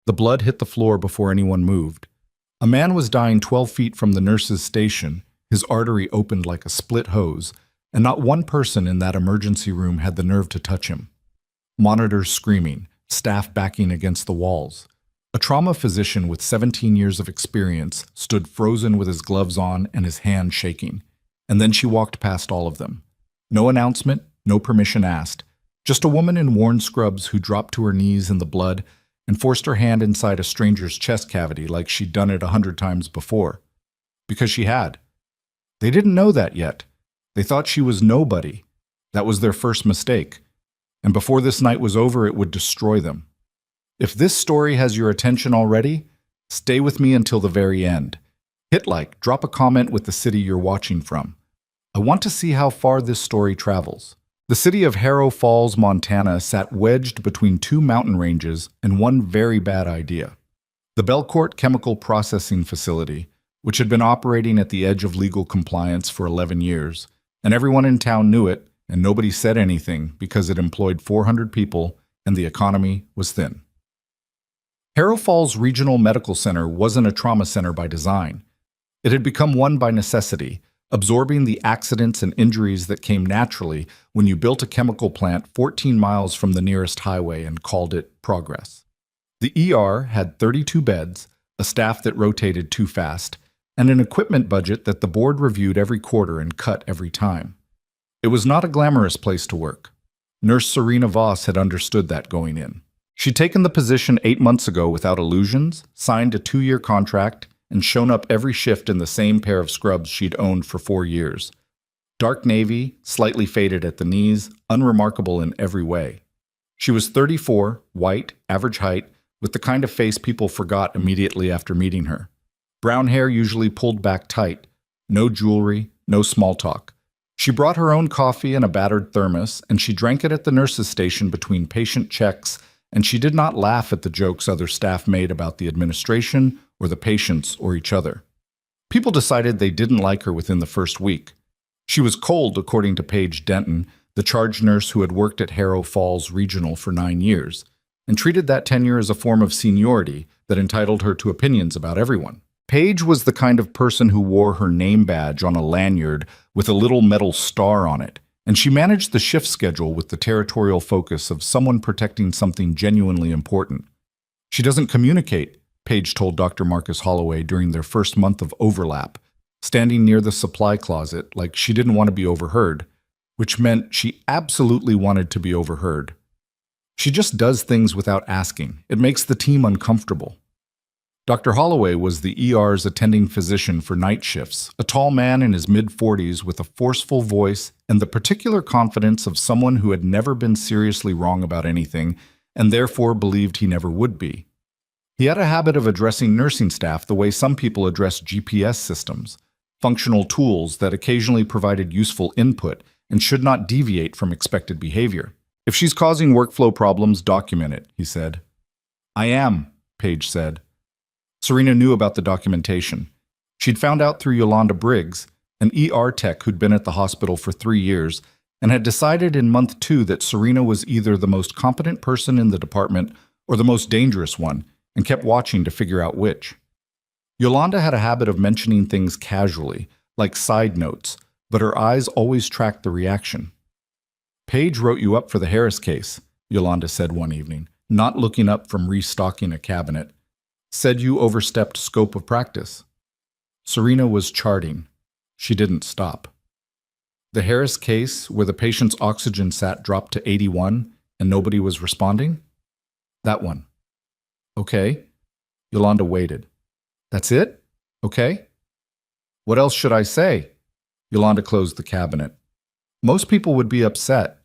The blood hit the floor before anyone moved. A man was dying 12 feet from the nurse's station, his artery opened like a split hose, and not one person in that emergency room had the nerve to touch him. Monitors screaming, staff backing against the walls. A trauma physician with 17 years of experience stood frozen with his gloves on and his hand shaking. And then she walked past all of them. No announcement, no permission asked. Just a woman in worn scrubs who dropped to her knees in the blood and forced her hand inside a stranger's chest cavity like she'd done it 100 times before. Because she had. They didn't know that yet. They thought she was nobody. That was their first mistake. And before this night was over, it would destroy them. If this story has your attention already, stay with me until the very end. Hit like, drop a comment with the city you're watching from. I want to see how far this story travels. The city of Harrow Falls, Montana sat wedged between two mountain ranges and one very bad idea. The Belcourt Chemical Processing Facility, which had been operating at the edge of legal compliance for 11 years, and everyone in town knew it, and nobody said anything because it employed 400 people and the economy was thin. Harrow Falls Regional Medical Center wasn't a trauma center by design. It had become one by necessity, absorbing the accidents and injuries that came naturally when you built a chemical plant 14 miles from the nearest highway and called it progress. The ER had 32 beds, a staff that rotated too fast, and an equipment budget that the board reviewed every quarter and cut every time. It was not a glamorous place to work. Nurse Serena Voss had understood that going in. She'd taken the position 8 months ago without illusions, signed a 2-year contract, and shown up every shift in the same pair of scrubs she'd owned for 4 years. Dark navy, slightly faded at the knees, unremarkable in every way. She was 34, white, average height, with the kind of face people forgot immediately after meeting her. Brown hair usually pulled back tight, no jewelry, no small talk. She brought her own coffee in a battered thermos, and she drank it at the nurse's station between patient checks, and she did not laugh at the jokes other staff made about the administration or the patients or each other. People decided they didn't like her within the first week. She was cold, according to Paige Denton, the charge nurse who had worked at Harrow Falls Regional for 9 years, and treated that tenure as a form of seniority that entitled her to opinions about everyone. Paige was the kind of person who wore her name badge on a lanyard with a little metal star on it, and she managed the shift schedule with the territorial focus of someone protecting something genuinely important. She doesn't communicate, Paige told Dr. Marcus Holloway during their first month of overlap, standing near the supply closet like she didn't want to be overheard, which meant she absolutely wanted to be overheard. She just does things without asking. It makes the team uncomfortable. Dr. Holloway was the ER's attending physician for night shifts, a tall man in his mid-40s with a forceful voice and the particular confidence of someone who had never been seriously wrong about anything and therefore believed he never would be. He had a habit of addressing nursing staff the way some people address GPS systems, functional tools that occasionally provided useful input and should not deviate from expected behavior. If she's causing workflow problems, document it, he said. I am, Paige said. Serena knew about the documentation. She'd found out through Yolanda Briggs, an ER tech who'd been at the hospital for 3 years, and had decided in month 2 that Serena was either the most competent person in the department or the most dangerous one, and kept watching to figure out which. Yolanda had a habit of mentioning things casually, like side notes, but her eyes always tracked the reaction. Paige wrote you up for the Harris case, Yolanda said one evening, not looking up from restocking a cabinet. Said you overstepped scope of practice. Serena was charting. She didn't stop. The Harris case, where the patient's oxygen sat dropped to 81 and nobody was responding? That one. Okay. Yolanda waited. That's it? Okay. What else should I say? Yolanda closed the cabinet. Most people would be upset.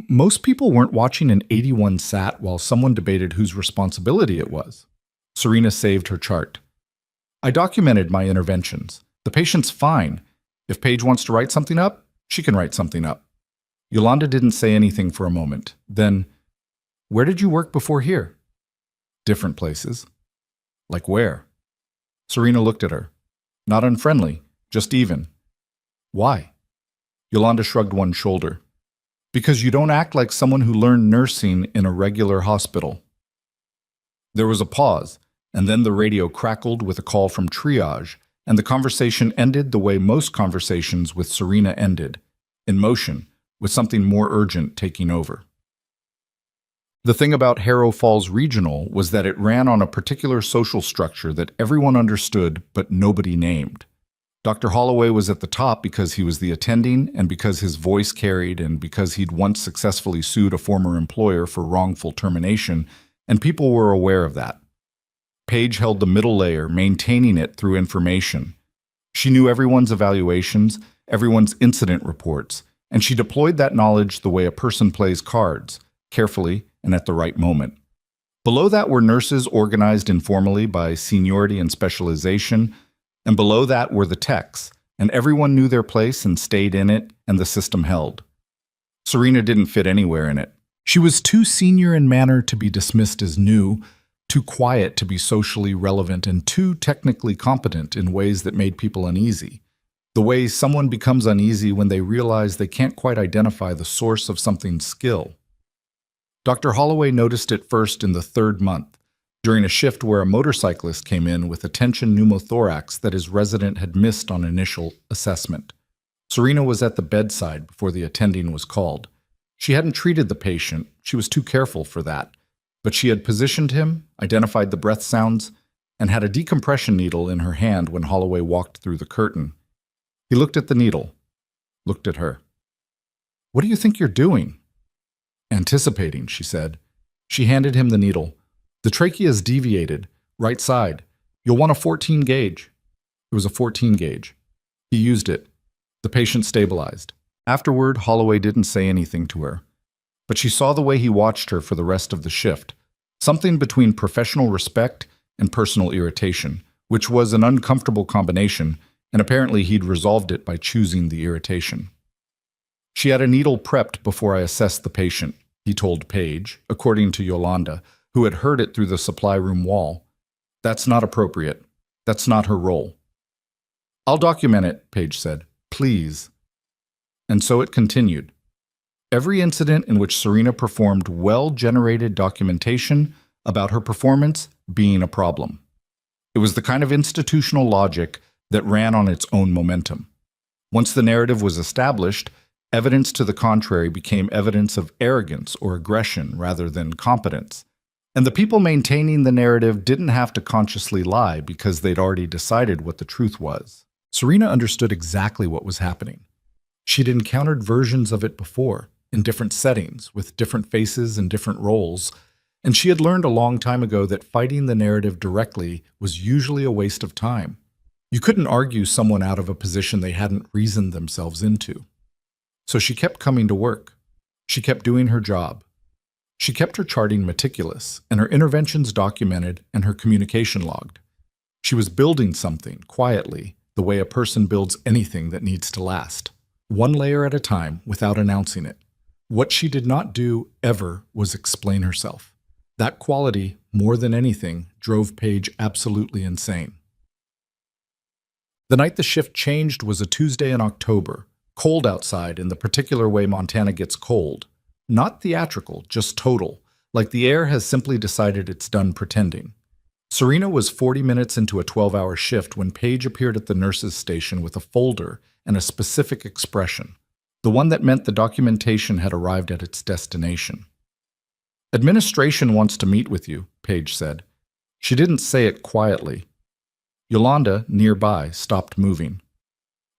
Most people weren't watching an 81 sat while someone debated whose responsibility it was. Serena saved her chart. I documented my interventions. The patient's fine. If Paige wants to write something up, she can write something up. Yolanda didn't say anything for a moment. Then, where did you work before here? Different places. Like where? Serena looked at her. Not unfriendly, just even. Why? Yolanda shrugged one shoulder. Because you don't act like someone who learned nursing in a regular hospital. There was a pause, and then the radio crackled with a call from triage, and the conversation ended the way most conversations with Serena ended, in motion, with something more urgent taking over. The thing about Harrow Falls Regional was that it ran on a particular social structure that everyone understood but nobody named. Dr. Holloway was at the top because he was the attending and because his voice carried and because he'd once successfully sued a former employer for wrongful termination, and people were aware of that. Paige held the middle layer, maintaining it through information. She knew everyone's evaluations, everyone's incident reports, and she deployed that knowledge the way a person plays cards, carefully and at the right moment. Below that were nurses organized informally by seniority and specialization, and below that were the techs, and everyone knew their place and stayed in it, and the system held. Serena didn't fit anywhere in it. She was too senior in manner to be dismissed as new, too quiet to be socially relevant, and too technically competent in ways that made people uneasy. The way someone becomes uneasy when they realize they can't quite identify the source of something's skill. Dr. Holloway noticed it first in the third month, during a shift where a motorcyclist came in with a tension pneumothorax that his resident had missed on initial assessment. Serena was at the bedside before the attending was called. She hadn't treated the patient, she was too careful for that, but she had positioned him, identified the breath sounds, and had a decompression needle in her hand when Holloway walked through the curtain. He looked at the needle, looked at her. "What do you think you're doing?" "Anticipating," she said. She handed him the needle. "The trachea's deviated, right side. You'll want a 14 gauge. It was a 14 gauge. He used it. The patient stabilized. Afterward, Holloway didn't say anything to her. But she saw the way he watched her for the rest of the shift, something between professional respect and personal irritation, which was an uncomfortable combination, and apparently he'd resolved it by choosing the irritation. "She had a needle prepped before I assessed the patient," he told Paige, according to Yolanda, who had heard it through the supply room wall. "That's not appropriate. That's not her role." "I'll document it," Paige said. "Please." And so it continued. Every incident in which Serena performed well-generated documentation about her performance being a problem. It was the kind of institutional logic that ran on its own momentum. Once the narrative was established, evidence to the contrary became evidence of arrogance or aggression rather than competence. And the people maintaining the narrative didn't have to consciously lie because they'd already decided what the truth was. Serena understood exactly what was happening. She'd encountered versions of it before, in different settings, with different faces and different roles, and she had learned a long time ago that fighting the narrative directly was usually a waste of time. You couldn't argue someone out of a position they hadn't reasoned themselves into. So she kept coming to work. She kept doing her job. She kept her charting meticulous, and her interventions documented and her communication logged. She was building something, quietly, the way a person builds anything that needs to last. One layer at a time, without announcing it. What she did not do, ever, was explain herself. That quality, more than anything, drove Paige absolutely insane. The night the shift changed was a Tuesday in October, cold outside in the particular way Montana gets cold. Not theatrical, just total, like the air has simply decided it's done pretending. Serena was 40 minutes into a 12-hour shift when Paige appeared at the nurse's station with a folder and a specific expression, the one that meant the documentation had arrived at its destination. "Administration wants to meet with you," Paige said. She didn't say it quietly. Yolanda, nearby, stopped moving.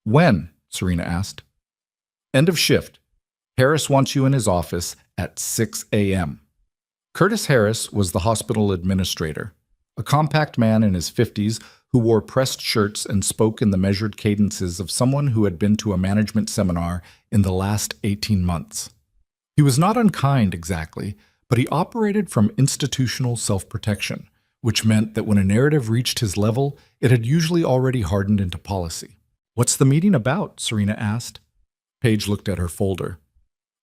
"When?" Serena asked. "End of shift. Harris wants you in his office at 6 a.m. Curtis Harris was the hospital administrator, a compact man in his 50s who wore pressed shirts and spoke in the measured cadences of someone who had been to a management seminar in the last 18 months. He was not unkind exactly, but he operated from institutional self-protection, which meant that when a narrative reached his level, it had usually already hardened into policy. "What's the meeting about?" Serena asked. Paige looked at her folder.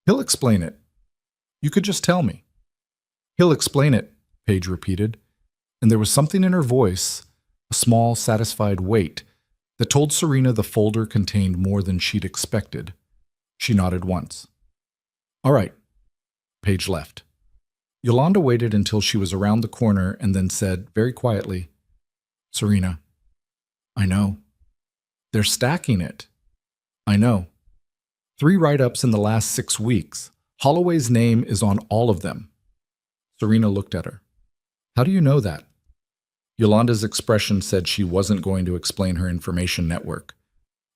"He'll explain it. You could just tell me." "He'll explain it," Paige repeated, and there was something in her voice, a small, satisfied weight, that told Serena the folder contained more than she'd expected. She nodded once. "All right." Paige left. Yolanda waited until she was around the corner and then said, very quietly, "Serena, I know. They're stacking it. I know. 3 write-ups in the last 6 weeks. Holloway's name is on all of them." Serena looked at her. "How do you know that?" Yolanda's expression said she wasn't going to explain her information network.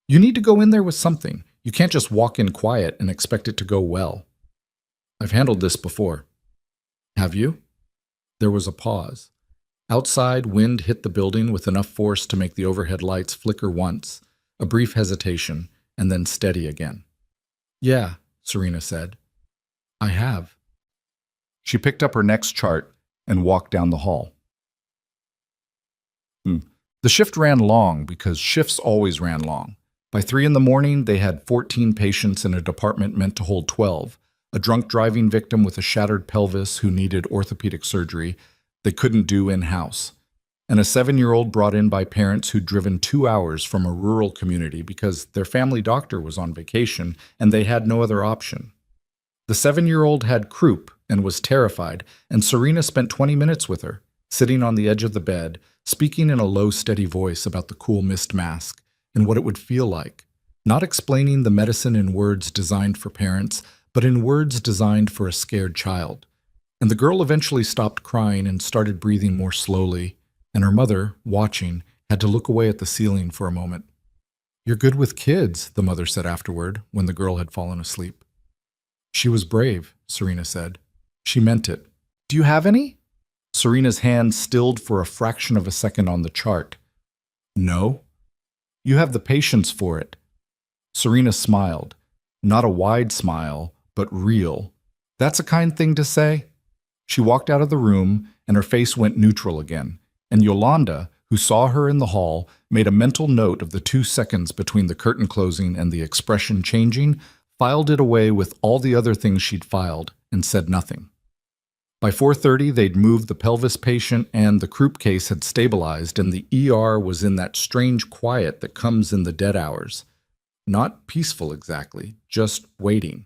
"You need to go in there with something. You can't just walk in quiet and expect it to go well." "I've handled this before." "Have you?" There was a pause. Outside, wind hit the building with enough force to make the overhead lights flicker once, a brief hesitation, and then steady again. "Yeah," Serena said. "I have." She picked up her next chart and walked down the hall. The shift ran long because shifts always ran long. By 3 in the morning, they had 14 patients in a department meant to hold 12, a drunk driving victim with a shattered pelvis who needed orthopedic surgery they couldn't do in-house, and a 7-year-old brought in by parents who'd driven 2 hours from a rural community because their family doctor was on vacation and they had no other option. The 7-year-old had croup and was terrified, and Serena spent 20 minutes with her, sitting on the edge of the bed, speaking in a low, steady voice about the cool mist mask and what it would feel like, not explaining the medicine in words designed for parents, but in words designed for a scared child. And the girl eventually stopped crying and started breathing more slowly, and her mother, watching, had to look away at the ceiling for a moment. "You're good with kids," the mother said afterward, when the girl had fallen asleep. "She was brave," Serena said. "She meant it. Do you have any?" Serena's hand stilled for a fraction of a second on the chart. "No." "You have the patience for it." Serena smiled. Not a wide smile, but real. "That's a kind thing to say." She walked out of the room, and her face went neutral again, and Yolanda, who saw her in the hall, made a mental note of the 2 seconds between the curtain closing and the expression changing, filed it away with all the other things she'd filed, and said nothing. By 4:30, they'd moved the pelvis patient, and the croup case had stabilized, and the ER was in that strange quiet that comes in the dead hours. Not peaceful exactly, just waiting.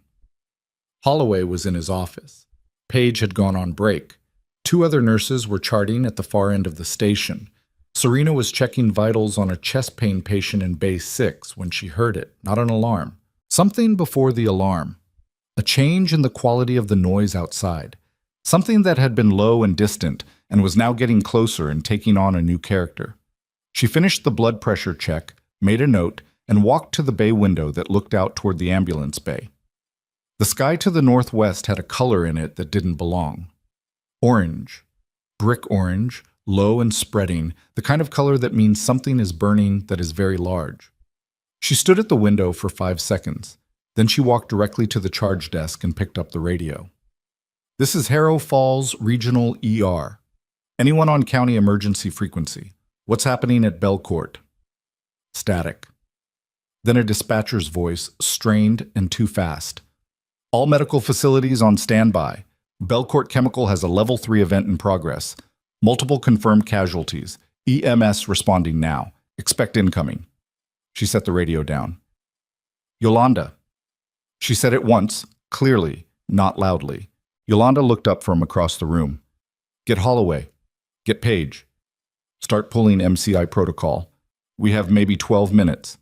Holloway was in his office. Paige had gone on break. 2 other nurses were charting at the far end of the station. Serena was checking vitals on a chest pain patient in Bay 6 when she heard it, not an alarm. Something before the alarm. A change in the quality of the noise outside. Something that had been low and distant and was now getting closer and taking on a new character. She finished the blood pressure check, made a note, and walked to the bay window that looked out toward the ambulance bay. The sky to the northwest had a color in it that didn't belong. Orange. Brick orange, low and spreading, the kind of color that means something is burning that is very large. She stood at the window for 5 seconds. Then she walked directly to the charge desk and picked up the radio. "This is Harrow Falls Regional ER. Anyone on county emergency frequency? What's happening at Belcourt?" Static. Then a dispatcher's voice, strained and too fast. "All medical facilities on standby. Belcourt Chemical has a level 3 event in progress. Multiple confirmed casualties. EMS responding now. Expect incoming." She set the radio down. "Yolanda." She said it once, clearly, not loudly. Yolanda looked up from across the room. "Get Holloway. Get Paige. Start pulling MCI protocol. We have maybe 12 minutes.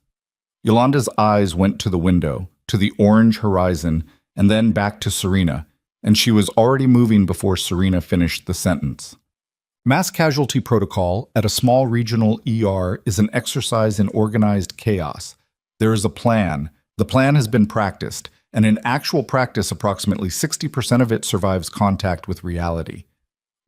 Yolanda's eyes went to the window, to the orange horizon, and then back to Serena, and she was already moving before Serena finished the sentence. Mass casualty protocol at a small regional ER is an exercise in organized chaos. There is a plan. The plan has been practiced, and in actual practice, approximately 60% of it survives contact with reality.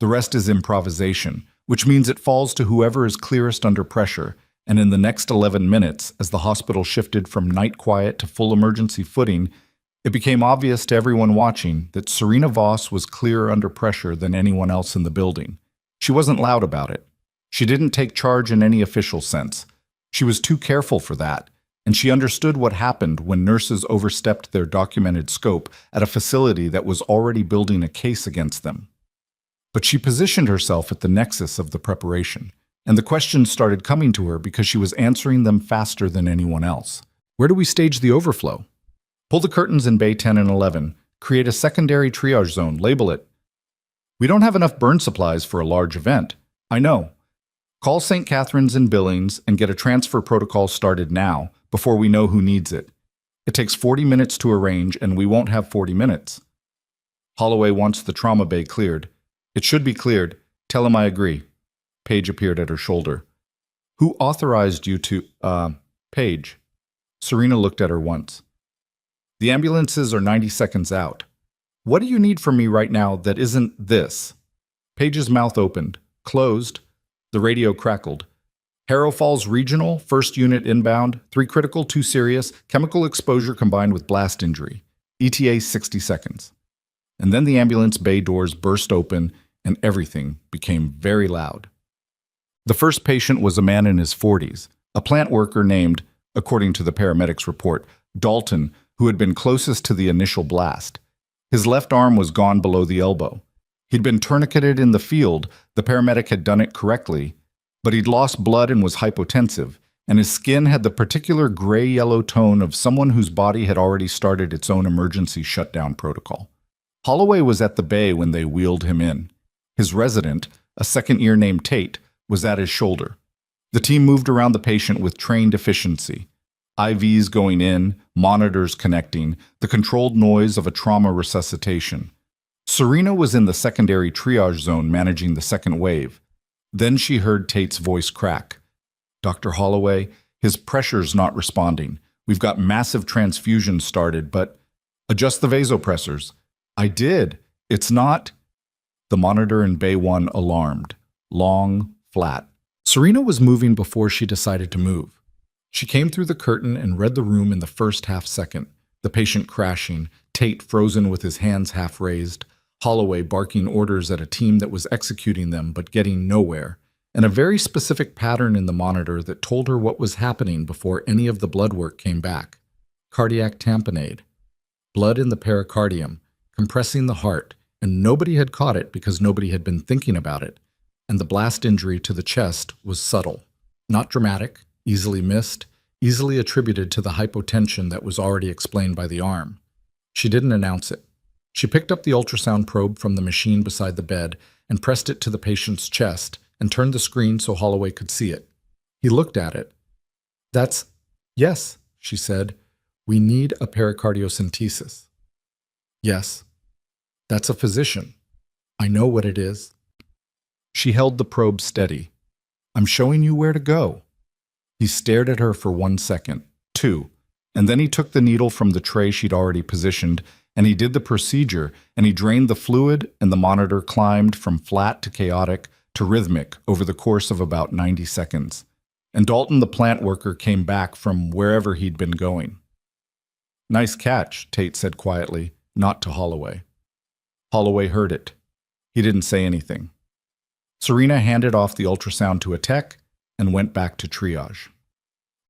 The rest is improvisation, which means it falls to whoever is clearest under pressure, and in the next 11 minutes, as the hospital shifted from night quiet to full emergency footing, it became obvious to everyone watching that Serena Voss was clearer under pressure than anyone else in the building. She wasn't loud about it. She didn't take charge in any official sense. She was too careful for that, and she understood what happened when nurses overstepped their documented scope at a facility that was already building a case against them. But she positioned herself at the nexus of the preparation, and the questions started coming to her because she was answering them faster than anyone else. Where do we stage the overflow? Pull the curtains in Bay 10 and 11. Create a secondary triage zone. Label it. We don't have enough burn supplies for a large event. I know. Call St. Catherine's in Billings and get a transfer protocol started now, before we know who needs it. It takes 40 minutes to arrange, and we won't have 40 minutes. Holloway wants the trauma bay cleared. It should be cleared. Tell him I agree. Paige appeared at her shoulder. Who authorized you to, Paige? Serena looked at her once. The ambulances are 90 seconds out. What do you need from me right now that isn't this? Paige's mouth opened, closed. The radio crackled. Harrow Falls Regional, first unit inbound, 3 critical, 2 serious, chemical exposure combined with blast injury. ETA 60 seconds. And then the ambulance bay doors burst open and everything became very loud. The first patient was a man in his 40s, a plant worker named, according to the paramedics' report, Dalton, who had been closest to the initial blast. His left arm was gone below the elbow. He'd been tourniqueted in the field, the paramedic had done it correctly, but he'd lost blood and was hypotensive, and his skin had the particular gray-yellow tone of someone whose body had already started its own emergency shutdown protocol. Holloway was at the bay when they wheeled him in. His resident, a second year named Tate, was at his shoulder. The team moved around the patient with trained efficiency. IVs going in, monitors connecting, the controlled noise of a trauma resuscitation. Serena was in the secondary triage zone managing the second wave. Then she heard Tate's voice crack. Dr. Holloway, his pressure's not responding. We've got massive transfusions started, but adjust the vasopressors. I did. It's not. The monitor in Bay 1 alarmed. Long, flat. Serena was moving before she decided to move. She came through the curtain and read the room in the first half second. The patient crashing, Tate frozen with his hands half raised, Holloway barking orders at a team that was executing them but getting nowhere, and a very specific pattern in the monitor that told her what was happening before any of the blood work came back. Cardiac tamponade. Blood in the pericardium, compressing the heart, and nobody had caught it because nobody had been thinking about it, and the blast injury to the chest was subtle, not dramatic, easily missed, easily attributed to the hypotension that was already explained by the arm. She didn't announce it. She picked up the ultrasound probe from the machine beside the bed and pressed it to the patient's chest and turned the screen so Holloway could see it. He looked at it. Yes, she said. We need a pericardiocentesis. Yes. That's a physician. I know what it is. She held the probe steady. I'm showing you where to go. He stared at her for 1 second, 2, and then he took the needle from the tray she'd already positioned, and he did the procedure, and he drained the fluid, and the monitor climbed from flat to chaotic to rhythmic over the course of about 90 seconds. And Dalton, the plant worker, came back from wherever he'd been going. Nice catch, Tate said quietly, not to Holloway. Holloway heard it. He didn't say anything. Serena handed off the ultrasound to a tech and went back to triage.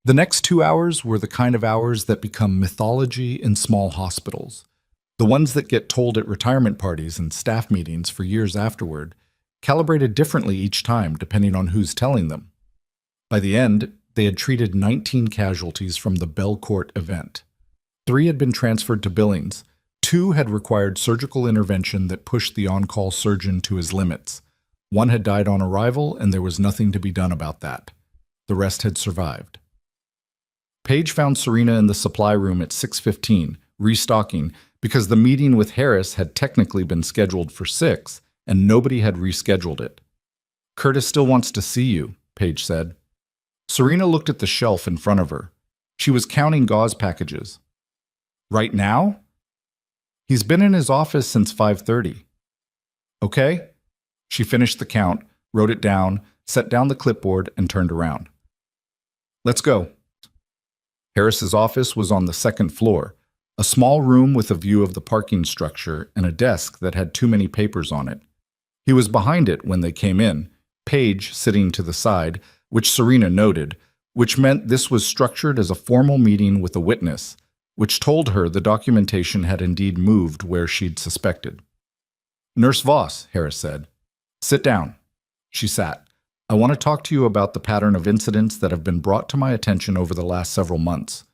The next 2 hours were the kind of hours that become mythology in small hospitals, the ones that get told at retirement parties and staff meetings for years afterward, calibrated differently each time depending on who's telling them. By the end, they had treated 19 casualties from the Belcourt event. 3 had been transferred to Billings. 2 had required surgical intervention that pushed the on-call surgeon to his limits. 1 had died on arrival, and there was nothing to be done about that. The rest had survived. Paige found Serena in the supply room at 6:15, restocking, because the meeting with Harris had technically been scheduled for 6, and nobody had rescheduled it. Curtis still wants to see you, Paige said. Serena looked at the shelf in front of her. She was counting gauze packages. Right now? He's been in his office since 5:30. Okay? She finished the count, wrote it down, set down the clipboard, and turned around. Let's go. Harris's office was on the second floor, a small room with a view of the parking structure and a desk that had too many papers on it. He was behind it when they came in, Paige sitting to the side, which Serena noted, which meant this was structured as a formal meeting with a witness, which told her the documentation had indeed moved where she'd suspected. Nurse Voss, Harris said. Sit down. She sat. I want to talk to you about the pattern of incidents that have been brought to my attention over the last several months.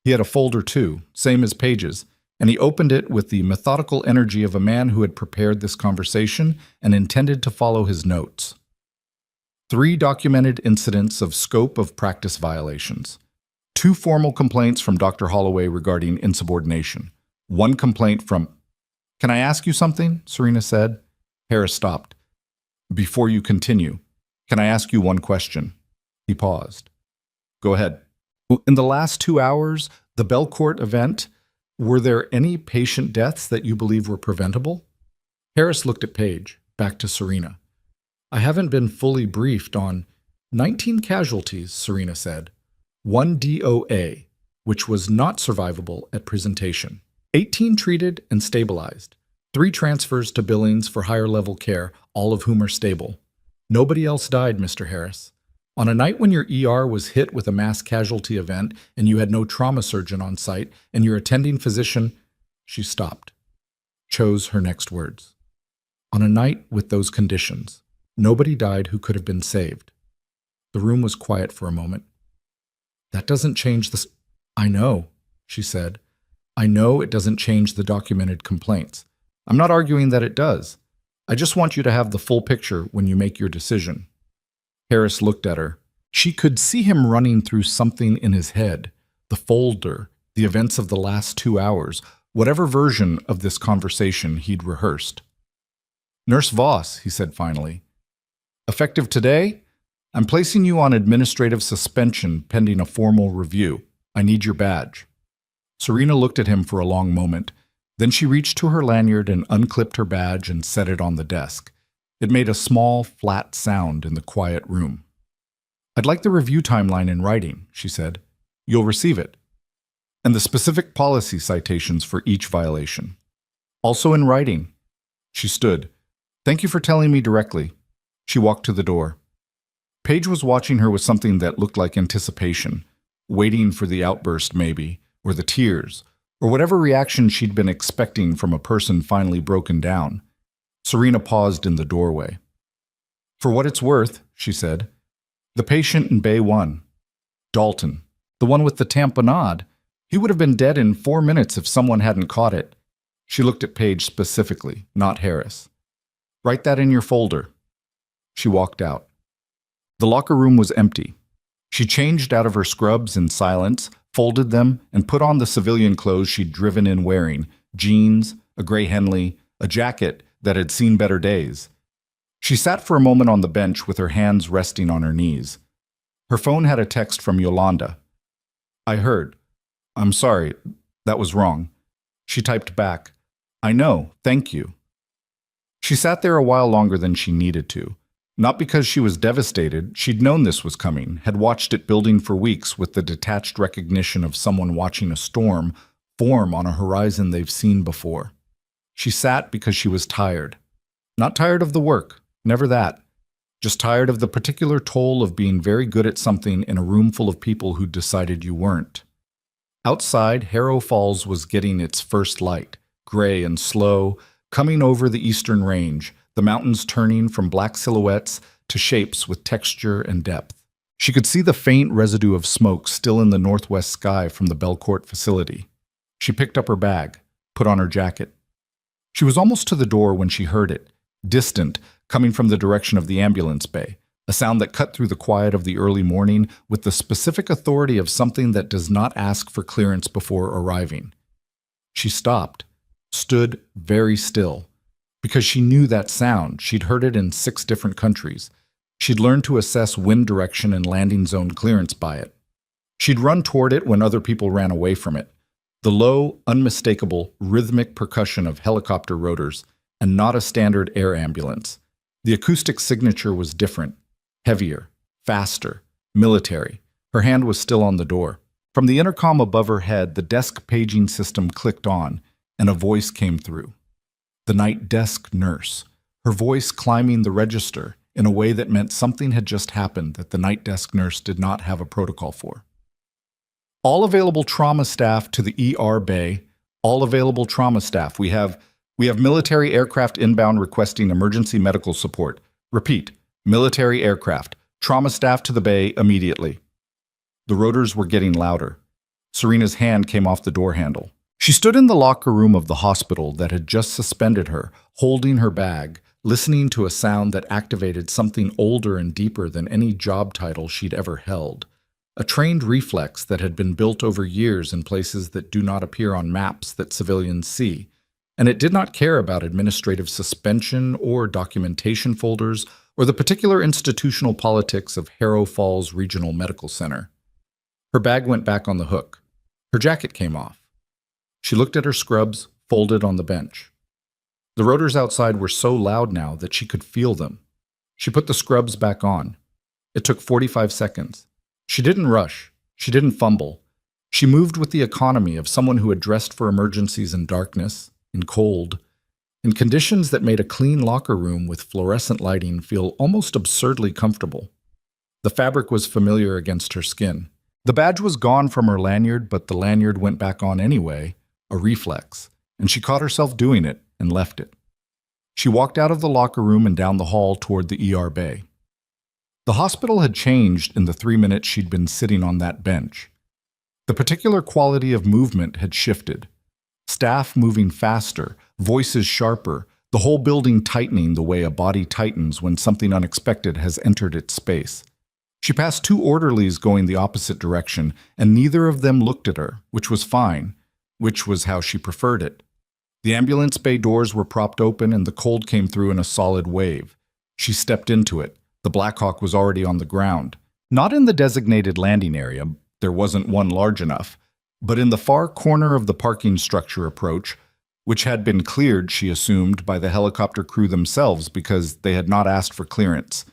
He had a folder too, same as Paige's, and he opened it with the methodical energy of a man who had prepared this conversation and intended to follow his notes. 3 documented incidents of scope of practice violations. 2 formal complaints from Dr. Holloway regarding insubordination. 1 complaint from... "Can I ask you something?" Serena said. Harris stopped. "Before you continue, can I ask you one question?" He paused. "Go ahead." "In the last 2 hours, the Belcourt event, were there any patient deaths that you believe were preventable?" Harris looked at Paige, back to Serena. "I haven't been fully briefed on 19 casualties," Serena said. 1 DOA, which was not survivable at presentation. 18 treated and stabilized. 3 transfers to Billings for higher-level care, all of whom are stable. Nobody else died, Mr. Harris. On a night when your ER was hit with a mass casualty event and you had no trauma surgeon on site and your attending physician..." She stopped, chose her next words. "On a night with those conditions, nobody died who could have been saved." The room was quiet for a moment. "That doesn't change the..." "I know," she said. "I know it doesn't change the documented complaints. I'm not arguing that it does. I just want you to have the full picture when you make your decision." Harris looked at her. She could see him running through something in his head, the folder, the events of the last 2 hours, whatever version of this conversation he'd rehearsed. "Nurse Voss," he said finally, "effective today, I'm placing you on administrative suspension pending a formal review. I need your badge." Serena looked at him for a long moment. Then she reached to her lanyard and unclipped her badge and set it on the desk. It made a small, flat sound in the quiet room. "I'd like the review timeline in writing," she said. "You'll receive it. And the specific policy citations for each violation. Also in writing." She stood. "Thank you for telling me directly." She walked to the door. Paige was watching her with something that looked like anticipation, waiting for the outburst maybe, or the tears, or whatever reaction she'd been expecting from a person finally broken down. Serena paused in the doorway. "For what it's worth," she said, "the patient in Bay 1, Dalton, the one with the tamponade, he would have been dead in 4 minutes if someone hadn't caught it." She looked at Paige specifically, not Harris. "Write that in your folder." She walked out. The locker room was empty. She changed out of her scrubs in silence, folded them, and put on the civilian clothes she'd driven in wearing, jeans, a gray Henley, a jacket that had seen better days. She sat for a moment on the bench with her hands resting on her knees. Her phone had a text from Yolanda. "I heard. I'm sorry, that was wrong." She typed back, "I know, thank you." She sat there a while longer than she needed to. Not because she was devastated, she'd known this was coming, had watched it building for weeks with the detached recognition of someone watching a storm form on a horizon they've seen before. She sat because she was tired. Not tired of the work, never that. Just tired of the particular toll of being very good at something in a room full of people who decided you weren't. Outside, Harrow Falls was getting its first light, gray and slow, coming over the eastern range, the mountains turning from black silhouettes to shapes with texture and depth. She could see the faint residue of smoke still in the northwest sky from the Belcourt facility. She picked up her bag, put on her jacket. She was almost to the door when she heard it, distant, coming from the direction of the ambulance bay, a sound that cut through the quiet of the early morning with the specific authority of something that does not ask for clearance before arriving. She stopped, stood very still. Because she knew that sound, she'd heard it in 6 different countries. She'd learned to assess wind direction and landing zone clearance by it. She'd run toward it when other people ran away from it. The low, unmistakable, rhythmic percussion of helicopter rotors, and not a standard air ambulance. The acoustic signature was different, heavier, faster, military. Her hand was still on the door. From the intercom above her head, the desk paging system clicked on, and a voice came through. The night desk nurse, her voice climbing the register in a way that meant something had just happened that the night desk nurse did not have a protocol for. "All available trauma staff to the ER bay. All available trauma staff. We have military aircraft inbound requesting emergency medical support. Repeat, military aircraft. Trauma staff to the bay immediately." The rotors were getting louder. Serena's hand came off the door handle. She stood in the locker room of the hospital that had just suspended her, holding her bag, listening to a sound that activated something older and deeper than any job title she'd ever held. A trained reflex that had been built over years in places that do not appear on maps that civilians see. And it did not care about administrative suspension or documentation folders or the particular institutional politics of Harrow Falls Regional Medical Center. Her bag went back on the hook. Her jacket came off. She looked at her scrubs, folded on the bench. The rotors outside were so loud now that she could feel them. She put the scrubs back on. It took 45 seconds. She didn't rush. She didn't fumble. She moved with the economy of someone who had dressed for emergencies in darkness, in cold, in conditions that made a clean locker room with fluorescent lighting feel almost absurdly comfortable. The fabric was familiar against her skin. The badge was gone from her lanyard, but the lanyard went back on anyway, a reflex, and she caught herself doing it and left it. She walked out of the locker room and down the hall toward the ER bay. The hospital had changed in the 3 minutes she'd been sitting on that bench. The particular quality of movement had shifted. Staff moving faster, voices sharper, the whole building tightening the way a body tightens when something unexpected has entered its space. She passed 2 orderlies going the opposite direction, and neither of them looked at her, which was fine, which was how she preferred it. The ambulance bay doors were propped open and the cold came through in a solid wave. She stepped into it. The Blackhawk was already on the ground. Not in the designated landing area, there wasn't one large enough, but in the far corner of the parking structure approach, which had been cleared, she assumed, by the helicopter crew themselves because they had not asked for clearance.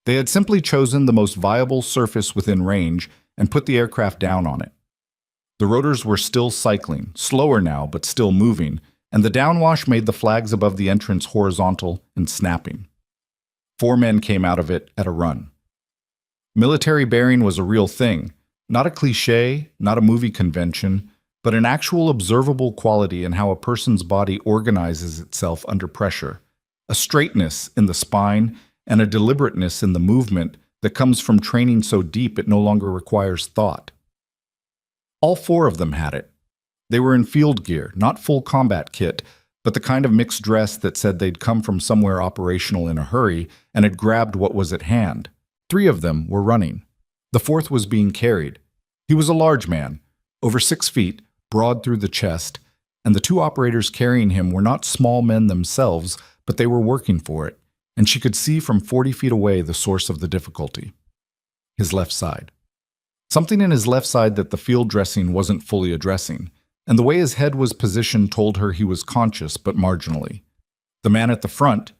They had simply chosen the most viable surface within range and put the aircraft down on it. The rotors were still cycling, slower now but still moving, and the downwash made the flags above the entrance horizontal and snapping. 4 men came out of it at a run. Military bearing was a real thing, not a cliché, not a movie convention, but an actual observable quality in how a person's body organizes itself under pressure, a straightness in the spine and a deliberateness in the movement that comes from training so deep it no longer requires thought. All 4 of them had it. They were in field gear, not full combat kit, but the kind of mixed dress that said they'd come from somewhere operational in a hurry and had grabbed what was at hand. 3 of them were running. The 4th was being carried. He was a large man, over 6 feet, broad through the chest, and the 2 operators carrying him were not small men themselves, but they were working for it, and she could see from 40 feet away the source of the difficulty. His left side. Something in his left side that the field dressing wasn't fully addressing, and the way his head was positioned told her he was conscious but marginally. The man at the front,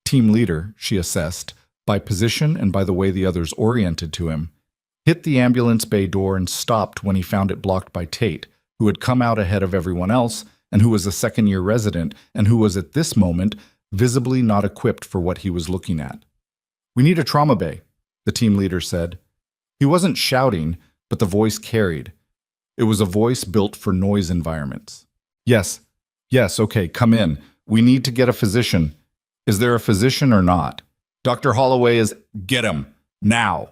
team leader, she assessed, by position and by the way the others oriented to him, hit the ambulance bay door and stopped when he found it blocked by Tate, who had come out ahead of everyone else and who was a second-year resident and who was at this moment visibly not equipped for what he was looking at. "We need a trauma bay," the team leader said. He wasn't shouting, but the voice carried. It was a voice built for noise environments. Yes, okay, come in. We need to get a physician. Is there a physician or not? Dr. Holloway is... Get him! Now!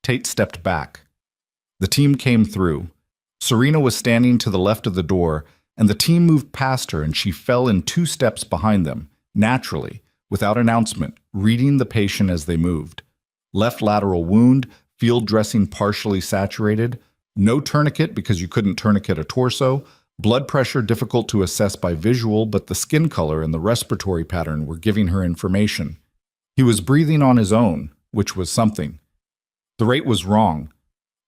Tate stepped back. The team came through. Serena was standing to the left of the door, and the team moved past her and she fell in 2 steps behind them, naturally, without announcement, reading the patient as they moved. Left lateral wound, field dressing partially saturated, no tourniquet because you couldn't tourniquet a torso, blood pressure difficult to assess by visual, but the skin color and the respiratory pattern were giving her information. He was breathing on his own, which was something. The rate was wrong,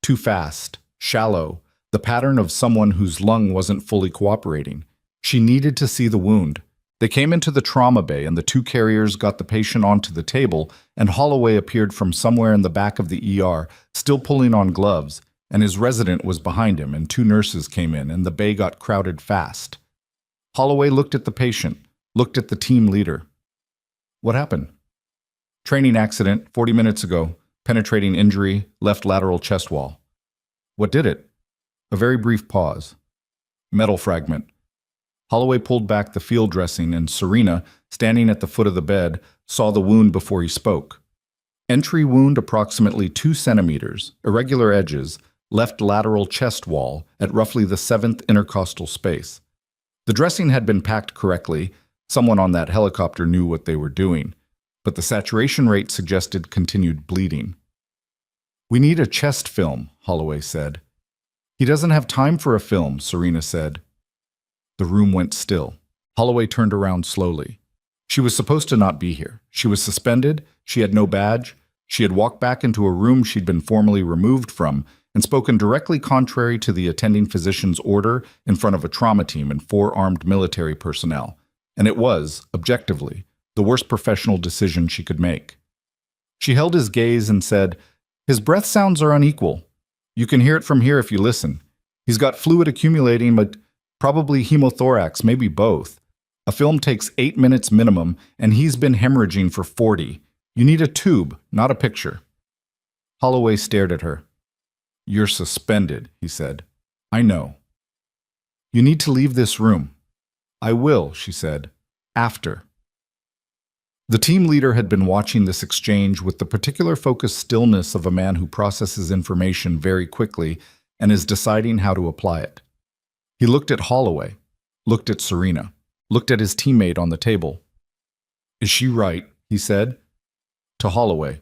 too fast, shallow, the pattern of someone whose lung wasn't fully cooperating. She needed to see the wound. They came into the trauma bay and the 2 carriers got the patient onto the table, and Holloway appeared from somewhere in the back of the ER, still pulling on gloves, and his resident was behind him, and 2 nurses came in, and the bay got crowded fast. Holloway looked at the patient, looked at the team leader. "What happened?" "Training accident, 40 minutes ago. Penetrating injury, left lateral chest wall." "What did it?" A very brief pause. "Metal fragment." Holloway pulled back the field dressing, and Serena, standing at the foot of the bed, saw the wound before he spoke. Entry wound approximately 2 centimeters, irregular edges, left lateral chest wall at roughly the 7th intercostal space. The dressing had been packed correctly. Someone on that helicopter knew what they were doing, but the saturation rate suggested continued bleeding. "We need a chest film," Holloway said. "He doesn't have time for a film," Serena said. The room went still. Holloway turned around slowly. She was supposed to not be here. She was suspended. She had no badge. She had walked back into a room she'd been formally removed from and spoken directly contrary to the attending physician's order in front of a trauma team and 4 armed military personnel. And it was, objectively, the worst professional decision she could make. She held his gaze and said, "His breath sounds are unequal. You can hear it from here if you listen. He's got fluid accumulating, but probably hemothorax, maybe both. A film takes 8 minutes minimum, and he's been hemorrhaging for 40. You need a tube, not a picture." Holloway stared at her. "You're suspended," he said. "I know." "You need to leave this room." "I will," she said. "After." The team leader had been watching this exchange with the particular focused stillness of a man who processes information very quickly and is deciding how to apply it. He looked at Holloway, looked at Serena, looked at his teammate on the table. "Is she right?" he said. To Holloway.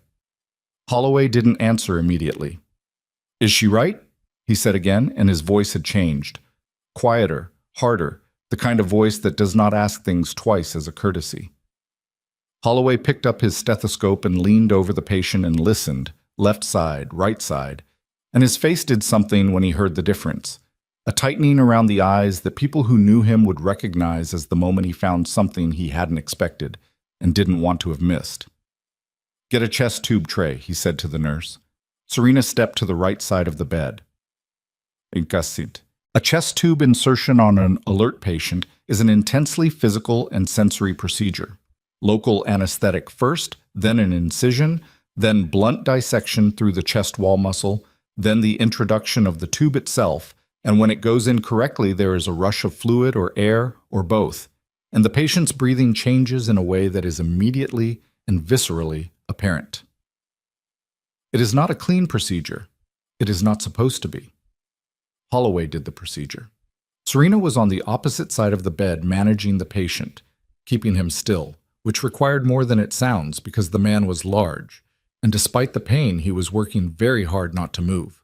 Holloway didn't answer immediately. "Is she right?" he said again, and his voice had changed. Quieter, harder, the kind of voice that does not ask things twice as a courtesy. Holloway picked up his stethoscope and leaned over the patient and listened, left side, right side, and his face did something when he heard the difference, a tightening around the eyes that people who knew him would recognize as the moment he found something he hadn't expected and didn't want to have missed. "Get a chest tube tray," he said to the nurse. Serena stepped to the right side of the bed. Incasit. A chest tube insertion on an alert patient is an intensely physical and sensory procedure. Local anesthetic first, then an incision, then blunt dissection through the chest wall muscle, then the introduction of the tube itself, and when it goes in correctly there is a rush of fluid or air or both, and the patient's breathing changes in a way that is immediately and viscerally apparent. It is not a clean procedure. It is not supposed to be. Holloway did the procedure. Serena was on the opposite side of the bed managing the patient, keeping him still, which required more than it sounds because the man was large, and despite the pain, he was working very hard not to move,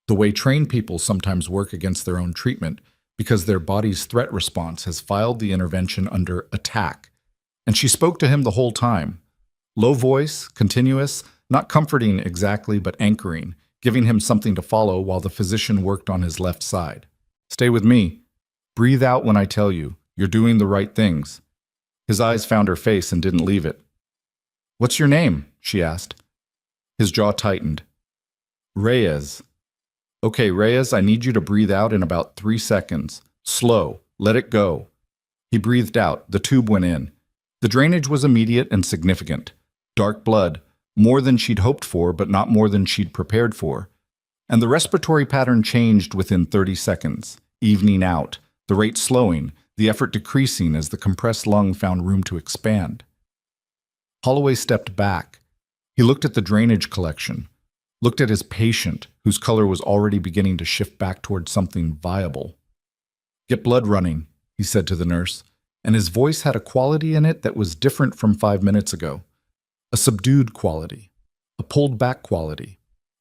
the way trained people sometimes work against their own treatment because their body's threat response has filed the intervention under attack. And she spoke to him the whole time. Low voice, continuous, not comforting exactly, but anchoring, giving him something to follow while the physician worked on his left side. "Stay with me. Breathe out when I tell you. You're doing the right things." His eyes found her face and didn't leave it. "What's your name?" she asked. His jaw tightened. "Reyes." "Okay, Reyes, I need you to breathe out in about 3 seconds. Slow. Let it go." He breathed out. The tube went in. The drainage was immediate and significant. Dark blood, more than she'd hoped for, but not more than she'd prepared for. And the respiratory pattern changed within 30 seconds, evening out, the rate slowing, the effort decreasing as the compressed lung found room to expand. Holloway stepped back. He looked at the drainage collection, looked at his patient, whose color was already beginning to shift back towards something viable. "Get blood running," he said to the nurse, and his voice had a quality in it that was different from 5 minutes ago. A subdued quality, a pulled-back quality,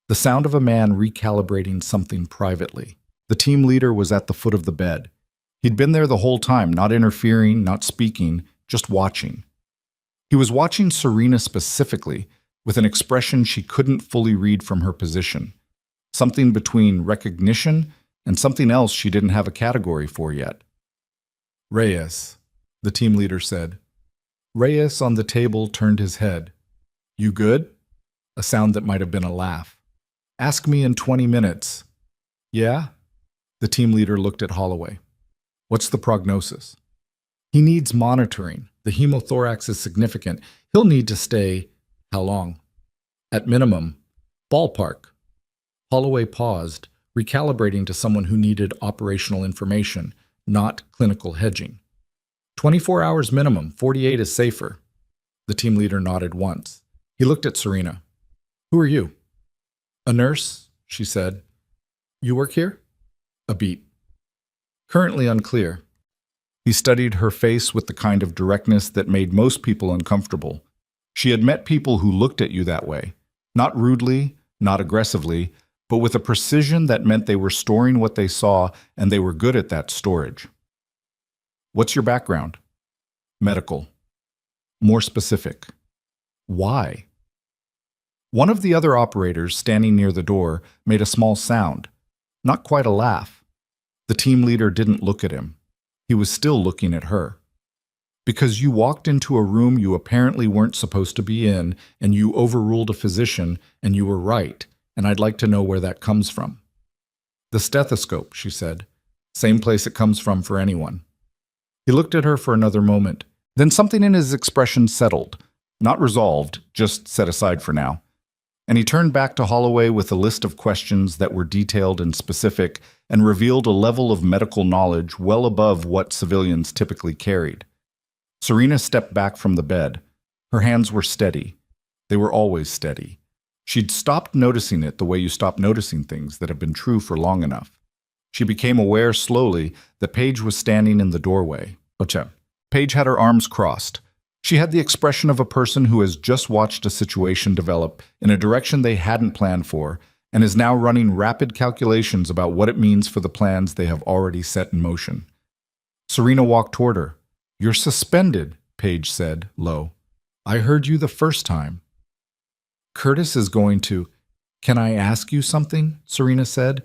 the sound of a man recalibrating something privately. The team leader was at the foot of the bed. He'd been there the whole time, not interfering, not speaking, just watching. He was watching Serena specifically, with an expression she couldn't fully read from her position, something between recognition and something else she didn't have a category for yet. "Reyes," the team leader said. Reyes on the table turned his head. "You good?" A sound that might have been a laugh. "Ask me in 20 minutes. "Yeah?" The team leader looked at Holloway. "What's the prognosis?" "He needs monitoring. The hemothorax is significant. He'll need to stay..." "How long?" "At minimum. Ballpark." Holloway paused, recalibrating to someone who needed operational information, not clinical hedging. 24 hours minimum, 48 is safer." The team leader nodded once. He looked at Serena. "Who are you?" "A nurse," she said. "You work here?" A beat. "Currently unclear." He studied her face with the kind of directness that made most people uncomfortable. She had met people who looked at you that way, not rudely, not aggressively, but with a precision that meant they were storing what they saw and they were good at that storage. What's your background? Medical. More specific. Why? One of the other operators standing near the door made a small sound, not quite a laugh. The team leader didn't look at him. He was still looking at her. Because you walked into a room you apparently weren't supposed to be in, and you overruled a physician, and you were right, and I'd like to know where that comes from. The stethoscope, she said. Same place it comes from for anyone. He looked at her for another moment. Then something in his expression settled. Not resolved, just set aside for now. And he turned back to Holloway with a list of questions that were detailed and specific and revealed a level of medical knowledge well above what civilians typically carried. Serena stepped back from the bed. Her hands were steady. They were always steady. She'd stopped noticing it the way you stop noticing things that have been true for long enough. She became aware slowly that Paige was standing in the doorway. Paige had her arms crossed. She had the expression of a person who has just watched a situation develop in a direction they hadn't planned for and is now running rapid calculations about what it means for the plans they have already set in motion. Serena walked toward her. "You're suspended," Paige said, low. "I heard you the first time." "Curtis is going to—" "Can I ask you something?" Serena said.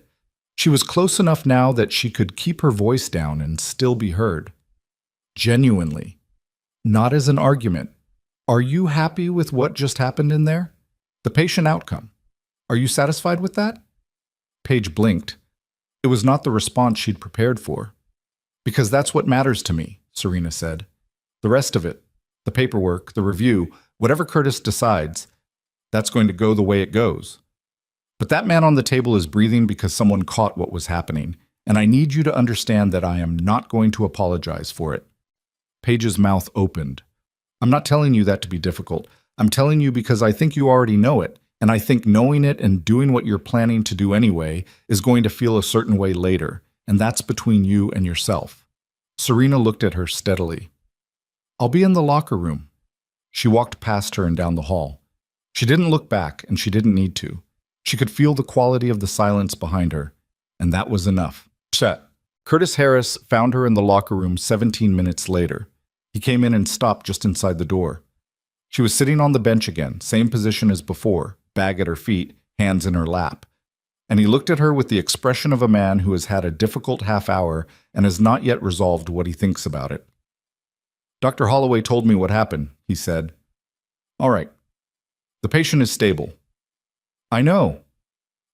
She was close enough now that she could keep her voice down and still be heard. Genuinely. Not as an argument. Are you happy with what just happened in there? The patient outcome. Are you satisfied with that? Paige blinked. It was not the response she'd prepared for. "Because that's what matters to me," Serena said. "The rest of it, the paperwork, the review, whatever Curtis decides, that's going to go the way it goes. But that man on the table is breathing because someone caught what was happening, and I need you to understand that I am not going to apologize for it." Paige's mouth opened. "I'm not telling you that to be difficult. I'm telling you because I think you already know it, and I think knowing it and doing what you're planning to do anyway is going to feel a certain way later, and that's between you and yourself." Serena looked at her steadily. "I'll be in the locker room." She walked past her and down the hall. She didn't look back, and she didn't need to. She could feel the quality of the silence behind her, and that was enough. Curtis Harris found her in the locker room 17 minutes later. He came in and stopped just inside the door. She was sitting on the bench again, same position as before, bag at her feet, hands in her lap. And he looked at her with the expression of a man who has had a difficult half hour and has not yet resolved what he thinks about it. "Dr. Holloway told me what happened," he said. "All right. The patient is stable." "I know."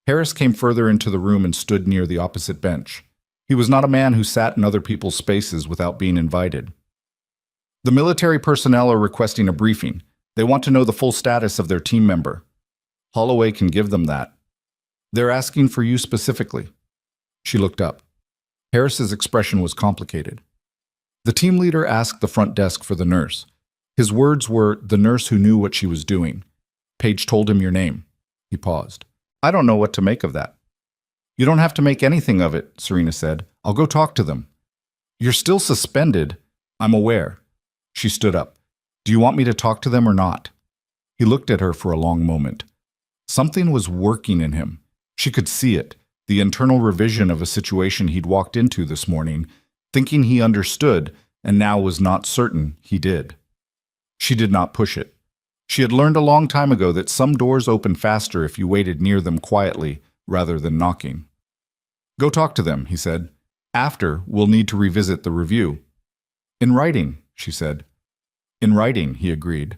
Harris came further into the room and stood near the opposite bench. He was not a man who sat in other people's spaces without being invited. "The military personnel are requesting a briefing. They want to know the full status of their team member. Holloway can give them that. They're asking for you specifically." She looked up. Harris's expression was complicated. The team leader asked the front desk for the nurse. His words were, "the nurse who knew what she was doing." Paige told him your name. He paused. "I don't know what to make of that." "You don't have to make anything of it," Serena said. "I'll go talk to them." "You're still suspended." "I'm aware." She stood up. "Do you want me to talk to them or not?" He looked at her for a long moment. Something was working in him. She could see it, the internal revision of a situation he'd walked into this morning, thinking he understood, and now was not certain he did. She did not push it. She had learned a long time ago that some doors open faster if you waited near them quietly, rather than knocking. "Go talk to them," he said. "After, we'll need to revisit the review." "In writing," she said. "In writing," he agreed.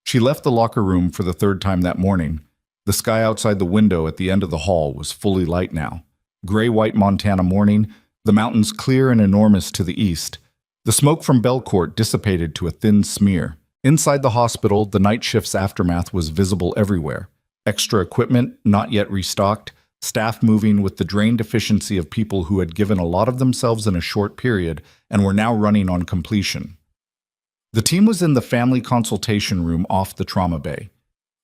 She left the locker room for the third time that morning. The sky outside the window at the end of the hall was fully light now. Gray-white Montana morning, the mountains clear and enormous to the east. The smoke from Belcourt dissipated to a thin smear. Inside the hospital, the night shift's aftermath was visible everywhere. Extra equipment, not yet restocked, staff moving with the drained efficiency of people who had given a lot of themselves in a short period and were now running on completion. The team was in the family consultation room off the trauma bay.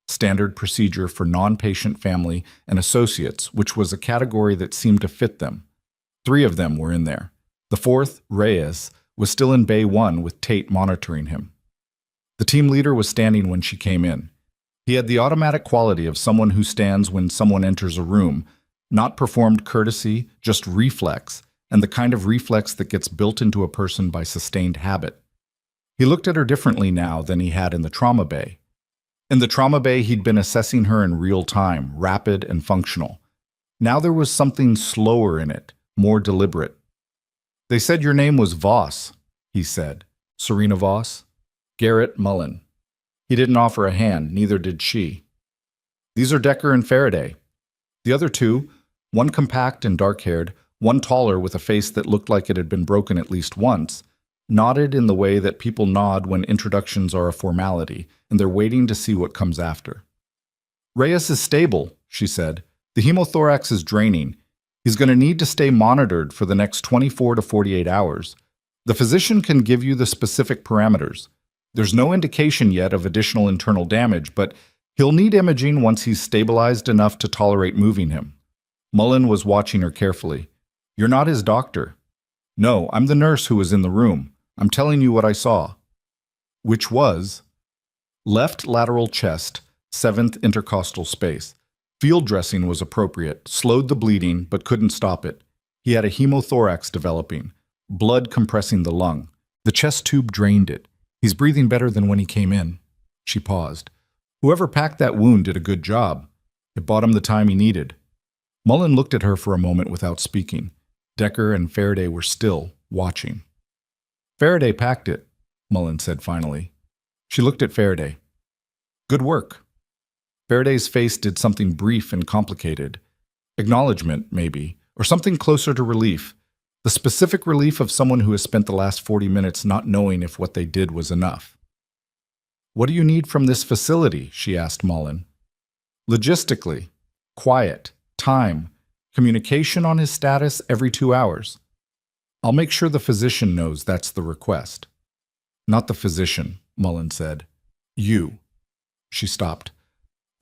Standard procedure for non-patient family and associates, which was a category that seemed to fit them. 3 of them were in there. The fourth, Reyes, was still in Bay 1 with Tate monitoring him. The team leader was standing when she came in. He had the automatic quality of someone who stands when someone enters a room, not performed courtesy, just reflex, and the kind of reflex that gets built into a person by sustained habit. He looked at her differently now than he had in the trauma bay. In the trauma bay, he'd been assessing her in real time, rapid and functional. Now there was something slower in it, more deliberate. "They said your name was Voss," he said. "Serena Voss?" "Garrett Mullen." He didn't offer a hand, neither did she. "These are Decker and Faraday." The other two, one compact and dark-haired, one taller with a face that looked like it had been broken at least once, nodded in the way that people nod when introductions are a formality, and they're waiting to see what comes after. "Reyes is stable," she said. "The hemothorax is draining. He's going to need to stay monitored for the next 24 to 48 hours. The physician can give you the specific parameters. There's no indication yet of additional internal damage, but he'll need imaging once he's stabilized enough to tolerate moving him." Mullen was watching her carefully. "You're not his doctor." "No, I'm the nurse who was in the room. I'm telling you what I saw." Which was left lateral chest, 7th intercostal space. Field dressing was appropriate, slowed the bleeding, but couldn't stop it. He had a hemothorax developing, blood compressing the lung. The chest tube drained it. "He's breathing better than when he came in." She paused. "Whoever packed that wound did a good job. It bought him the time he needed." Mullen looked at her for a moment without speaking. Decker and Faraday were still, watching. "Faraday packed it," Mullen said finally. She looked at Faraday. "Good work." Faraday's face did something brief and complicated. Acknowledgement, maybe, or something closer to relief. The specific relief of someone who has spent the last 40 minutes not knowing if what they did was enough. "What do you need from this facility?" she asked Mullen. "Logistically, quiet, time, communication on his status every 2 hours. I'll make sure the physician knows that's the request." "Not the physician," Mullen said. "You." She stopped.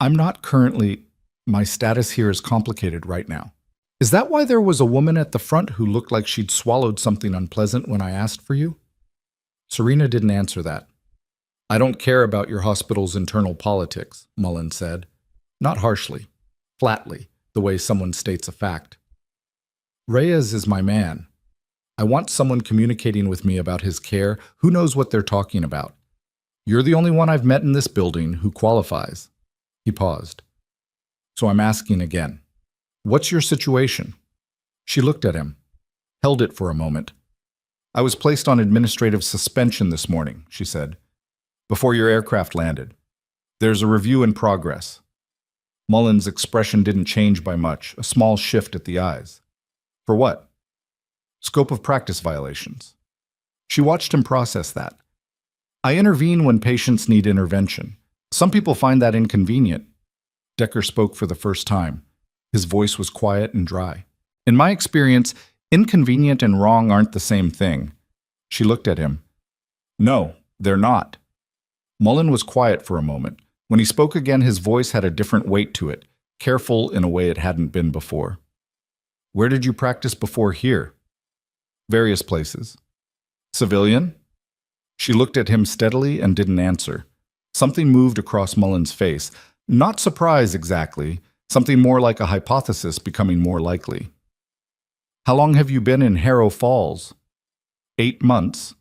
"I'm not currently. My status here is complicated right now." "Is that why there was a woman at the front who looked like she'd swallowed something unpleasant when I asked for you?" Serena didn't answer that. "I don't care about your hospital's internal politics," Mullen said. Not harshly, flatly, the way someone states a fact. "Reyes is my man. I want someone communicating with me about his care who knows what they're talking about. You're the only one I've met in this building who qualifies." He paused. "So I'm asking again. What's your situation?" She looked at him, held it for a moment. "I was placed on administrative suspension this morning," she said, "before your aircraft landed. There's a review in progress." Mullen's expression didn't change by much, a small shift at the eyes. "For what?" "Scope of practice violations." She watched him process that. "I intervene when patients need intervention. Some people find that inconvenient." Decker spoke for the first time. His voice was quiet and dry. "In my experience, inconvenient and wrong aren't the same thing." She looked at him. "No, they're not." Mullen was quiet for a moment. When he spoke again, his voice had a different weight to it, careful in a way it hadn't been before. "Where did you practice before here?" "Various places." "Civilian?" She looked at him steadily and didn't answer. Something moved across Mullen's face. Not surprise exactly, something more like a hypothesis becoming more likely. "How long have you been in Harrow Falls?" 8 months.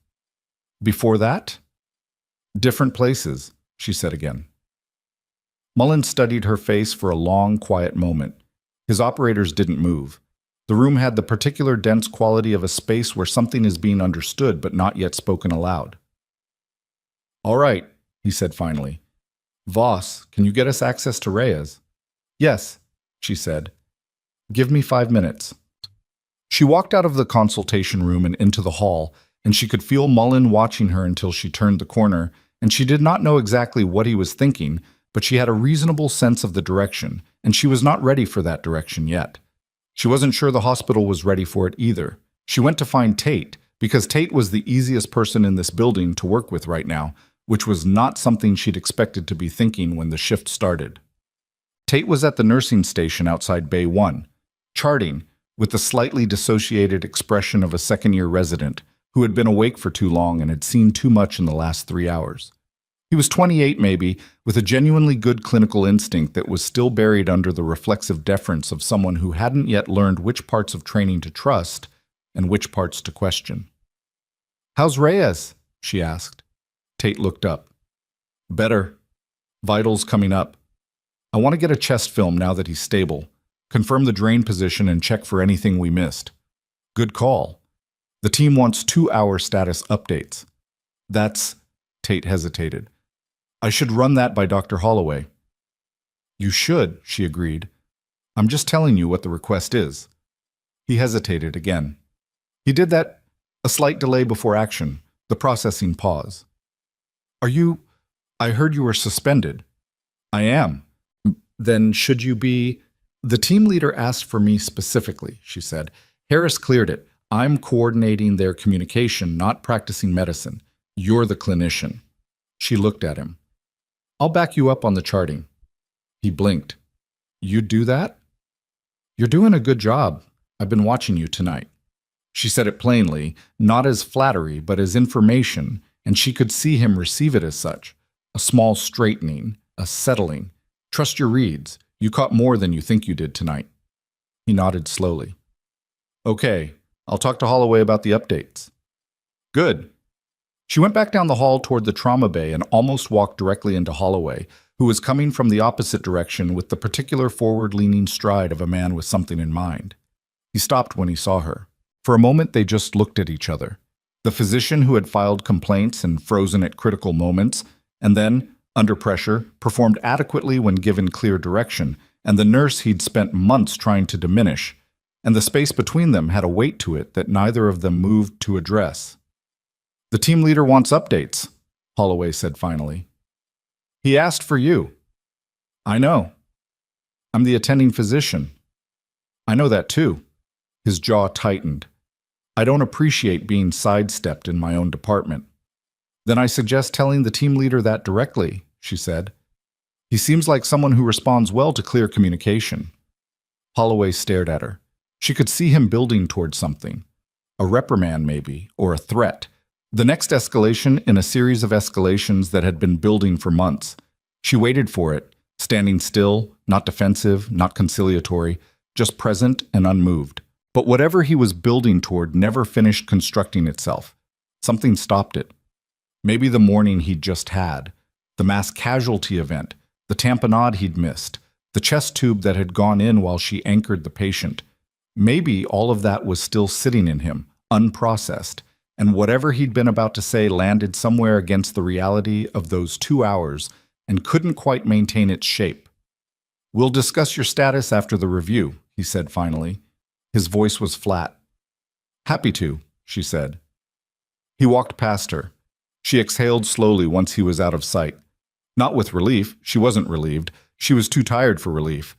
"Before that?" "Different places," she said again. Mullen studied her face for a long, quiet moment. His operators didn't move. The room had the particular dense quality of a space where something is being understood but not yet spoken aloud. "All right," he said finally. "Voss, can you get us access to Reyes?" "Yes," she said. "Give me 5 minutes." She walked out of the consultation room and into the hall, and she could feel Mullen watching her until she turned the corner, and she did not know exactly what he was thinking, but she had a reasonable sense of the direction, and she was not ready for that direction yet. She wasn't sure the hospital was ready for it either. She went to find Tate, because Tate was the easiest person in this building to work with right now, which was not something she'd expected to be thinking when the shift started. Tate was at the nursing station outside Bay 1, charting, with the slightly dissociated expression of a second-year resident who had been awake for too long and had seen too much in the last 3 hours. He was 28 maybe, with a genuinely good clinical instinct that was still buried under the reflexive deference of someone who hadn't yet learned which parts of training to trust and which parts to question. "How's Reyes?" she asked. Tate looked up. "Better. Vitals coming up. I want to get a chest film now that he's stable, confirm the drain position and check for anything we missed." "Good call. The team wants 2-hour status updates." "That's..." Tate hesitated. "I should run that by Dr. Holloway." "You should," she agreed. "I'm just telling you what the request is." He hesitated again. He did that, a slight delay before action, the processing pause. I heard you were suspended." "I am." "Then should you be..." "The team leader asked for me specifically," she said. "Harris cleared it. I'm coordinating their communication, not practicing medicine. You're the clinician." She looked at him. "I'll back you up on the charting." He blinked. "You'd do that?" "You're doing a good job. I've been watching you tonight." She said it plainly, not as flattery, but as information, and she could see him receive it as such. A small straightening, a settling. "Trust your reads. You caught more than you think you did tonight." He nodded slowly. "Okay, I'll talk to Holloway about the updates." "Good." She went back down the hall toward the trauma bay and almost walked directly into Holloway, who was coming from the opposite direction with the particular forward-leaning stride of a man with something in mind. He stopped when he saw her. For a moment they just looked at each other. The physician who had filed complaints and frozen at critical moments, and then, under pressure, performed adequately when given clear direction, and the nurse he'd spent months trying to diminish, and the space between them had a weight to it that neither of them moved to address. "The team leader wants updates," Holloway said finally. "He asked for you." "I know. I'm the attending physician." "I know that too." His jaw tightened. "I don't appreciate being sidestepped in my own department." "Then I suggest telling the team leader that directly," she said. "He seems like someone who responds well to clear communication." Holloway stared at her. She could see him building towards something. A reprimand maybe, or a threat. The next escalation in a series of escalations that had been building for months. She waited for it, standing still, not defensive, not conciliatory, just present and unmoved. But whatever he was building toward never finished constructing itself. Something stopped it. Maybe the morning he'd just had, the mass casualty event, the tamponade he'd missed, the chest tube that had gone in while she anchored the patient. Maybe all of that was still sitting in him, unprocessed, and whatever he'd been about to say landed somewhere against the reality of those 2 hours and couldn't quite maintain its shape. "We'll discuss your status after the review," he said finally. His voice was flat. "Happy to," she said. He walked past her. She exhaled slowly once he was out of sight. Not with relief, she wasn't relieved, she was too tired for relief,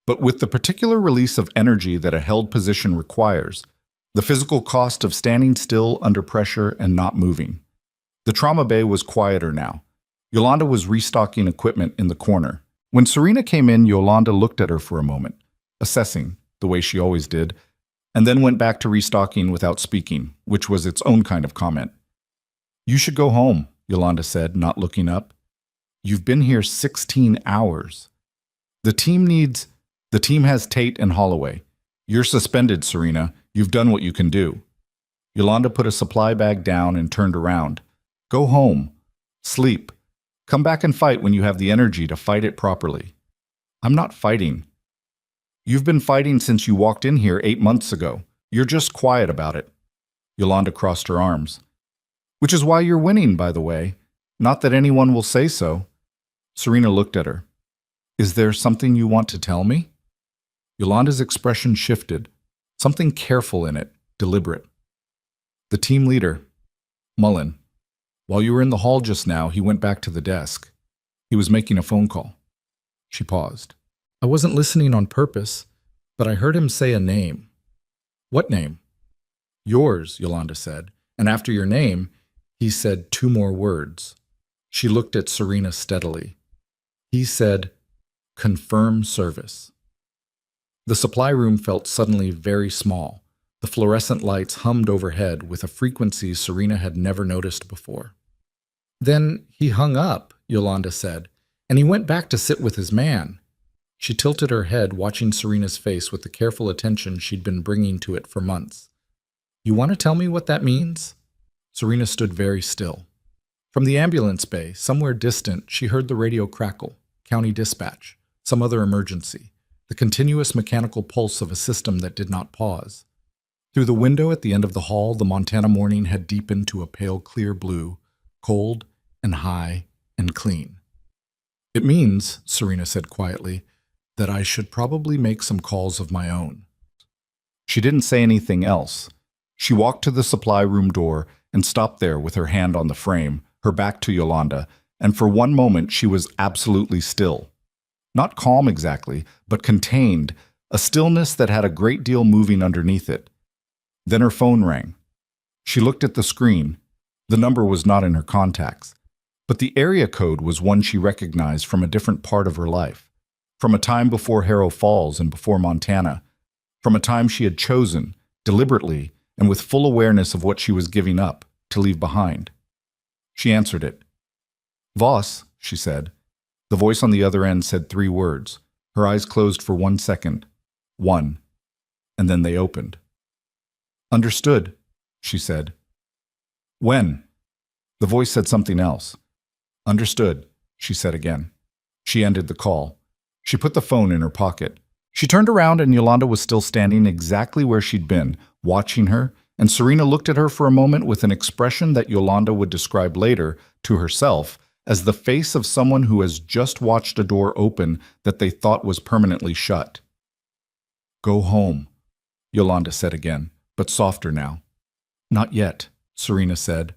but with the particular release of energy that a held position requires, the physical cost of standing still under pressure and not moving. The trauma bay was quieter now. Yolanda was restocking equipment in the corner. When Serena came in, Yolanda looked at her for a moment, assessing, the way she always did, and then went back to restocking without speaking, which was its own kind of comment. "You should go home," Yolanda said, not looking up. "You've been here 16 hours. The team has Tate and Holloway. You're suspended, Serena. You've done what you can do." Yolanda put a supply bag down and turned around. "Go home. Sleep. Come back and fight when you have the energy to fight it properly." "I'm not fighting." "You've been fighting since you walked in here 8 months ago. You're just quiet about it." Yolanda crossed her arms. "Which is why you're winning, by the way. Not that anyone will say so." Serena looked at her. "Is there something you want to tell me?" Yolanda's expression shifted, something careful in it, deliberate. "The team leader, Mullen. While you were in the hall just now, he went back to the desk. He was making a phone call." She paused. "I wasn't listening on purpose, but I heard him say a name." "What name?" "Yours," Yolanda said, and after your name, he said 2 more words. She looked at Serena steadily. He said, "Confirm service." The supply room felt suddenly very small. The fluorescent lights hummed overhead with a frequency Serena had never noticed before. Then he hung up, Yolanda said, and he went back to sit with his man. She tilted her head, watching Serena's face with the careful attention she'd been bringing to it for months. You want to tell me what that means? Serena stood very still. From the ambulance bay, somewhere distant, she heard the radio crackle, county dispatch, some other emergency, the continuous mechanical pulse of a system that did not pause. Through the window at the end of the hall, the Montana morning had deepened to a pale clear blue, cold and high and clean. It means, Serena said quietly, that I should probably make some calls of my own. She didn't say anything else. She walked to the supply room door and stopped there with her hand on the frame, her back to Yolanda, and for one moment she was absolutely still. Not calm exactly, but contained, a stillness that had a great deal moving underneath it. Then her phone rang. She looked at the screen. The number was not in her contacts, but the area code was one she recognized from a different part of her life, from a time before Harrow Falls and before Montana, from a time she had chosen, deliberately and with full awareness of what she was giving up, to leave behind. She answered it. Voss, she said. The voice on the other end said 3 words. Her eyes closed for 1 second. 1. And then they opened. Understood, she said. When? The voice said something else. Understood, she said again. She ended the call. She put the phone in her pocket. She turned around and Yolanda was still standing exactly where she'd been, watching her, and Serena looked at her for a moment with an expression that Yolanda would describe later, to herself, as the face of someone who has just watched a door open that they thought was permanently shut. Go home, Yolanda said again, but softer now. Not yet, Serena said.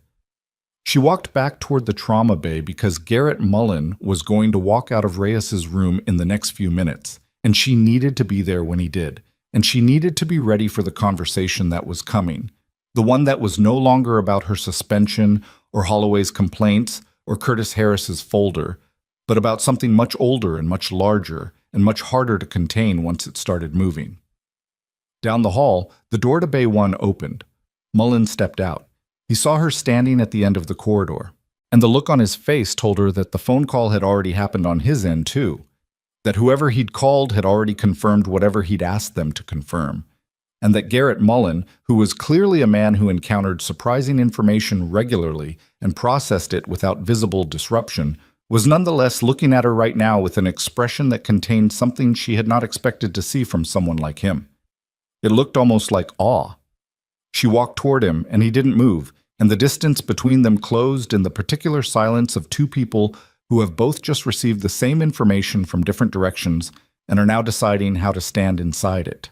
She walked back toward the trauma bay because Garrett Mullen was going to walk out of Reyes's room in the next few minutes, and she needed to be there when he did, and she needed to be ready for the conversation that was coming, the one that was no longer about her suspension or Holloway's complaints or Curtis Harris's folder, but about something much older and much larger and much harder to contain once it started moving. Down the hall, the door to Bay 1 opened. Mullen stepped out. He saw her standing at the end of the corridor, and the look on his face told her that the phone call had already happened on his end too, that whoever he'd called had already confirmed whatever he'd asked them to confirm, and that Garrett Mullen, who was clearly a man who encountered surprising information regularly and processed it without visible disruption, was nonetheless looking at her right now with an expression that contained something she had not expected to see from someone like him. It looked almost like awe. She walked toward him, and he didn't move, and the distance between them closed in the particular silence of 2 people who have both just received the same information from different directions and are now deciding how to stand inside it.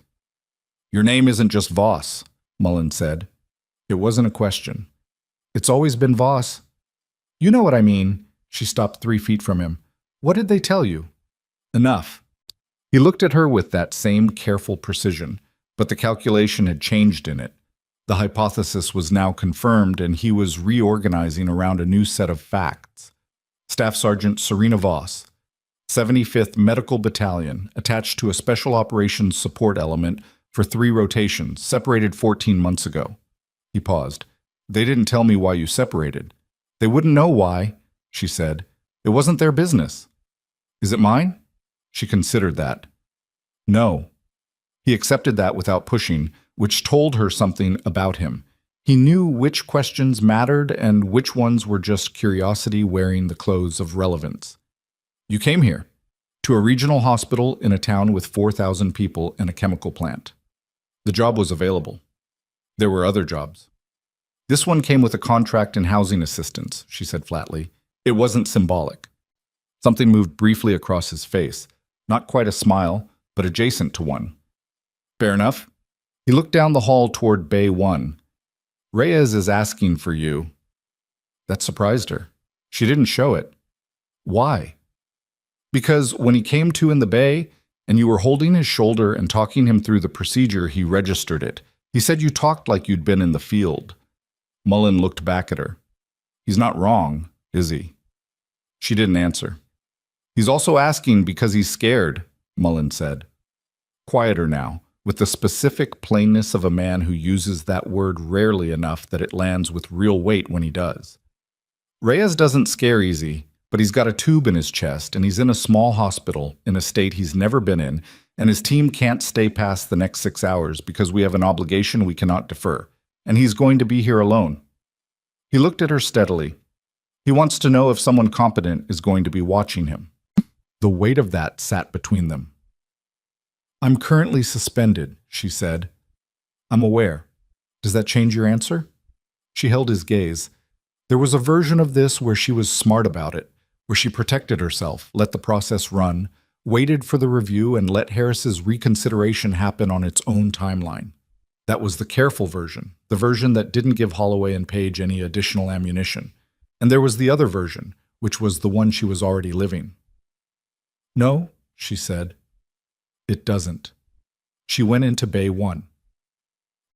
Your name isn't just Voss, Mullen said. It wasn't a question. It's always been Voss. You know what I mean. She stopped 3 feet from him. What did they tell you? Enough. He looked at her with that same careful precision, but the calculation had changed in it. The hypothesis was now confirmed, and he was reorganizing around a new set of facts. Staff Sergeant Serena Voss, 75th Medical Battalion, attached to a Special Operations Support element for 3 rotations, separated 14 months ago. He paused. They didn't tell me why you separated. They wouldn't know why, she said. It wasn't their business. Is it mine? She considered that. No. He accepted that without pushing, which told her something about him. He knew which questions mattered and which ones were just curiosity wearing the clothes of relevance. You came here, to a regional hospital in a town with 4,000 people and a chemical plant. The job was available. There were other jobs. This one came with a contract in housing assistance, she said flatly. It wasn't symbolic. Something moved briefly across his face, not quite a smile, but adjacent to one. Fair enough. He looked down the hall toward Bay 1. Reyes is asking for you. That surprised her. She didn't show it. Why? Because when he came to in the bay, and you were holding his shoulder and talking him through the procedure, he registered it. He said you talked like you'd been in the field. Mullen looked back at her. He's not wrong, is he? She didn't answer. He's also asking because he's scared, Mullen said. quieter now, with the specific plainness of a man who uses that word rarely enough that it lands with real weight when he does. Reyes doesn't scare easy, but he's got a tube in his chest, and he's in a small hospital in a state he's never been in, and his team can't stay past the next 6 hours because we have an obligation we cannot defer, and he's going to be here alone. He looked at her steadily. He wants to know if someone competent is going to be watching him. The weight of that sat between them. "I'm currently suspended," she said. "I'm aware. Does that change your answer?" She held his gaze. There was a version of this where she was smart about it, where she protected herself, let the process run, waited for the review, and let Harris's reconsideration happen on its own timeline. That was the careful version, the version that didn't give Holloway and Page any additional ammunition. And there was the other version, which was the one she was already living. "No," she said. "It doesn't." She went into Bay 1.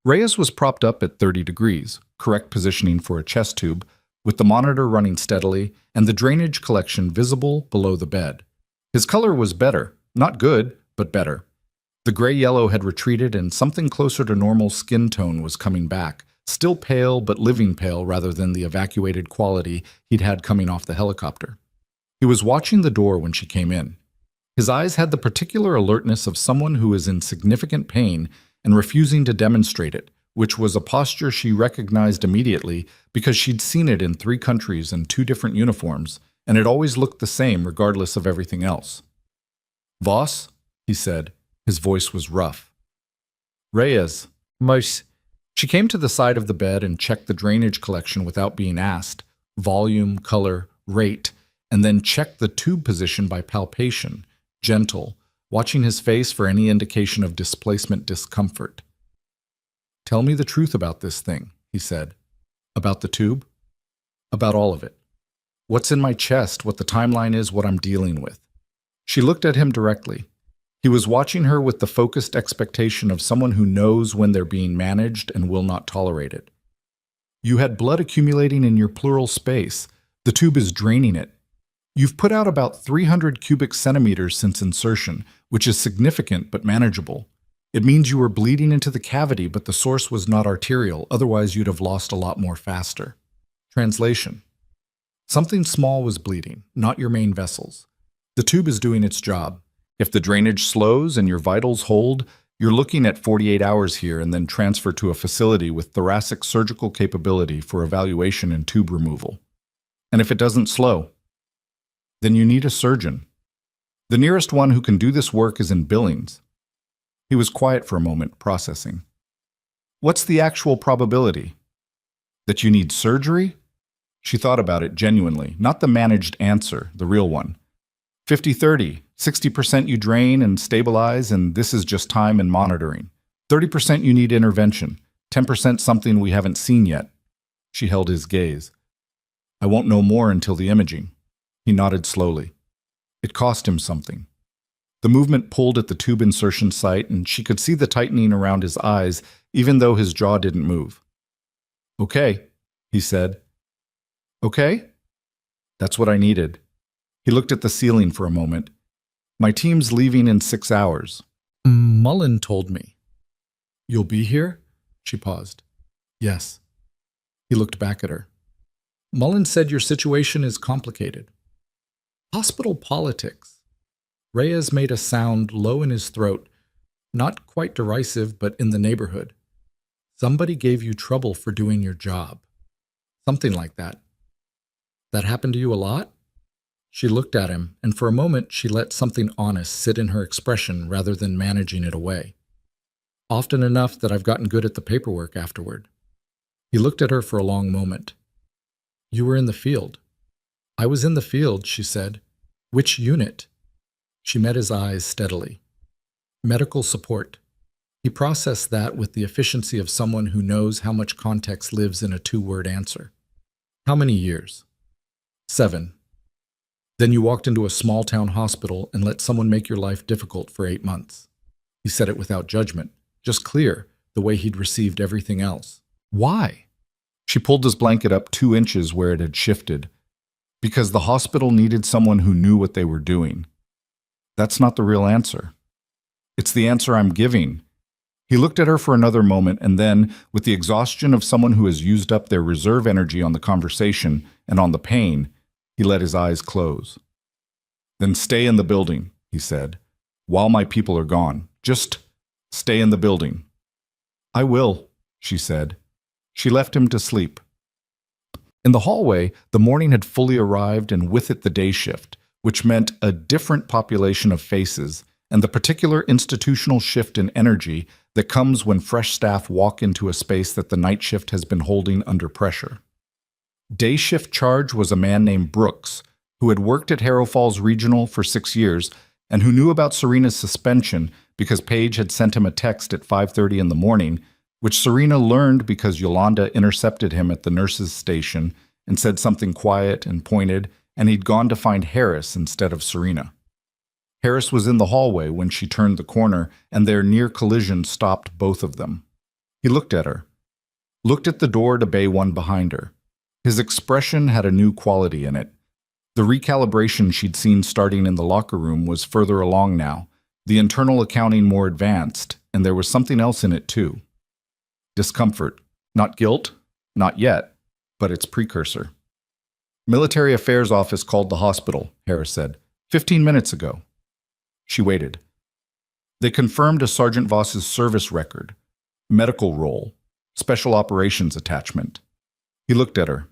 Reyes was propped up at 30 degrees, correct positioning for a chest tube, with the monitor running steadily and the drainage collection visible below the bed. His color was better, not good, but better. The gray-yellow had retreated and something closer to normal skin tone was coming back, still pale but living pale rather than the evacuated quality he'd had coming off the helicopter. He was watching the door when she came in. His eyes had the particular alertness of someone who is in significant pain and refusing to demonstrate it, which was a posture she recognized immediately because she'd seen it in 3 countries and 2 different uniforms, and it always looked the same regardless of everything else. "Voss?" he said. His voice was rough. "Reyes." Mouse. She came to the side of the bed and checked the drainage collection without being asked, volume, color, rate, and then checked the tube position by palpation, gentle, watching his face for any indication of displacement discomfort. "Tell me the truth about this thing," he said. "About the tube?" "About all of it. What's in my chest, what the timeline is, what I'm dealing with." She looked at him directly. He was watching her with the focused expectation of someone who knows when they're being managed and will not tolerate it. "You had blood accumulating in your pleural space. The tube is draining it. You've put out about 300 cubic centimeters since insertion, which is significant but manageable. It means you were bleeding into the cavity, but the source was not arterial, otherwise you'd have lost a lot more faster." Translation: something small was bleeding, not your main vessels. The tube is doing its job. If the drainage slows and your vitals hold, you're looking at 48 hours here and then transfer to a facility with thoracic surgical capability for evaluation and tube removal. And if it doesn't slow, then you need a surgeon. The nearest one who can do this work is in Billings. He was quiet for a moment, processing. "What's the actual probability? That you need surgery?" She thought about it genuinely, not the managed answer, the real one. 50-30, 60% you drain and stabilize, and this is just time and monitoring. 30% you need intervention, 10% something we haven't seen yet. She held his gaze. "I won't know more until the imaging." He nodded slowly. It cost him something. The movement pulled at the tube insertion site, and she could see the tightening around his eyes, even though his jaw didn't move. "Okay," he said. "Okay?" "That's what I needed." He looked at the ceiling for a moment. "My team's leaving in 6 hours. Mullen told me." "You'll be here?" She paused. "Yes." He looked back at her. "Mullen said your situation is complicated." "Hospital politics." Reyes made a sound low in his throat, not quite derisive, but in the neighborhood. "Somebody gave you trouble for doing your job." Something like that. "That happened to you a lot?" She looked at him, and for a moment she let something honest sit in her expression rather than managing it away. "Often enough that I've gotten good at the paperwork afterward." He looked at her for a long moment. "You were in the field." "I was in the field," she said. "Which unit?" She met his eyes steadily. "Medical support." He processed that with the efficiency of someone who knows how much context lives in a 2-word answer. "How many years?" 7. "Then you walked into a small-town hospital and let someone make your life difficult for 8 months." He said it without judgment, just clear, the way he'd received everything else. "Why?" She pulled his blanket up 2 inches where it had shifted. "Because the hospital needed someone who knew what they were doing." That's not the real answer. It's the answer I'm giving. He looked at her for another moment and then, with the exhaustion of someone who has used up their reserve energy on the conversation and on the pain, he let his eyes close. Then stay in the building, he said, while my people are gone. Just stay in the building. I will, she said. She left him to sleep. In the hallway, the morning had fully arrived and with it the day shift, which meant a different population of faces and the particular institutional shift in energy that comes when fresh staff walk into a space that the night shift has been holding under pressure. Day shift charge was a man named Brooks, who had worked at Harrow Falls Regional for 6 years and who knew about Serena's suspension because Paige had sent him a text at 5:30 in the morning, which Serena learned because Yolanda intercepted him at the nurse's station and said something quiet and pointed, and he'd gone to find Harris instead of Serena. Harris was in the hallway when she turned the corner, and their near collision stopped both of them. He looked at her, looked at the door to Bay 1 behind her. His expression had a new quality in it. The recalibration she'd seen starting in the locker room was further along now, the internal accounting more advanced, and there was something else in it too. Discomfort. Not guilt, not yet, but its precursor. Military Affairs Office called the hospital, Harris said. 15 minutes ago. She waited. They confirmed a Sergeant Voss's service record, medical role, special operations attachment. He looked at her.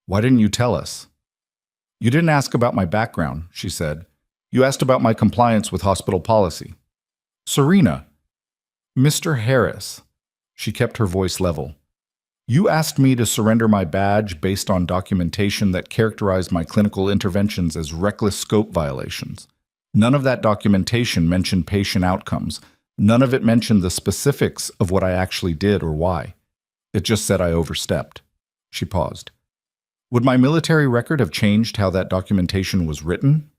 Why didn't you tell us? You didn't ask about my background, she said. You asked about my compliance with hospital policy. Serena. Mr. Harris. She kept her voice level. You asked me to surrender my badge based on documentation that characterized my clinical interventions as reckless scope violations. None of that documentation mentioned patient outcomes. None of it mentioned the specifics of what I actually did or why. It just said I overstepped. She paused. Would my military record have changed how that documentation was written?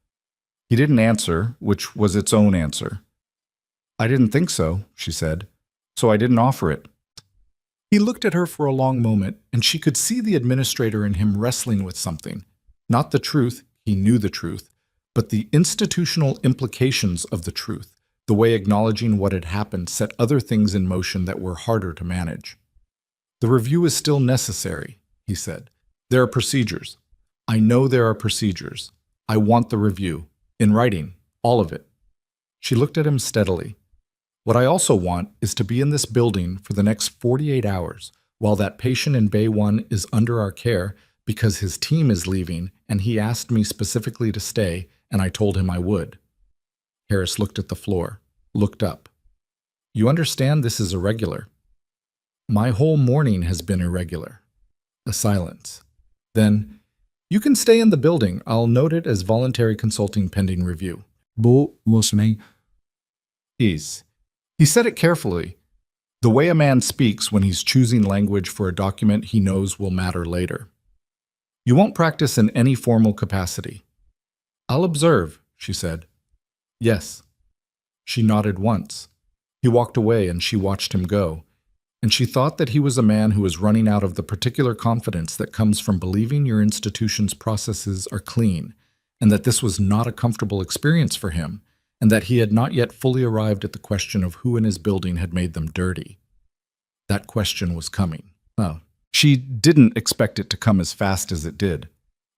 He didn't answer, which was its own answer. I didn't think so, she said, so I didn't offer it. He looked at her for a long moment, and she could see the administrator in him wrestling with something. Not the truth, he knew the truth, but the institutional implications of the truth, the way acknowledging what had happened set other things in motion that were harder to manage. The review is still necessary, he said. There are procedures. I know there are procedures. I want the review. In writing. All of it. She looked at him steadily. What I also want is to be in this building for the next 48 hours while that patient in Bay 1 is under our care because his team is leaving and he asked me specifically to stay and I told him I would. Harris looked at the floor, looked up. You understand this is irregular. My whole morning has been irregular. A silence. Then, you can stay in the building. I'll note it as voluntary consulting pending review. Bu listening. Is. He said it carefully, the way a man speaks when he's choosing language for a document he knows will matter later. You won't practice in any formal capacity. I'll observe, she said. Yes. She nodded once. He walked away and she watched him go, and she thought that he was a man who was running out of the particular confidence that comes from believing your institution's processes are clean, and that this was not a comfortable experience for him, and that he had not yet fully arrived at the question of who in his building had made them dirty. That question was coming. She didn't expect it to come as fast as it did.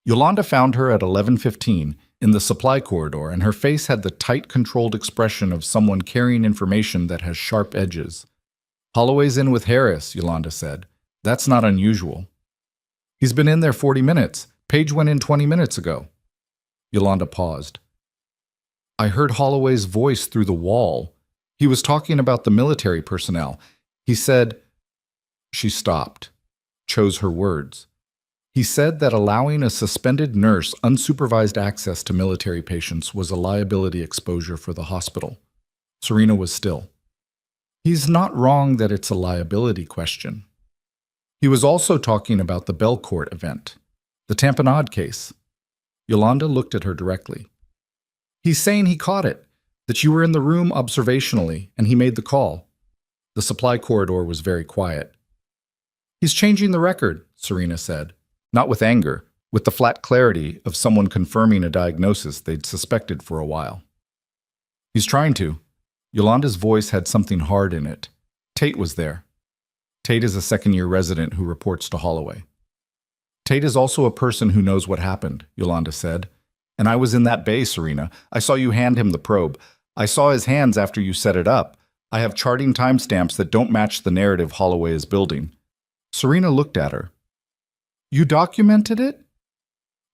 Yolanda found her at 11:15 in the supply corridor, and her face had the tight, controlled expression of someone carrying information that has sharp edges. Holloway's in with Harris, Yolanda said. That's not unusual. He's been in there 40 minutes. Paige went in 20 minutes ago. Yolanda paused. I heard Holloway's voice through the wall. He was talking about the military personnel. He said... She stopped, chose her words. He said that allowing a suspended nurse unsupervised access to military patients was a liability exposure for the hospital. Serena was still. He's not wrong that it's a liability question. He was also talking about the Belcourt event, the tamponade case. Yolanda looked at her directly. He's saying he caught it, that you were in the room observationally, and he made the call. The supply corridor was very quiet. He's changing the record, Serena said, not with anger, with the flat clarity of someone confirming a diagnosis they'd suspected for a while. He's trying to. Yolanda's voice had something hard in it. Tate was there. Tate is a second-year resident who reports to Holloway. Tate is also a person who knows what happened, Yolanda said. And I was in that bay, Serena. I saw you hand him the probe. I saw his hands after you set it up. I have charting timestamps that don't match the narrative Holloway is building. Serena looked at her. You documented it?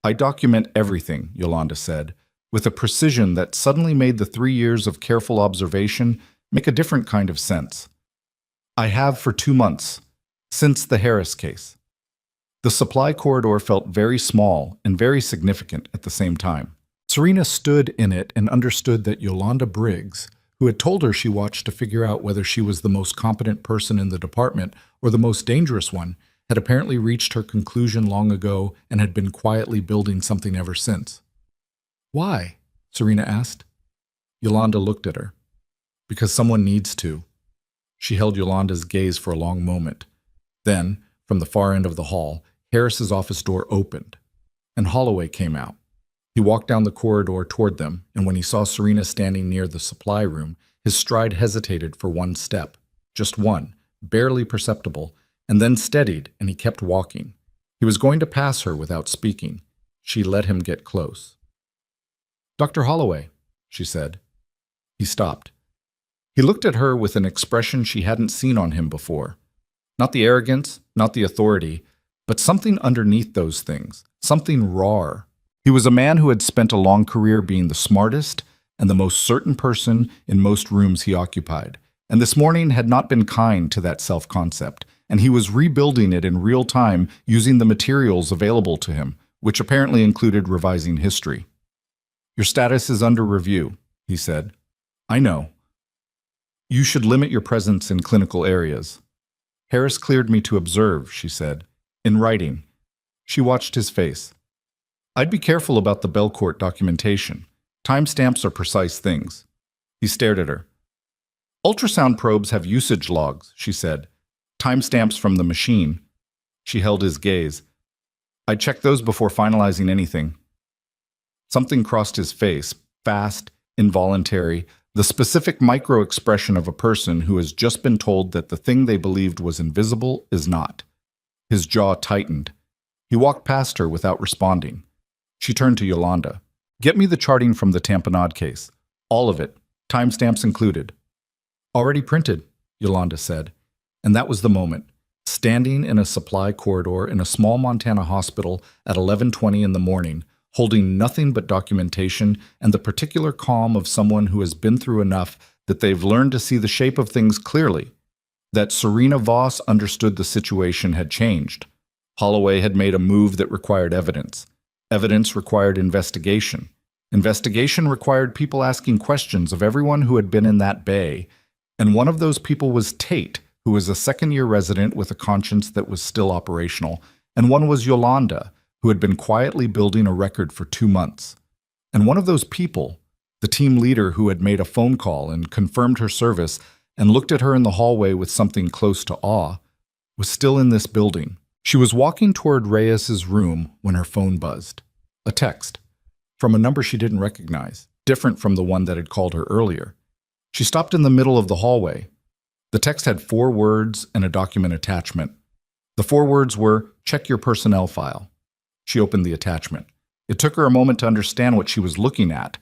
I document everything, Yolanda said, with a precision that suddenly made the 3 years of careful observation make a different kind of sense. I have for 2 months, since the Harris case. The supply corridor felt very small and very significant at the same time. Serena stood in it and understood that Yolanda Briggs, who had told her she watched to figure out whether she was the most competent person in the department or the most dangerous one, had apparently reached her conclusion long ago and had been quietly building something ever since. Why? Serena asked. Yolanda looked at her. Because someone needs to. She held Yolanda's gaze for a long moment. Then, from the far end of the hall, Harris's office door opened, and Holloway came out. He walked down the corridor toward them, and when he saw Serena standing near the supply room, his stride hesitated for one step, just one, barely perceptible, and then steadied, and he kept walking. He was going to pass her without speaking. She let him get close. Dr. Holloway, she said. He stopped. He looked at her with an expression she hadn't seen on him before. Not the arrogance, not the authority, but something underneath those things, something raw. He was a man who had spent a long career being the smartest and the most certain person in most rooms he occupied, and this morning had not been kind to that self-concept, and he was rebuilding it in real time using the materials available to him, which apparently included revising history. Your status is under review, he said. I know. You should limit your presence in clinical areas. Harris cleared me to observe, she said. In writing. She watched his face. I'd be careful about the Belcourt documentation. Timestamps are precise things. He stared at her. Ultrasound probes have usage logs, she said. Timestamps from the machine. She held his gaze. I'd check those before finalizing anything. Something crossed his face, fast, involuntary, the specific micro-expression of a person who has just been told that the thing they believed was invisible is not. His jaw tightened. He walked past her without responding. She turned to Yolanda. Get me the charting from the tamponade case. All of it. Timestamps included. Already printed, Yolanda said. And that was the moment. Standing in a supply corridor in a small Montana hospital at 11:20 in the morning, holding nothing but documentation and the particular calm of someone who has been through enough that they've learned to see the shape of things clearly. That Serena Voss understood the situation had changed. Holloway had made a move that required evidence. Evidence required investigation. Investigation required people asking questions of everyone who had been in that bay. And one of those people was Tate, who was a second-year resident with a conscience that was still operational. And one was Yolanda, who had been quietly building a record for 2 months. And one of those people, the team leader who had made a phone call and confirmed her service and looked at her in the hallway with something close to awe, was still in this building. She was walking toward Reyes's room when her phone buzzed. A text. From a number she didn't recognize, different from the one that had called her earlier. She stopped in the middle of the hallway. The text had 4 words and a document attachment. The 4 words were, check your personnel file. She opened the attachment. It took her a moment to understand what she was looking at.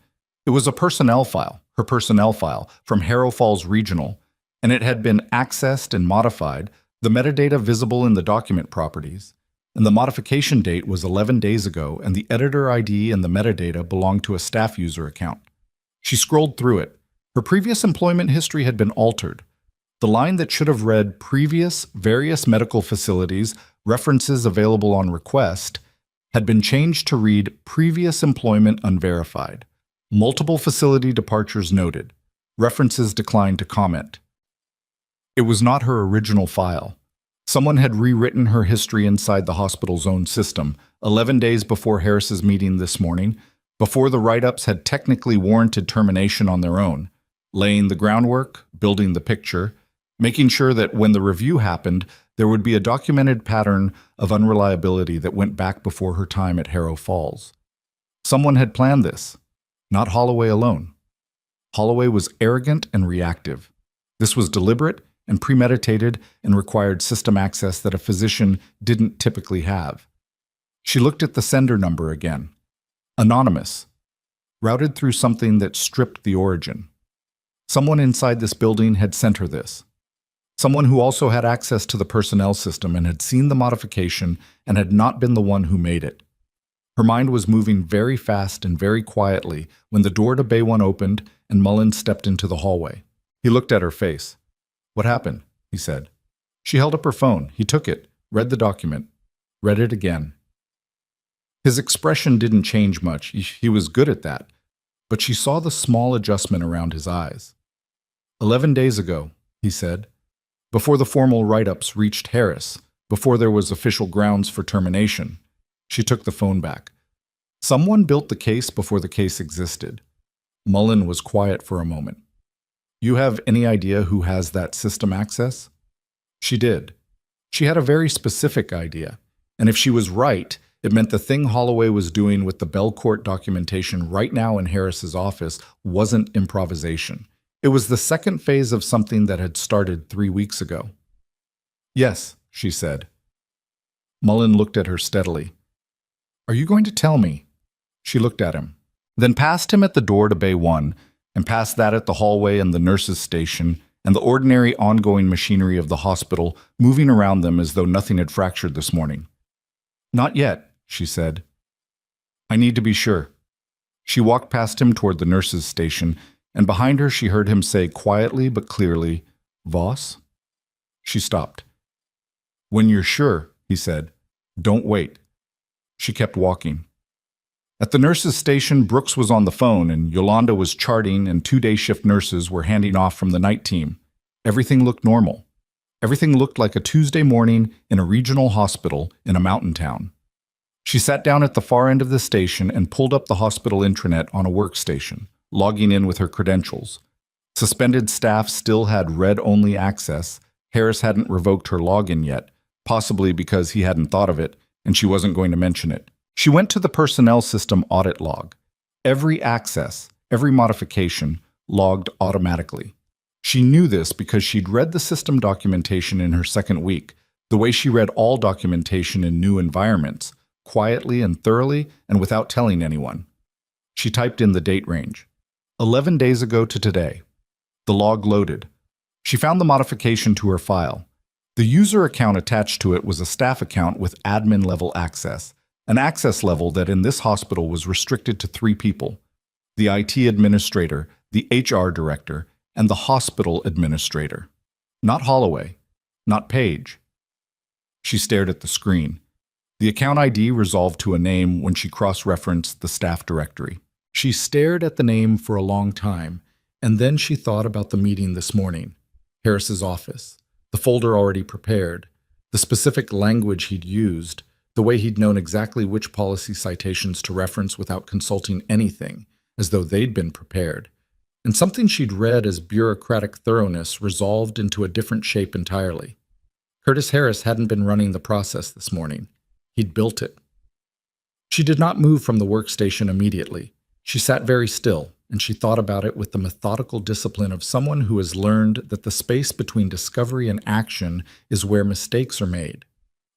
It was a personnel file, her personnel file, from Harrow Falls Regional, and it had been accessed and modified, the metadata visible in the document properties, and the modification date was 11 days ago, and the editor ID and the metadata belonged to a staff user account. She scrolled through it. Her previous employment history had been altered. The line that should have read previous various medical facilities, references available on request, had been changed to read previous employment unverified. Multiple facility departures noted. References declined to comment. It was not her original file. Someone had rewritten her history inside the hospital's own system, 11 days before Harris's meeting this morning, before the write-ups had technically warranted termination on their own, laying the groundwork, building the picture, making sure that when the review happened, there would be a documented pattern of unreliability that went back before her time at Harrow Falls. Someone had planned this, not Holloway alone. Holloway was arrogant and reactive. This was deliberate and premeditated and required system access that a physician didn't typically have. She looked at the sender number again. Anonymous. Routed through something that stripped the origin. Someone inside this building had sent her this. Someone who also had access to the personnel system and had seen the modification and had not been the one who made it. Her mind was moving very fast and very quietly when the door to Bay 1 opened and Mullen stepped into the hallway. He looked at her face. "What happened?" he said. She held up her phone. He took it, read the document, read it again. His expression didn't change much. He was good at that. But she saw the small adjustment around his eyes. 11 days ago, he said, before the formal write-ups reached Harris, before there was official grounds for termination. She took the phone back. Someone built the case before the case existed. Mullen was quiet for a moment. "You have any idea who has that system access?" She did. She had a very specific idea, and if she was right, it meant the thing Holloway was doing with the Belcourt documentation right now in Harris's office wasn't improvisation. It was the second phase of something that had started 3 weeks ago. "Yes," she said. Mullen looked at her steadily. "Are you going to tell me?" She looked at him, then past him at the door to Bay 1, and past that at the hallway and the nurses' station, and the ordinary ongoing machinery of the hospital moving around them as though nothing had fractured this morning. "Not yet," she said. "I need to be sure." She walked past him toward the nurses' station, and behind her she heard him say quietly but clearly, "Voss?" She stopped. "When you're sure," he said, "don't wait." She kept walking. At the nurses' station, Brooks was on the phone, and Yolanda was charting, and 2-day shift nurses were handing off from the night team. Everything looked normal. Everything looked like a Tuesday morning in a regional hospital in a mountain town. She sat down at the far end of the station and pulled up the hospital intranet on a workstation, logging in with her credentials. Suspended staff still had read-only access. Harris hadn't revoked her login yet, possibly because he hadn't thought of it, and she wasn't going to mention it. She went to the personnel system audit log. Every access, every modification, logged automatically. She knew this because she'd read the system documentation in her second week, the way she read all documentation in new environments, quietly and thoroughly and without telling anyone. She typed in the date range. 11 days ago to today. The log loaded. She found the modification to her file. The user account attached to it was a staff account with admin-level access, an access level that in this hospital was restricted to 3 people: the IT administrator, the HR director, and the hospital administrator. Not Holloway, not Page. She stared at the screen. The account ID resolved to a name when she cross-referenced the staff directory. She stared at the name for a long time, and then she thought about the meeting this morning, Harris's office, the folder already prepared, the specific language he'd used, the way he'd known exactly which policy citations to reference without consulting anything, as though they'd been prepared. And something she'd read as bureaucratic thoroughness resolved into a different shape entirely. Curtis Harris hadn't been running the process this morning. He'd built it. She did not move from the workstation immediately. She sat very still, and she thought about it with the methodical discipline of someone who has learned that the space between discovery and action is where mistakes are made.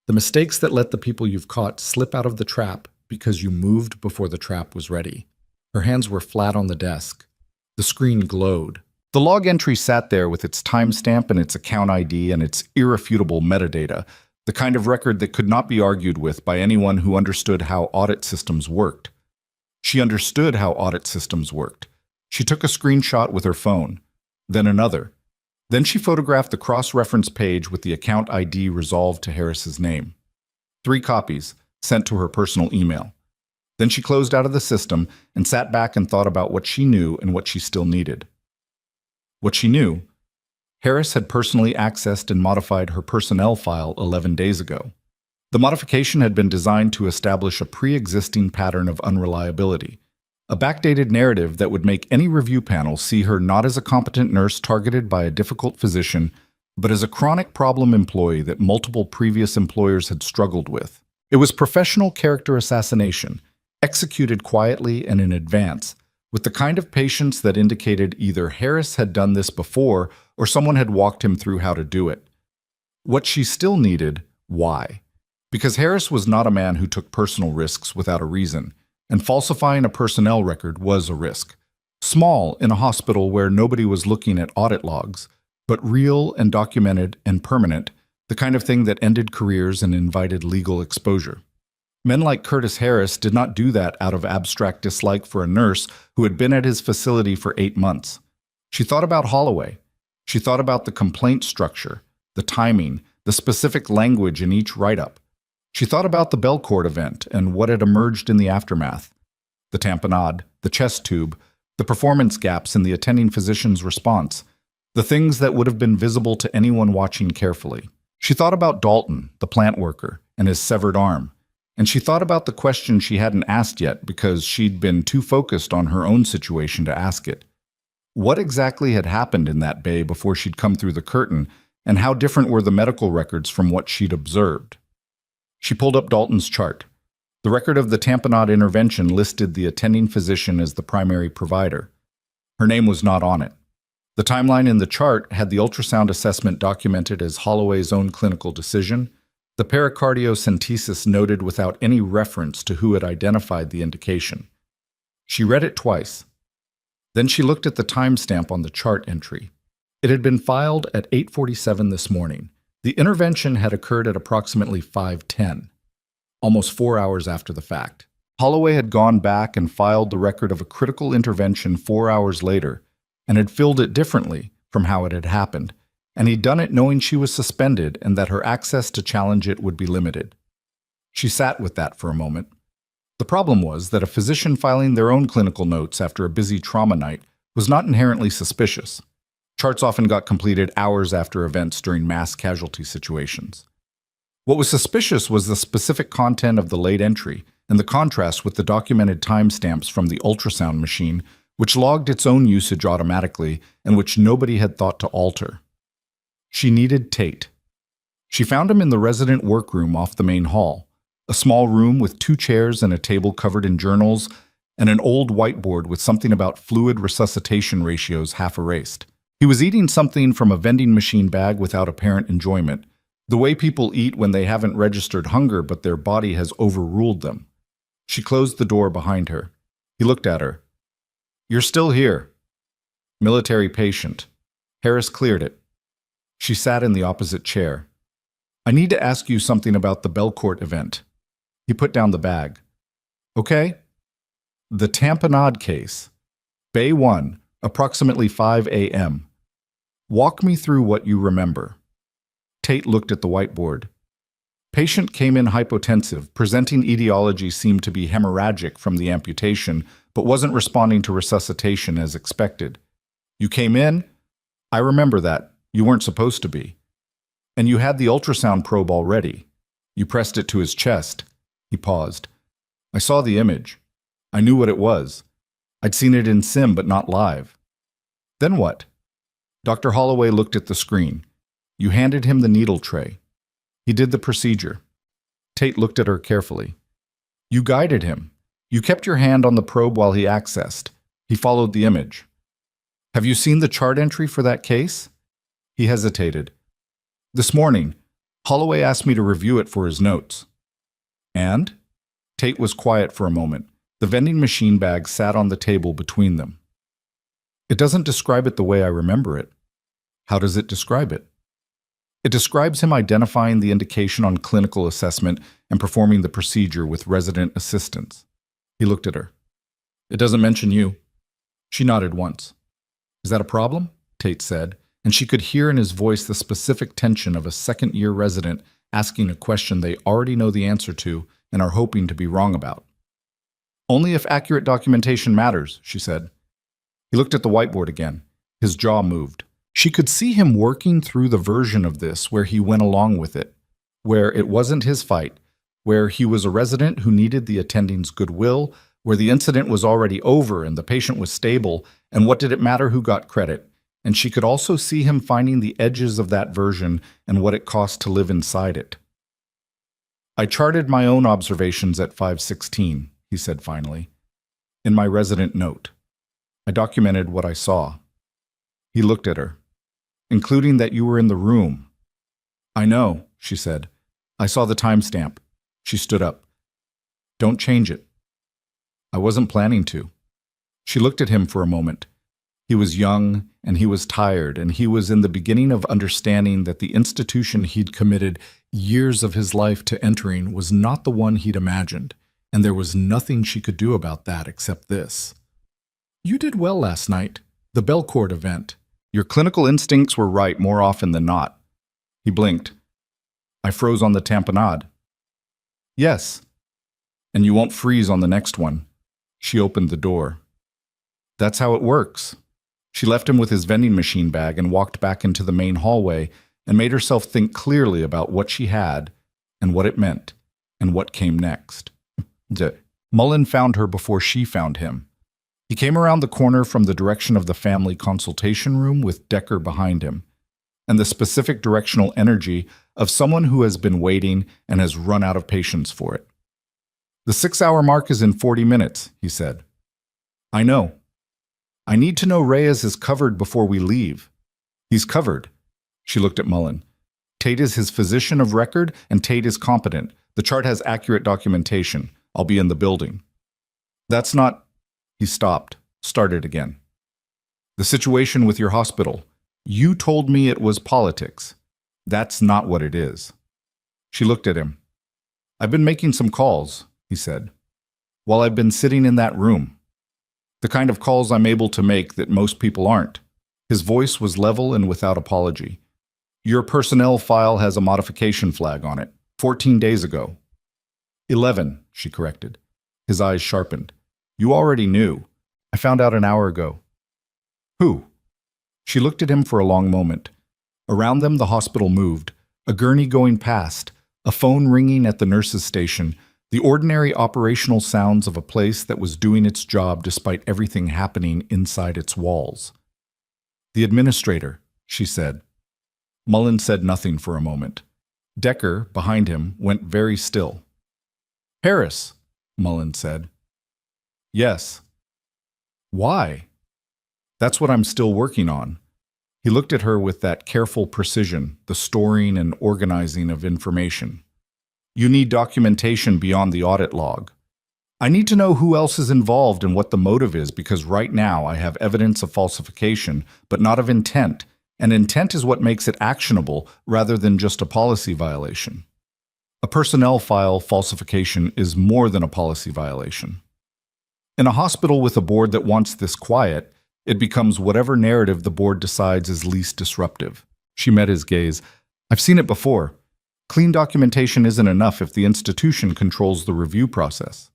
The mistakes that let the people you've caught slip out of the trap because you moved before the trap was ready. Her hands were flat on the desk. The screen glowed. The log entry sat there with its timestamp and its account ID and its irrefutable metadata, the kind of record that could not be argued with by anyone who understood how audit systems worked. She understood how audit systems worked. She took a screenshot with her phone, then another. Then she photographed the cross-reference page with the account ID resolved to Harris's name. 3 copies, sent to her personal email. Then she closed out of the system and sat back and thought about what she knew and what she still needed. What she knew: Harris had personally accessed and modified her personnel file 11 days ago. The modification had been designed to establish a pre-existing pattern of unreliability, a backdated narrative that would make any review panel see her not as a competent nurse targeted by a difficult physician, but as a chronic problem employee that multiple previous employers had struggled with. It was professional character assassination, executed quietly and in advance, with the kind of patience that indicated either Harris had done this before or someone had walked him through how to do it. What she still needed, why? Because Harris was not a man who took personal risks without a reason, and falsifying a personnel record was a risk. Small in a hospital where nobody was looking at audit logs, but real and documented and permanent, the kind of thing that ended careers and invited legal exposure. Men like Curtis Harris did not do that out of abstract dislike for a nurse who had been at his facility for 8 months. She thought about Holloway. She thought about the complaint structure, the timing, the specific language in each write-up. She thought about the Belcourt event and what had emerged in the aftermath. The tamponade, the chest tube, the performance gaps in the attending physician's response, the things that would have been visible to anyone watching carefully. She thought about Dalton, the plant worker, and his severed arm. And she thought about the question she hadn't asked yet because she'd been too focused on her own situation to ask it. What exactly had happened in that bay before she'd come through the curtain, and how different were the medical records from what she'd observed? She pulled up Dalton's chart. The record of the tamponade intervention listed the attending physician as the primary provider. Her name was not on it. The timeline in the chart had the ultrasound assessment documented as Holloway's own clinical decision, the pericardiocentesis noted without any reference to who had identified the indication. She read it twice. Then she looked at the timestamp on the chart entry. It had been filed at 8:47 this morning. The intervention had occurred at approximately 5:10, almost 4 hours after the fact. Holloway had gone back and filed the record of a critical intervention 4 hours later and had filled it differently from how it had happened, and he'd done it knowing she was suspended and that her access to challenge it would be limited. She sat with that for a moment. The problem was that a physician filing their own clinical notes after a busy trauma night was not inherently suspicious. Charts often got completed hours after events during mass casualty situations. What was suspicious was the specific content of the late entry and the contrast with the documented timestamps from the ultrasound machine, which logged its own usage automatically and which nobody had thought to alter. She needed Tate. She found him in the resident workroom off the main hall, a small room with 2 chairs and a table covered in journals, and an old whiteboard with something about fluid resuscitation ratios half erased. He was eating something from a vending machine bag without apparent enjoyment, the way people eat when they haven't registered hunger but their body has overruled them. She closed the door behind her. He looked at her. "You're still here." Military patient. Harris cleared it. She sat in the opposite chair. "I need to ask you something about the Belcourt event." He put down the bag. "Okay." "The tamponade case. Bay 1, approximately 5 a.m. Walk me through what you remember." Tate looked at the whiteboard. Patient came in hypotensive, presenting etiology seemed to be hemorrhagic from the amputation, but wasn't responding to resuscitation as expected. "You came in?" "I remember that. You weren't supposed to be." "And you had the ultrasound probe already. You pressed it to his chest." He paused. "I saw the image. I knew what it was. I'd seen it in sim but not live." "Then what?" Dr. Holloway looked at the screen. "You handed him the needle tray. He did the procedure." Tate looked at her carefully. "You guided him. You kept your hand on the probe while he accessed. He followed the image. Have you seen the chart entry for that case?" He hesitated. "This morning, Holloway asked me to review it for his notes." "And?" Tate was quiet for a moment. The vending machine bag sat on the table between them. "It doesn't describe it the way I remember it." "How does it describe it?" "It describes him identifying the indication on clinical assessment and performing the procedure with resident assistants." He looked at her. "It doesn't mention you." She nodded once. "Is that a problem?" Tate said, and she could hear in his voice the specific tension of a second-year resident asking a question they already know the answer to and are hoping to be wrong about. "Only if accurate documentation matters," she said. He looked at the whiteboard again. His jaw moved. She could see him working through the version of this where he went along with it, where it wasn't his fight, where he was a resident who needed the attending's goodwill, where the incident was already over and the patient was stable, and what did it matter who got credit? And she could also see him finding the edges of that version and what it cost to live inside it. "I charted my own observations at 5:16, he said finally, "in my resident note. I documented what I saw. He looked at her. Including that you were in the room. I know, she said. I saw the timestamp. She stood up. Don't change it. I wasn't planning to. She looked at him for a moment. He was young, and he was tired, and he was in the beginning of understanding that the institution he'd committed years of his life to entering was not the one he'd imagined, and there was nothing she could do about that except this. You did well last night, the Belcourt event. Your clinical instincts were right more often than not. He blinked. I froze on the tamponade. Yes. And you won't freeze on the next one. She opened the door. That's how it works. She left him with his vending machine bag and walked back into the main hallway and made herself think clearly about what she had and what it meant and what came next. Mullen found her before she found him. He came around the corner from the direction of the family consultation room with Decker behind him, and the specific directional energy of someone who has been waiting and has run out of patience for it. The 6-hour mark is in 40 minutes, he said. I know. I need to know Reyes is covered before we leave. He's covered. She looked at Mullen. Tate is his physician of record, and Tate is competent. The chart has accurate documentation. I'll be in the building. That's not... He stopped, started again. The situation with your hospital. You told me it was politics. That's not what it is. She looked at him. I've been making some calls, he said, while I've been sitting in that room. The kind of calls I'm able to make that most people aren't. His voice was level and without apology. Your personnel file has a modification flag on it, 14 days ago. 11, she corrected. His eyes sharpened. You already knew. I found out an hour ago. Who? She looked at him for a long moment. Around them the hospital moved, a gurney going past, a phone ringing at the nurse's station, the ordinary operational sounds of a place that was doing its job despite everything happening inside its walls. The administrator, she said. Mullen said nothing for a moment. Decker, behind him, went very still. Harris, Mullen said. Yes. Why? That's what I'm still working on. He looked at her with that careful precision, the storing and organizing of information. You need documentation beyond the audit log. I need to know who else is involved and what the motive is, because right now I have evidence of falsification, but not of intent, and intent is what makes it actionable rather than just a policy violation. A personnel file falsification is more than a policy violation. In a hospital with a board that wants this quiet, it becomes whatever narrative the board decides is least disruptive. She met his gaze. I've seen it before. Clean documentation isn't enough if the institution controls the review process.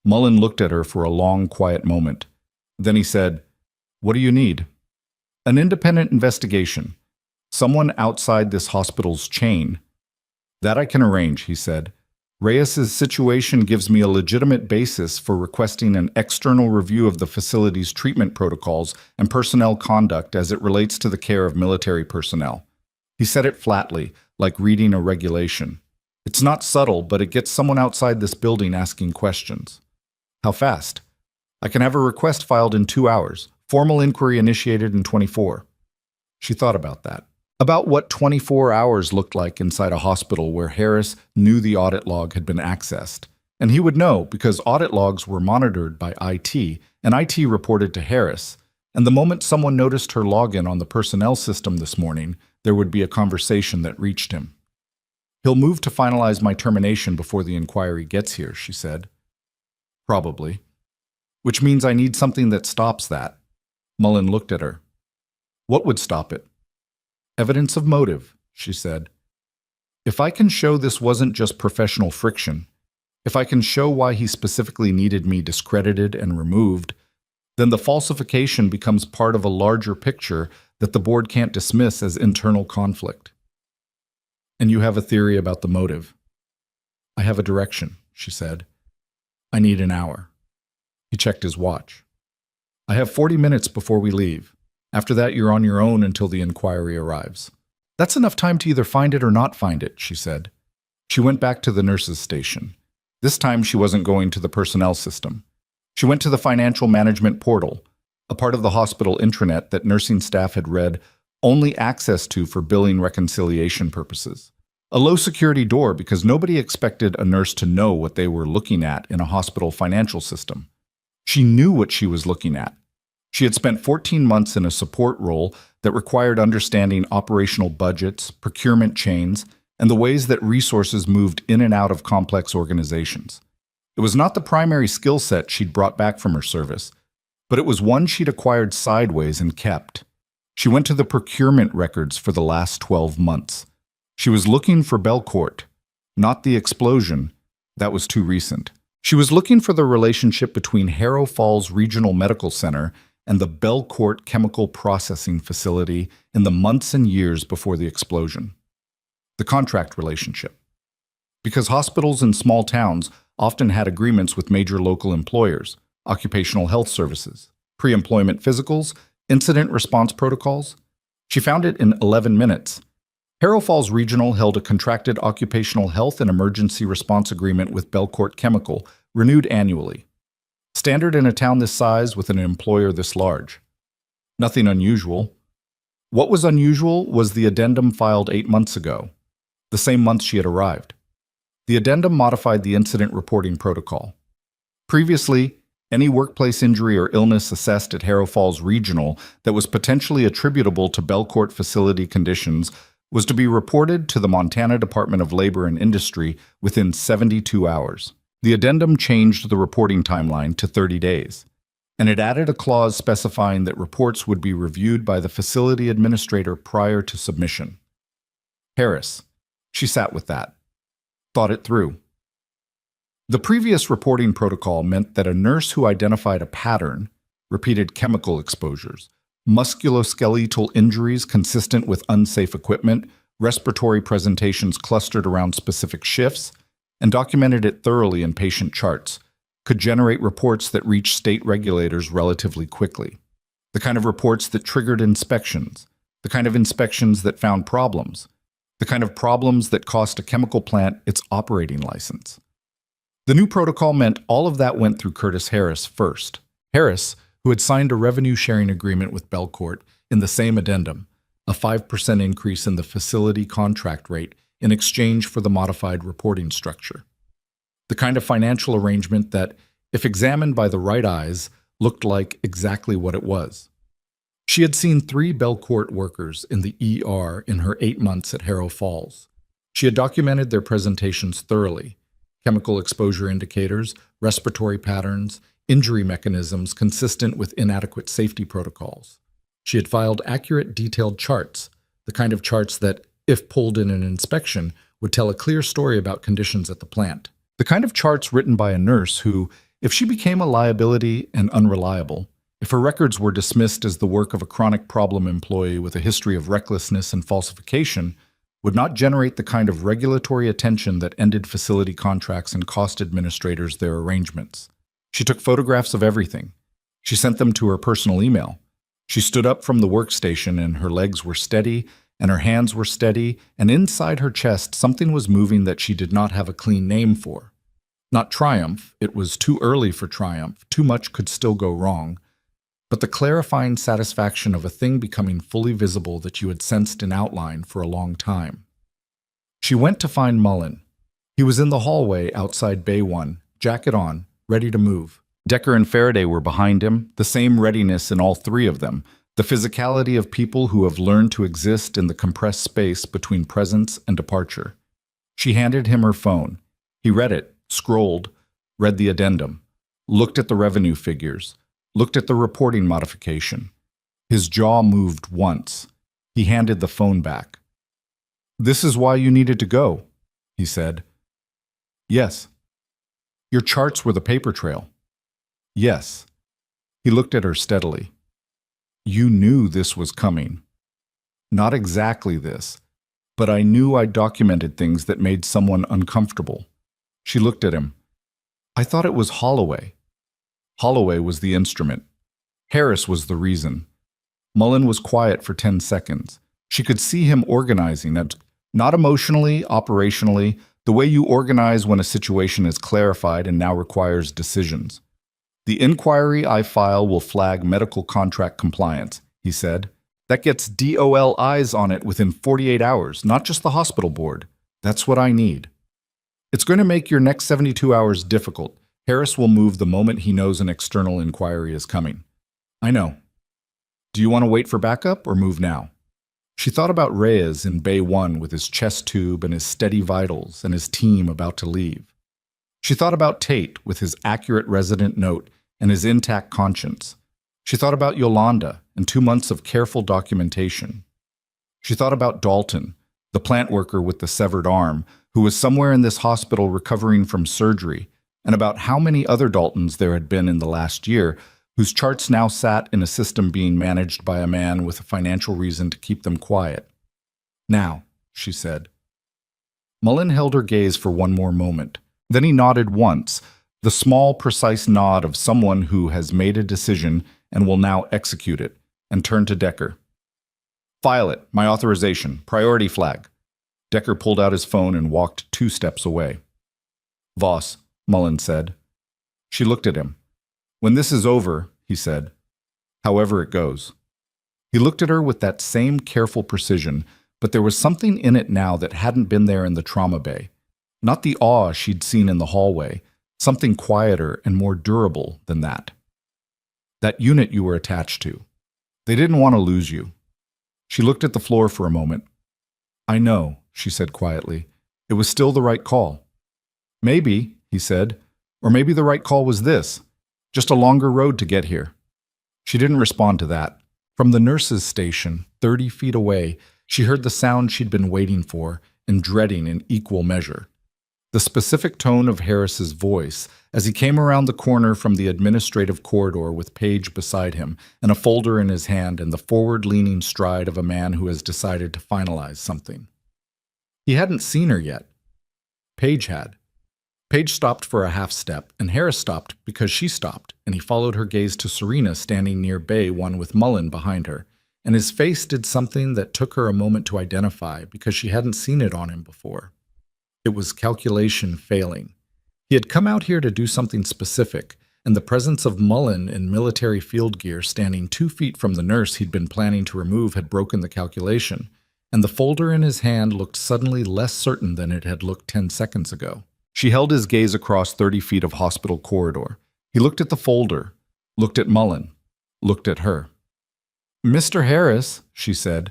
Mullen looked at her for a long, quiet moment. Then he said, What do you need? An independent investigation. Someone outside this hospital's chain. That I can arrange, he said. Reyes's situation gives me a legitimate basis for requesting an external review of the facility's treatment protocols and personnel conduct as it relates to the care of military personnel. He said it flatly, like reading a regulation. It's not subtle, but it gets someone outside this building asking questions. How fast? I can have a request filed in 2 hours. Formal inquiry initiated in 24. She thought about that. About what 24 hours looked like inside a hospital where Harris knew the audit log had been accessed. And he would know because audit logs were monitored by IT, and IT reported to Harris. And the moment someone noticed her login on the personnel system this morning, there would be a conversation that reached him. He'll move to finalize my termination before the inquiry gets here, she said. Probably. Which means I need something that stops that. Mullen looked at her. What would stop it? Evidence of motive, she said. If I can show this wasn't just professional friction, if I can show why he specifically needed me discredited and removed, then the falsification becomes part of a larger picture that the board can't dismiss as internal conflict. And you have a theory about the motive. I have a direction, she said. I need an hour. He checked his watch. I have 40 minutes before we leave. After that, you're on your own until the inquiry arrives. That's enough time to either find it or not find it, she said. She went back to the nurse's station. This time she wasn't going to the personnel system. She went to the financial management portal. a part of the hospital intranet that nursing staff had read only access to for billing reconciliation purposes. A low-security door because nobody expected a nurse to know what they were looking at in a hospital financial system. She knew what she was looking at. She had spent 14 months in a support role that required understanding operational budgets, procurement chains, and the ways that resources moved in and out of complex organizations. It was not the primary skill set she'd brought back from her service, but it was one she'd acquired sideways and kept. She went to the procurement records for the last 12 months. She was looking for Belcourt, not the explosion. That was too recent. She was looking for the relationship between Harrow Falls Regional Medical Center and the Belcourt Chemical Processing Facility in the months and years before the explosion. The contract relationship. Because hospitals in small towns often had agreements with major local employers, occupational health services, pre-employment physicals, incident response protocols. She found it in 11 minutes. Harrow Falls Regional held a contracted occupational health and emergency response agreement with Belcourt Chemical, renewed annually. Standard in a town this size with an employer this large. Nothing unusual. What was unusual was the addendum filed 8 months ago, the same month she had arrived. The addendum modified the incident reporting protocol. Previously, any workplace injury or illness assessed at Harrow Falls Regional that was potentially attributable to Belcourt facility conditions was to be reported to the Montana Department of Labor and Industry within 72 hours. The addendum changed the reporting timeline to 30 days, and it added a clause specifying that reports would be reviewed by the facility administrator prior to submission. Harris. She sat with that. Thought it through. The previous reporting protocol meant that a nurse who identified a pattern, repeated chemical exposures, musculoskeletal injuries consistent with unsafe equipment, respiratory presentations clustered around specific shifts, and documented it thoroughly in patient charts, could generate reports that reached state regulators relatively quickly. The kind of reports that triggered inspections, the kind of inspections that found problems, the kind of problems that cost a chemical plant its operating license. The new protocol meant all of that went through Curtis Harris first. Harris, who had signed a revenue-sharing agreement with Belcourt in the same addendum, a 5% increase in the facility contract rate in exchange for the modified reporting structure. The kind of financial arrangement that, if examined by the right eyes, looked like exactly what it was. She had seen 3 Belcourt workers in the ER in her 8 months at Harrow Falls. She had documented their presentations thoroughly, chemical exposure indicators, respiratory patterns, injury mechanisms consistent with inadequate safety protocols. She had filed accurate, detailed charts, the kind of charts that, if pulled in an inspection, would tell a clear story about conditions at the plant. The kind of charts written by a nurse who, if she became a liability and unreliable, if her records were dismissed as the work of a chronic problem employee with a history of recklessness and falsification, would not generate the kind of regulatory attention that ended facility contracts and cost administrators their arrangements. She took photographs of everything. She sent them to her personal email. She stood up from the workstation and her legs were steady and her hands were steady, and inside her chest something was moving that she did not have a clean name for. Not triumph, it was too early for triumph, too much could still go wrong, but the clarifying satisfaction of a thing becoming fully visible that you had sensed in outline for a long time. She went to find Mullen. He was in the hallway outside Bay 1, jacket on, ready to move. Decker and Faraday were behind him, the same readiness in all 3 of them, the physicality of people who have learned to exist in the compressed space between presence and departure. She handed him her phone. He read it, scrolled, read the addendum, looked at the revenue figures, looked at the reporting modification. His jaw moved once. He handed the phone back. "This is why you needed to go," he said. "Yes." "Your charts were the paper trail." "Yes." He looked at her steadily. "You knew this was coming." "Not exactly this, but I knew I documented things that made someone uncomfortable." She looked at him. "I thought it was Holloway." Holloway was the instrument. Harris was the reason. Mullen was quiet for 10 seconds. She could see him organizing it, not emotionally, operationally, the way you organize when a situation is clarified and now requires decisions. The inquiry I file will flag medical contract compliance, he said. That gets DOL eyes on it within 48 hours, not just the hospital board. That's what I need. It's going to make your next 72 hours difficult. Harris will move the moment he knows an external inquiry is coming. I know. Do you want to wait for backup or move now? She thought about Reyes in Bay 1 with his chest tube and his steady vitals and his team about to leave. She thought about Tate with his accurate resident note and his intact conscience. She thought about Yolanda and 2 months of careful documentation. She thought about Dalton, the plant worker with the severed arm, who was somewhere in this hospital recovering from surgery, and about how many other Daltons there had been in the last year, whose charts now sat in a system being managed by a man with a financial reason to keep them quiet. Now, she said. Mullen held her gaze for one more moment. Then he nodded once, the small, precise nod of someone who has made a decision and will now execute it, and turned to Decker. File it, my authorization, priority flag. Decker pulled out his phone and walked 2 steps away. Voss, Mullen said. She looked at him. When this is over, he said, however it goes. He looked at her with that same careful precision, but there was something in it now that hadn't been there in the trauma bay. Not the awe she'd seen in the hallway, something quieter and more durable than that. That unit you were attached to. They didn't want to lose you. She looked at the floor for a moment. I know, she said quietly. It was still the right call. Maybe, he said, or maybe the right call was this. Just a longer road to get here. She didn't respond to that. From the nurses' station, 30 feet away, she heard the sound she'd been waiting for and dreading in equal measure. The specific tone of Harris's voice as he came around the corner from the administrative corridor with Paige beside him and a folder in his hand and the forward-leaning stride of a man who has decided to finalize something. He hadn't seen her yet. Paige had. Paige stopped for a half step, and Harris stopped because she stopped, and he followed her gaze to Serena standing near Bay 1 with Mullen behind her, and his face did something that took her a moment to identify because she hadn't seen it on him before. It was calculation failing. He had come out here to do something specific, and the presence of Mullen in military field gear standing 2 feet from the nurse he'd been planning to remove had broken the calculation, and the folder in his hand looked suddenly less certain than it had looked 10 seconds ago. She held his gaze across 30 feet of hospital corridor. He looked at the folder, looked at Mullen, looked at her. Mr. Harris, she said.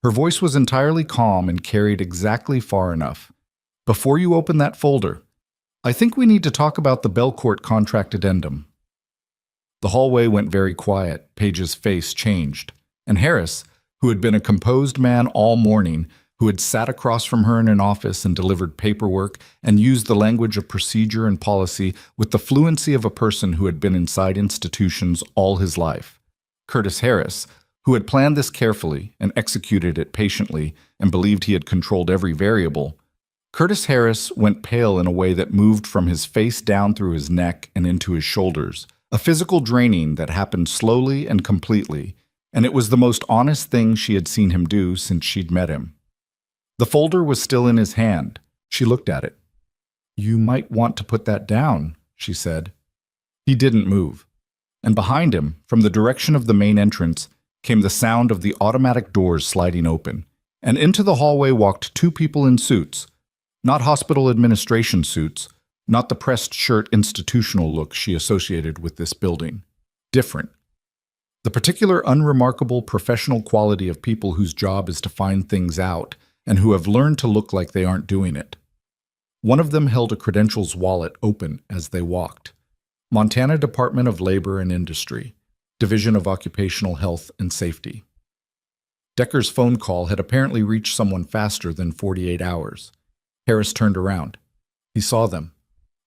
Her voice was entirely calm and carried exactly far enough. Before you open that folder, I think we need to talk about the Belcourt contract addendum. The hallway went very quiet. Paige's face changed. And Harris, who had been a composed man all morning, who had sat across from her in an office and delivered paperwork and used the language of procedure and policy with the fluency of a person who had been inside institutions all his life. Curtis Harris, who had planned this carefully and executed it patiently and believed he had controlled every variable. Curtis Harris went pale in a way that moved from his face down through his neck and into his shoulders, a physical draining that happened slowly and completely, and it was the most honest thing she had seen him do since she'd met him. The folder was still in his hand. She looked at it. You might want to put that down, she said. He didn't move. And behind him, from the direction of the main entrance, came the sound of the automatic doors sliding open, and into the hallway walked 2 people in suits. Not hospital administration suits, not the pressed shirt institutional look she associated with this building. Different. The particular unremarkable professional quality of people whose job is to find things out and who have learned to look like they aren't doing it. One of them held a credentials wallet open as they walked. Montana Department of Labor and Industry, Division of Occupational Health and Safety. Decker's phone call had apparently reached someone faster than 48 hours. Harris turned around. He saw them,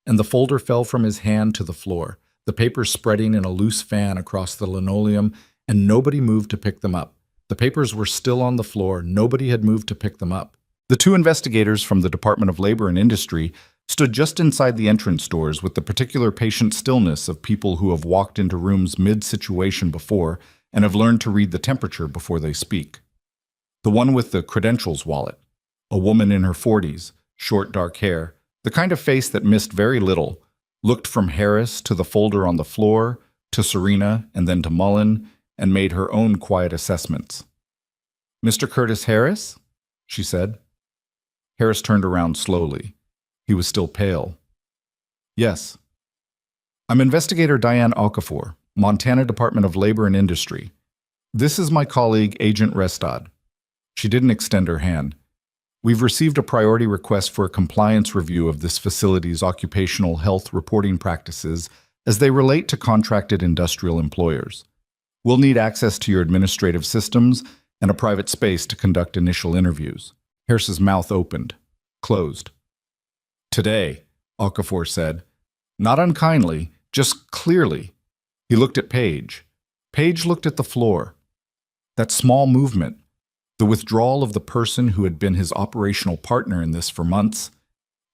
and the folder fell from his hand to the floor, the papers spreading in a loose fan across the linoleum, and nobody moved to pick them up. The papers were still on the floor. Nobody had moved to pick them up. The 2 investigators from the Department of Labor and Industry stood just inside the entrance doors with the particular patient stillness of people who have walked into rooms mid-situation before and have learned to read the temperature before they speak. The one with the credentials wallet, a woman in her 40s, short dark hair, the kind of face that missed very little, looked from Harris to the folder on the floor, to Serena, and then to Mullen, and made her own quiet assessments. "Mr. Curtis Harris?" she said. Harris turned around slowly. He was still pale. "Yes." "I'm Investigator Diane Okafor, Montana Department of Labor and Industry. This is my colleague, Agent Restad." She didn't extend her hand. "We've received a priority request for a compliance review of this facility's occupational health reporting practices as they relate to contracted industrial employers. We'll need access to your administrative systems and a private space to conduct initial interviews." Harris's mouth opened, closed. "Today," Okafor said, not unkindly, just clearly. He looked at Paige. Paige looked at the floor. That small movement, the withdrawal of the person who had been his operational partner in this for months,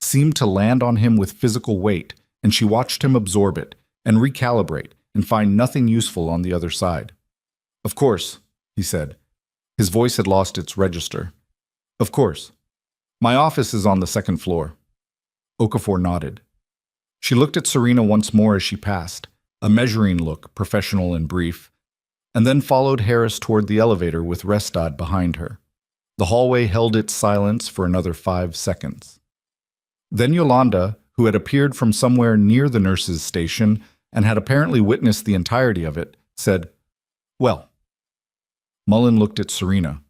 seemed to land on him with physical weight, and she watched him absorb it and recalibrate and find nothing useful on the other side. "Of course," he said. His voice had lost its register. "Of course. My office is on the second floor." Okafor nodded. She looked at Serena once more as she passed, a measuring look, professional and brief, and then followed Harris toward the elevator with Restad behind her. The hallway held its silence for another 5 seconds. Then Yolanda, who had appeared from somewhere near the nurses' station and had apparently witnessed the entirety of it, said, "Well." Mullen looked at Serena.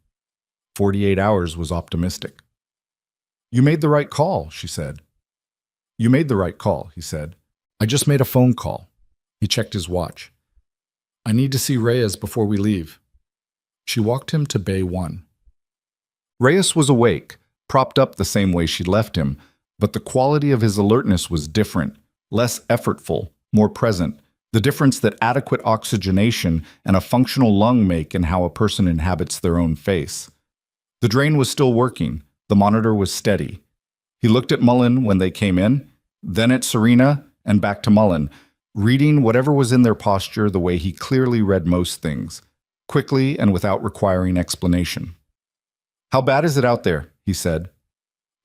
48 hours was optimistic. "You made the right call," she said. "You made the right call," he said. "I just made a phone call." He checked his watch. "I need to see Reyes before we leave." She walked him to Bay 1. Reyes was awake, propped up the same way she'd left him, but the quality of his alertness was different, less effortful, more present, the difference that adequate oxygenation and a functional lung make in how a person inhabits their own face. The drain was still working, the monitor was steady. He looked at Mullen when they came in, then at Serena, and back to Mullen, reading whatever was in their posture the way he clearly read most things, quickly and without requiring explanation. "How bad is it out there?" he said.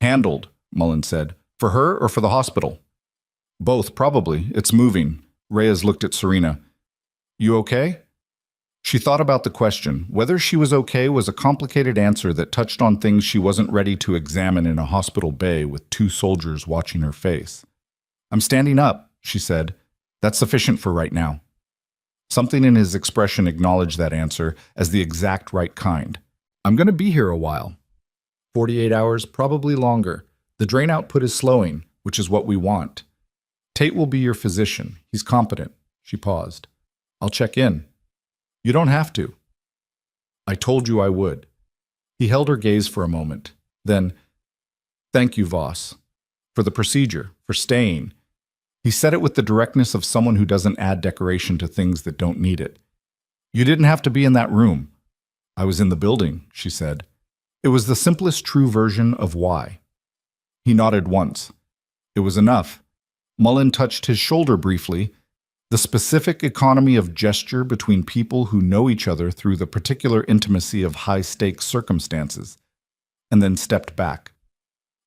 "Handled," Mullen said. "For her or for the hospital?" "Both, probably. It's moving." Reyes looked at Serena. "You okay?" She thought about the question. Whether she was okay was a complicated answer that touched on things she wasn't ready to examine in a hospital bay with 2 soldiers watching her face. "I'm standing up," she said. "That's sufficient for right now." Something in his expression acknowledged that answer as the exact right kind. "I'm going to be here a while. 48 hours, probably longer. The drain output is slowing, which is what we want. Tate will be your physician. He's competent." She paused. "I'll check in." "You don't have to." "I told you I would." He held her gaze for a moment. Then, "Thank you, Voss, for the procedure, for staying." He said it with the directness of someone who doesn't add decoration to things that don't need it. "You didn't have to be in that room." "I was in the building," she said. It was the simplest true version of why. He nodded once. It was enough. Mullen touched his shoulder briefly, the specific economy of gesture between people who know each other through the particular intimacy of high-stakes circumstances, and then stepped back.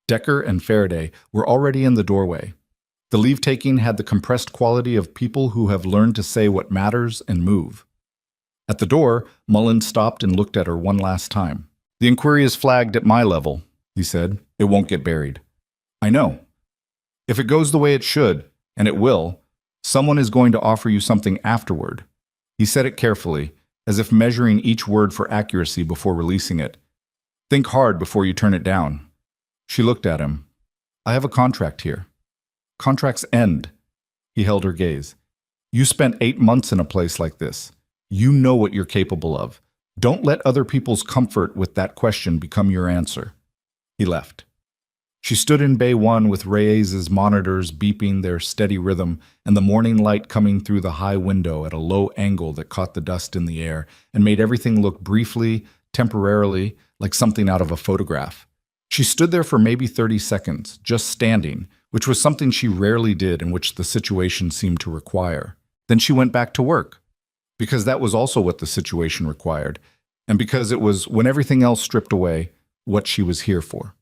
Decker and Faraday were already in the doorway. The leave-taking had the compressed quality of people who have learned to say what matters and move. At the door, Mullen stopped and looked at her one last time. "The inquiry is flagged at my level," he said. "It won't get buried." "I know. If it goes the way it should, and it will, someone is going to offer you something afterward." He said it carefully, as if measuring each word for accuracy before releasing it. "Think hard before you turn it down." She looked at him. "I have a contract here." "Contracts end." He held her gaze. "You spent 8 months in a place like this. You know what you're capable of. Don't let other people's comfort with that question become your answer." He left. She stood in Bay 1 with Reyes's monitors beeping their steady rhythm and the morning light coming through the high window at a low angle that caught the dust in the air and made everything look briefly, temporarily, like something out of a photograph. She stood there for maybe 30 seconds, just standing, which was something she rarely did and which the situation seemed to require. Then she went back to work, because that was also what the situation required, and because it was, when everything else stripped away, what she was here for.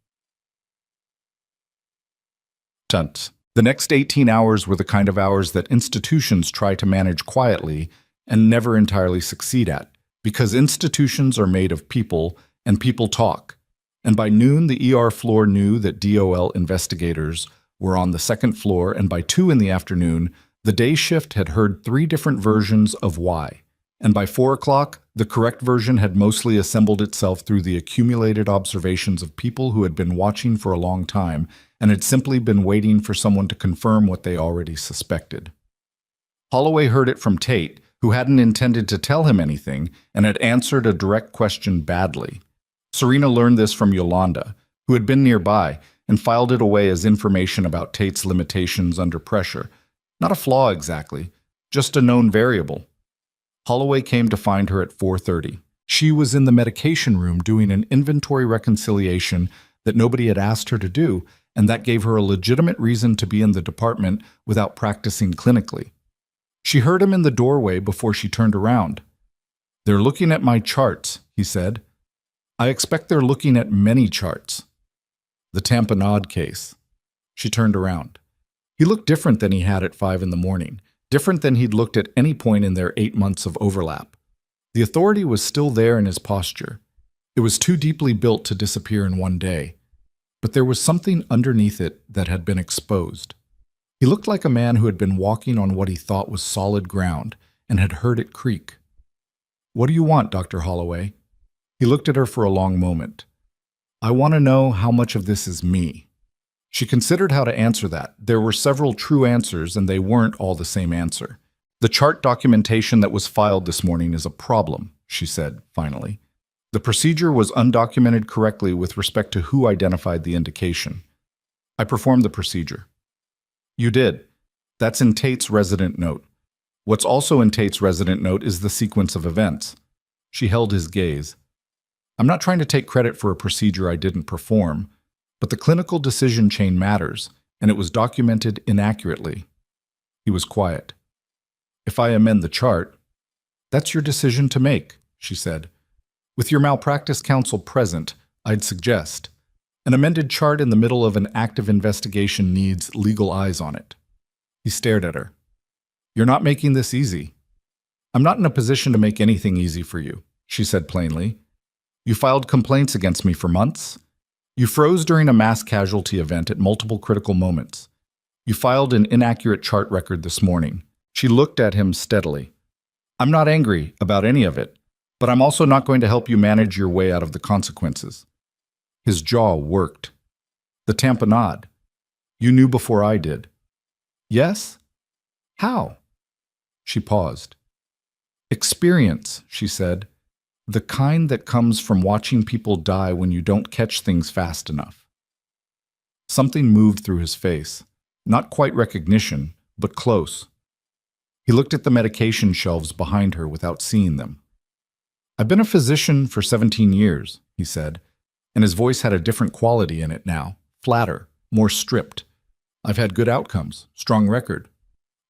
The next 18 hours were the kind of hours that institutions try to manage quietly and never entirely succeed at, because institutions are made of people and people talk. And by noon, the ER floor knew that DOL investigators were on the second floor, and by 2 in the afternoon, the day shift had heard 3 different versions of why. And by 4 o'clock, the correct version had mostly assembled itself through the accumulated observations of people who had been watching for a long time and had simply been waiting for someone to confirm what they already suspected. Holloway heard it from Tate, who hadn't intended to tell him anything and had answered a direct question badly. Serena learned this from Yolanda, who had been nearby, and filed it away as information about Tate's limitations under pressure. Not a flaw exactly, just a known variable. Holloway came to find her at 4:30. She was in the medication room doing an inventory reconciliation that nobody had asked her to do, and that gave her a legitimate reason to be in the department without practicing clinically. She heard him in the doorway before she turned around. "They're looking at my charts," he said. "I expect they're looking at many charts." The tamponade case. She turned around. He looked different than he had at 5 in the morning, different than he'd looked at any point in their 8 months of overlap. The authority was still there in his posture. It was too deeply built to disappear in one day. But there was something underneath it that had been exposed. He looked like a man who had been walking on what he thought was solid ground and had heard it creak. "What do you want, Dr. Holloway?" He looked at her for a long moment. "I want to know how much of this is me." She considered how to answer that. There were several true answers, and they weren't all the same answer. "The chart documentation that was filed this morning is a problem," she said, finally. "The procedure was undocumented correctly with respect to who identified the indication. I performed the procedure." "You did. That's in Tate's resident note. What's also in Tate's resident note is the sequence of events." She held his gaze. "I'm not trying to take credit for a procedure I didn't perform, but the clinical decision chain matters, and it was documented inaccurately." He was quiet. "If I amend the chart—" "That's your decision to make," she said. "With your malpractice counsel present, I'd suggest. An amended chart in the middle of an active investigation needs legal eyes on it." He stared at her. "You're not making this easy." "I'm not in a position to make anything easy for you," she said plainly. "You filed complaints against me for months. You froze during a mass casualty event at multiple critical moments. You filed an inaccurate chart record this morning." She looked at him steadily. "I'm not angry about any of it, but I'm also not going to help you manage your way out of the consequences." His jaw worked. "The tamponade. You knew before I did." "Yes? How?" She paused. "Experience," she said. "The kind that comes from watching people die when you don't catch things fast enough." Something moved through his face. Not quite recognition, but close. He looked at the medication shelves behind her without seeing them. "I've been a physician for 17 years, he said, and his voice had a different quality in it now, flatter, more stripped. "I've had good outcomes, strong record.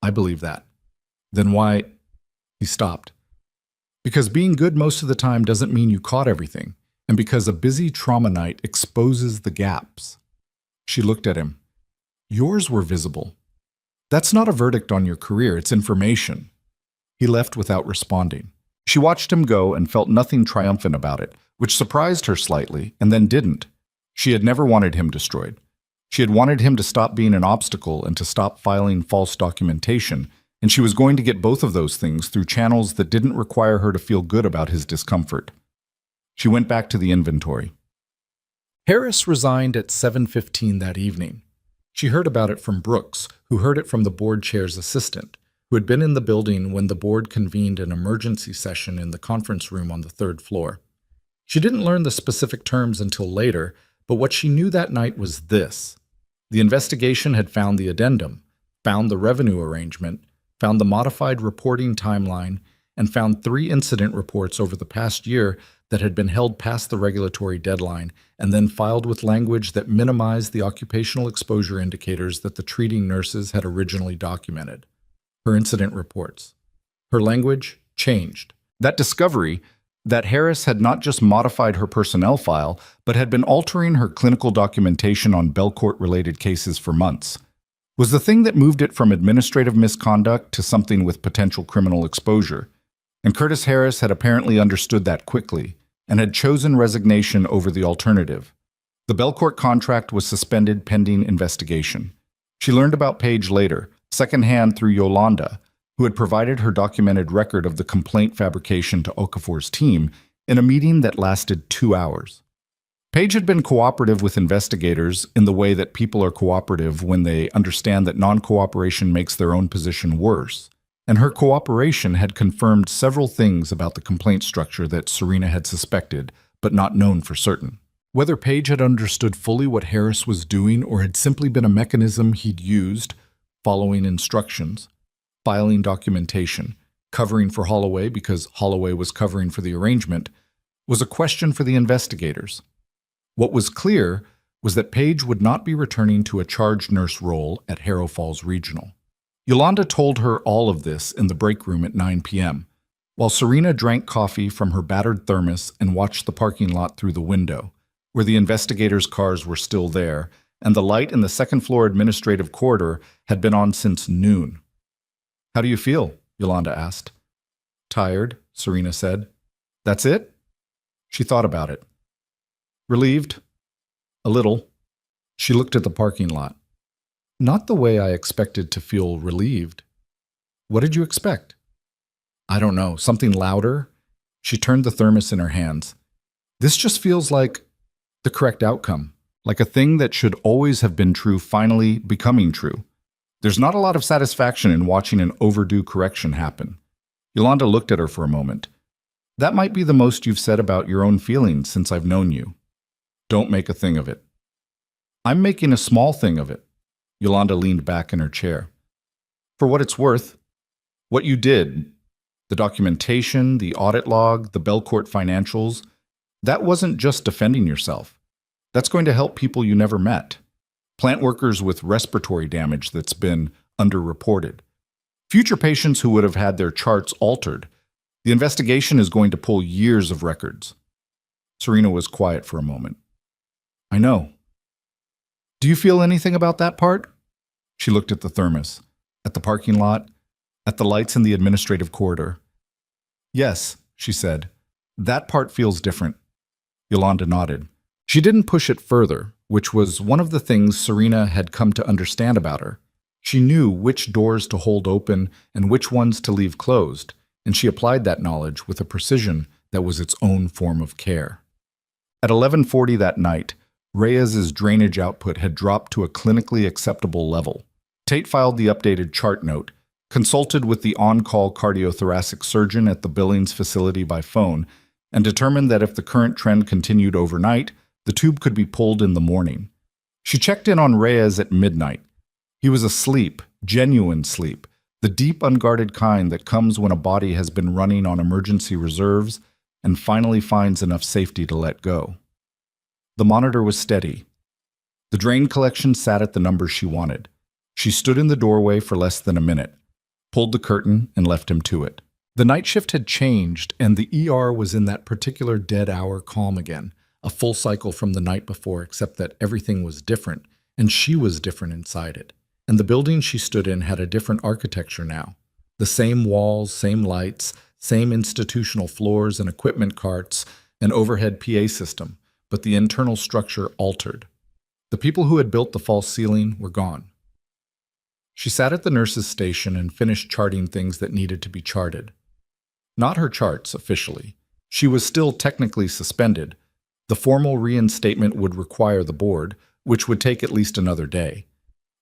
I believe that." "Then why—" He stopped. "Because being good most of the time doesn't mean you caught everything, and because a busy trauma night exposes the gaps." She looked at him. "Yours were visible. That's not a verdict on your career, it's information." He left without responding. She watched him go and felt nothing triumphant about it, which surprised her slightly, and then didn't. She had never wanted him destroyed. She had wanted him to stop being an obstacle and to stop filing false documentation, and she was going to get both of those things through channels that didn't require her to feel good about his discomfort. She went back to the inventory. Harris resigned at 7:15 that evening. She heard about it from Brooks, who heard it from the board chair's assistant, who had been in the building when the board convened an emergency session in the conference room on the 3rd floor. She didn't learn the specific terms until later, but what she knew that night was this. The investigation had found the addendum, found the revenue arrangement, found the modified reporting timeline, and found 3 incident reports over the past year that had been held past the regulatory deadline and then filed with language that minimized the occupational exposure indicators that the treating nurses had originally documented. Her incident reports. Her language changed. That discovery, that Harris had not just modified her personnel file, but had been altering her clinical documentation on Belcourt-related cases for months. was the thing that moved it from administrative misconduct to something with potential criminal exposure, and Curtis Harris had apparently understood that quickly and had chosen resignation over the alternative. The Belcourt contract was suspended pending investigation. She learned about Paige later, secondhand through Yolanda, who had provided her documented record of the complaint fabrication to Okafor's team in a meeting that lasted 2 hours. Paige had been cooperative with investigators in the way that people are cooperative when they understand that non-cooperation makes their own position worse, and her cooperation had confirmed several things about the complaint structure that Serena had suspected, but not known for certain. Whether Paige had understood fully what Harris was doing or had simply been a mechanism he'd used, following instructions, filing documentation, covering for Holloway because Holloway was covering for the arrangement, was a question for the investigators. What was clear was that Paige would not be returning to a charge nurse role at Harrow Falls Regional. Yolanda told her all of this in the break room at 9 p.m., while Serena drank coffee from her battered thermos and watched the parking lot through the window, where the investigators' cars were still there, and the light in the second-floor administrative corridor had been on since noon. "How do you feel?" Yolanda asked. "Tired," Serena said. "That's it?" She thought about it. "Relieved? A little." She looked at the parking lot. "Not the way I expected to feel relieved." "What did you expect?" "I don't know, something louder?" She turned the thermos in her hands. "This just feels like the correct outcome, like a thing that should always have been true finally becoming true. There's not a lot of satisfaction in watching an overdue correction happen." Yolanda looked at her for a moment. "That might be the most you've said about your own feelings since I've known you." "Don't make a thing of it." "I'm making a small thing of it." Yolanda leaned back in her chair. "For what it's worth, what you did, the documentation, the audit log, the Belcourt financials, that wasn't just defending yourself. That's going to help people you never met. Plant workers with respiratory damage that's been underreported. Future patients who would have had their charts altered. The investigation is going to pull years of records." Serena was quiet for a moment. "I know. Do you feel anything about that part?" She looked at the thermos, at the parking lot, at the lights in the administrative corridor. "Yes," she said. "That part feels different." Yolanda nodded. She didn't push it further, which was one of the things Serena had come to understand about her. She knew which doors to hold open and which ones to leave closed, and she applied that knowledge with a precision that was its own form of care. At 11:40 that night, Reyes's drainage output had dropped to a clinically acceptable level. Tate filed the updated chart note, consulted with the on-call cardiothoracic surgeon at the Billings facility by phone, and determined that if the current trend continued overnight, the tube could be pulled in the morning. She checked in on Reyes at midnight. He was asleep, genuine sleep, the deep, unguarded kind that comes when a body has been running on emergency reserves and finally finds enough safety to let go. The monitor was steady. The drain collection sat at the numbers she wanted. She stood in the doorway for less than a minute, pulled the curtain, and left him to it. The night shift had changed, and the ER was in that particular dead hour calm again, a full cycle from the night before, except that everything was different, and she was different inside it. And the building she stood in had a different architecture now. The same walls, same lights, same institutional floors and equipment carts, an overhead PA system, but the internal structure altered. The people who had built the false ceiling were gone. She sat at the nurse's station and finished charting things that needed to be charted. Not her charts, officially. She was still technically suspended. The formal reinstatement would require the board, which would take at least another day.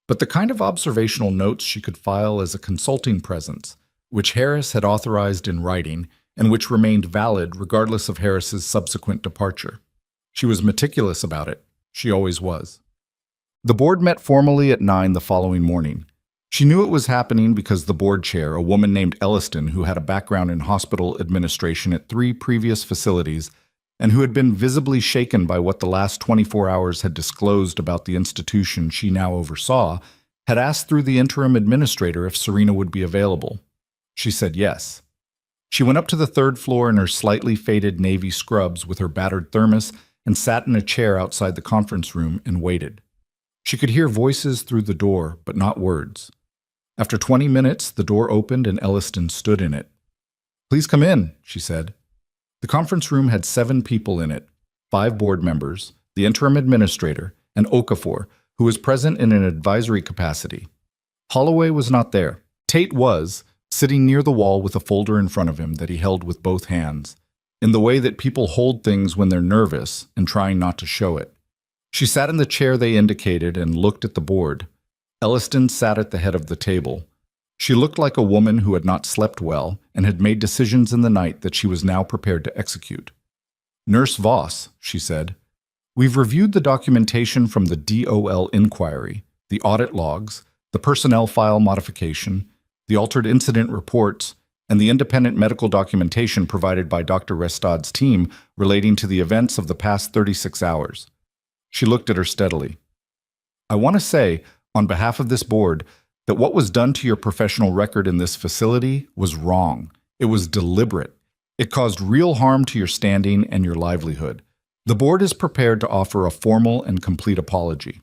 But the kind of observational notes she could file as a consulting presence, which Harris had authorized in writing and which remained valid regardless of Harris's subsequent departure. She was meticulous about it. She always was. The board met formally at 9 the following morning. She knew it was happening because the board chair, a woman named Elliston who had a background in hospital administration at 3 previous facilities and who had been visibly shaken by what the last 24 hours had disclosed about the institution she now oversaw, had asked through the interim administrator if Serena would be available. She said yes. She went up to the 3rd floor in her slightly faded navy scrubs with her battered thermos and sat in a chair outside the conference room and waited. She could hear voices through the door, but not words. After 20 minutes, the door opened and Elliston stood in it. "Please come in," she said. The conference room had 7 people in it, 5 board members, the interim administrator, and Okafor, who was present in an advisory capacity. Holloway was not there. Tate was, sitting near the wall with a folder in front of him that he held with both hands, in the way that people hold things when they're nervous and trying not to show it. She sat in the chair they indicated and looked at the board. Elliston sat at the head of the table. She looked like a woman who had not slept well and had made decisions in the night that she was now prepared to execute. "Nurse Voss," she said, "we've reviewed the documentation from the DOL inquiry, the audit logs, the personnel file modification, the altered incident reports, and the independent medical documentation provided by Dr. Restad's team relating to the events of the past 36 hours. She looked at her steadily. "I want to say, on behalf of this board, that what was done to your professional record in this facility was wrong. It was deliberate. It caused real harm to your standing and your livelihood. The board is prepared to offer a formal and complete apology."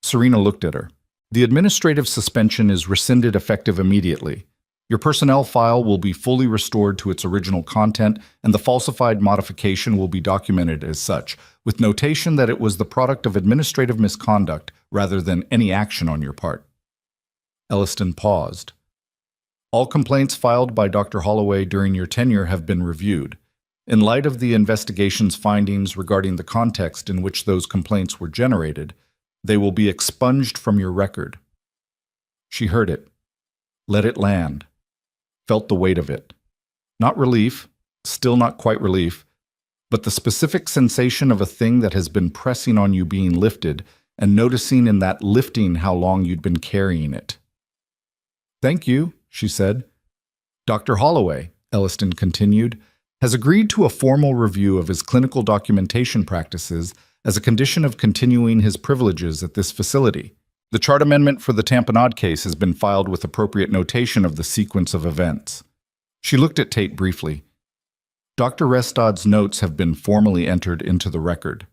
Serena looked at her. "The administrative suspension is rescinded effective immediately. Your personnel file will be fully restored to its original content, and the falsified modification will be documented as such, with notation that it was the product of administrative misconduct rather than any action on your part." Elliston paused. "All complaints filed by Dr. Holloway during your tenure have been reviewed. In light of the investigation's findings regarding the context in which those complaints were generated, they will be expunged from your record." She heard it, let it land, felt the weight of it. Not relief, still not quite relief, but the specific sensation of a thing that has been pressing on you being lifted, and noticing in that lifting how long you'd been carrying it. "Thank you," she said. "Dr. Holloway," Elliston continued, "has agreed to a formal review of his clinical documentation practices as a condition of continuing his privileges at this facility. The chart amendment for the tamponade case has been filed with appropriate notation of the sequence of events." She looked at Tate briefly. "Dr. Restad's notes have been formally entered into the record."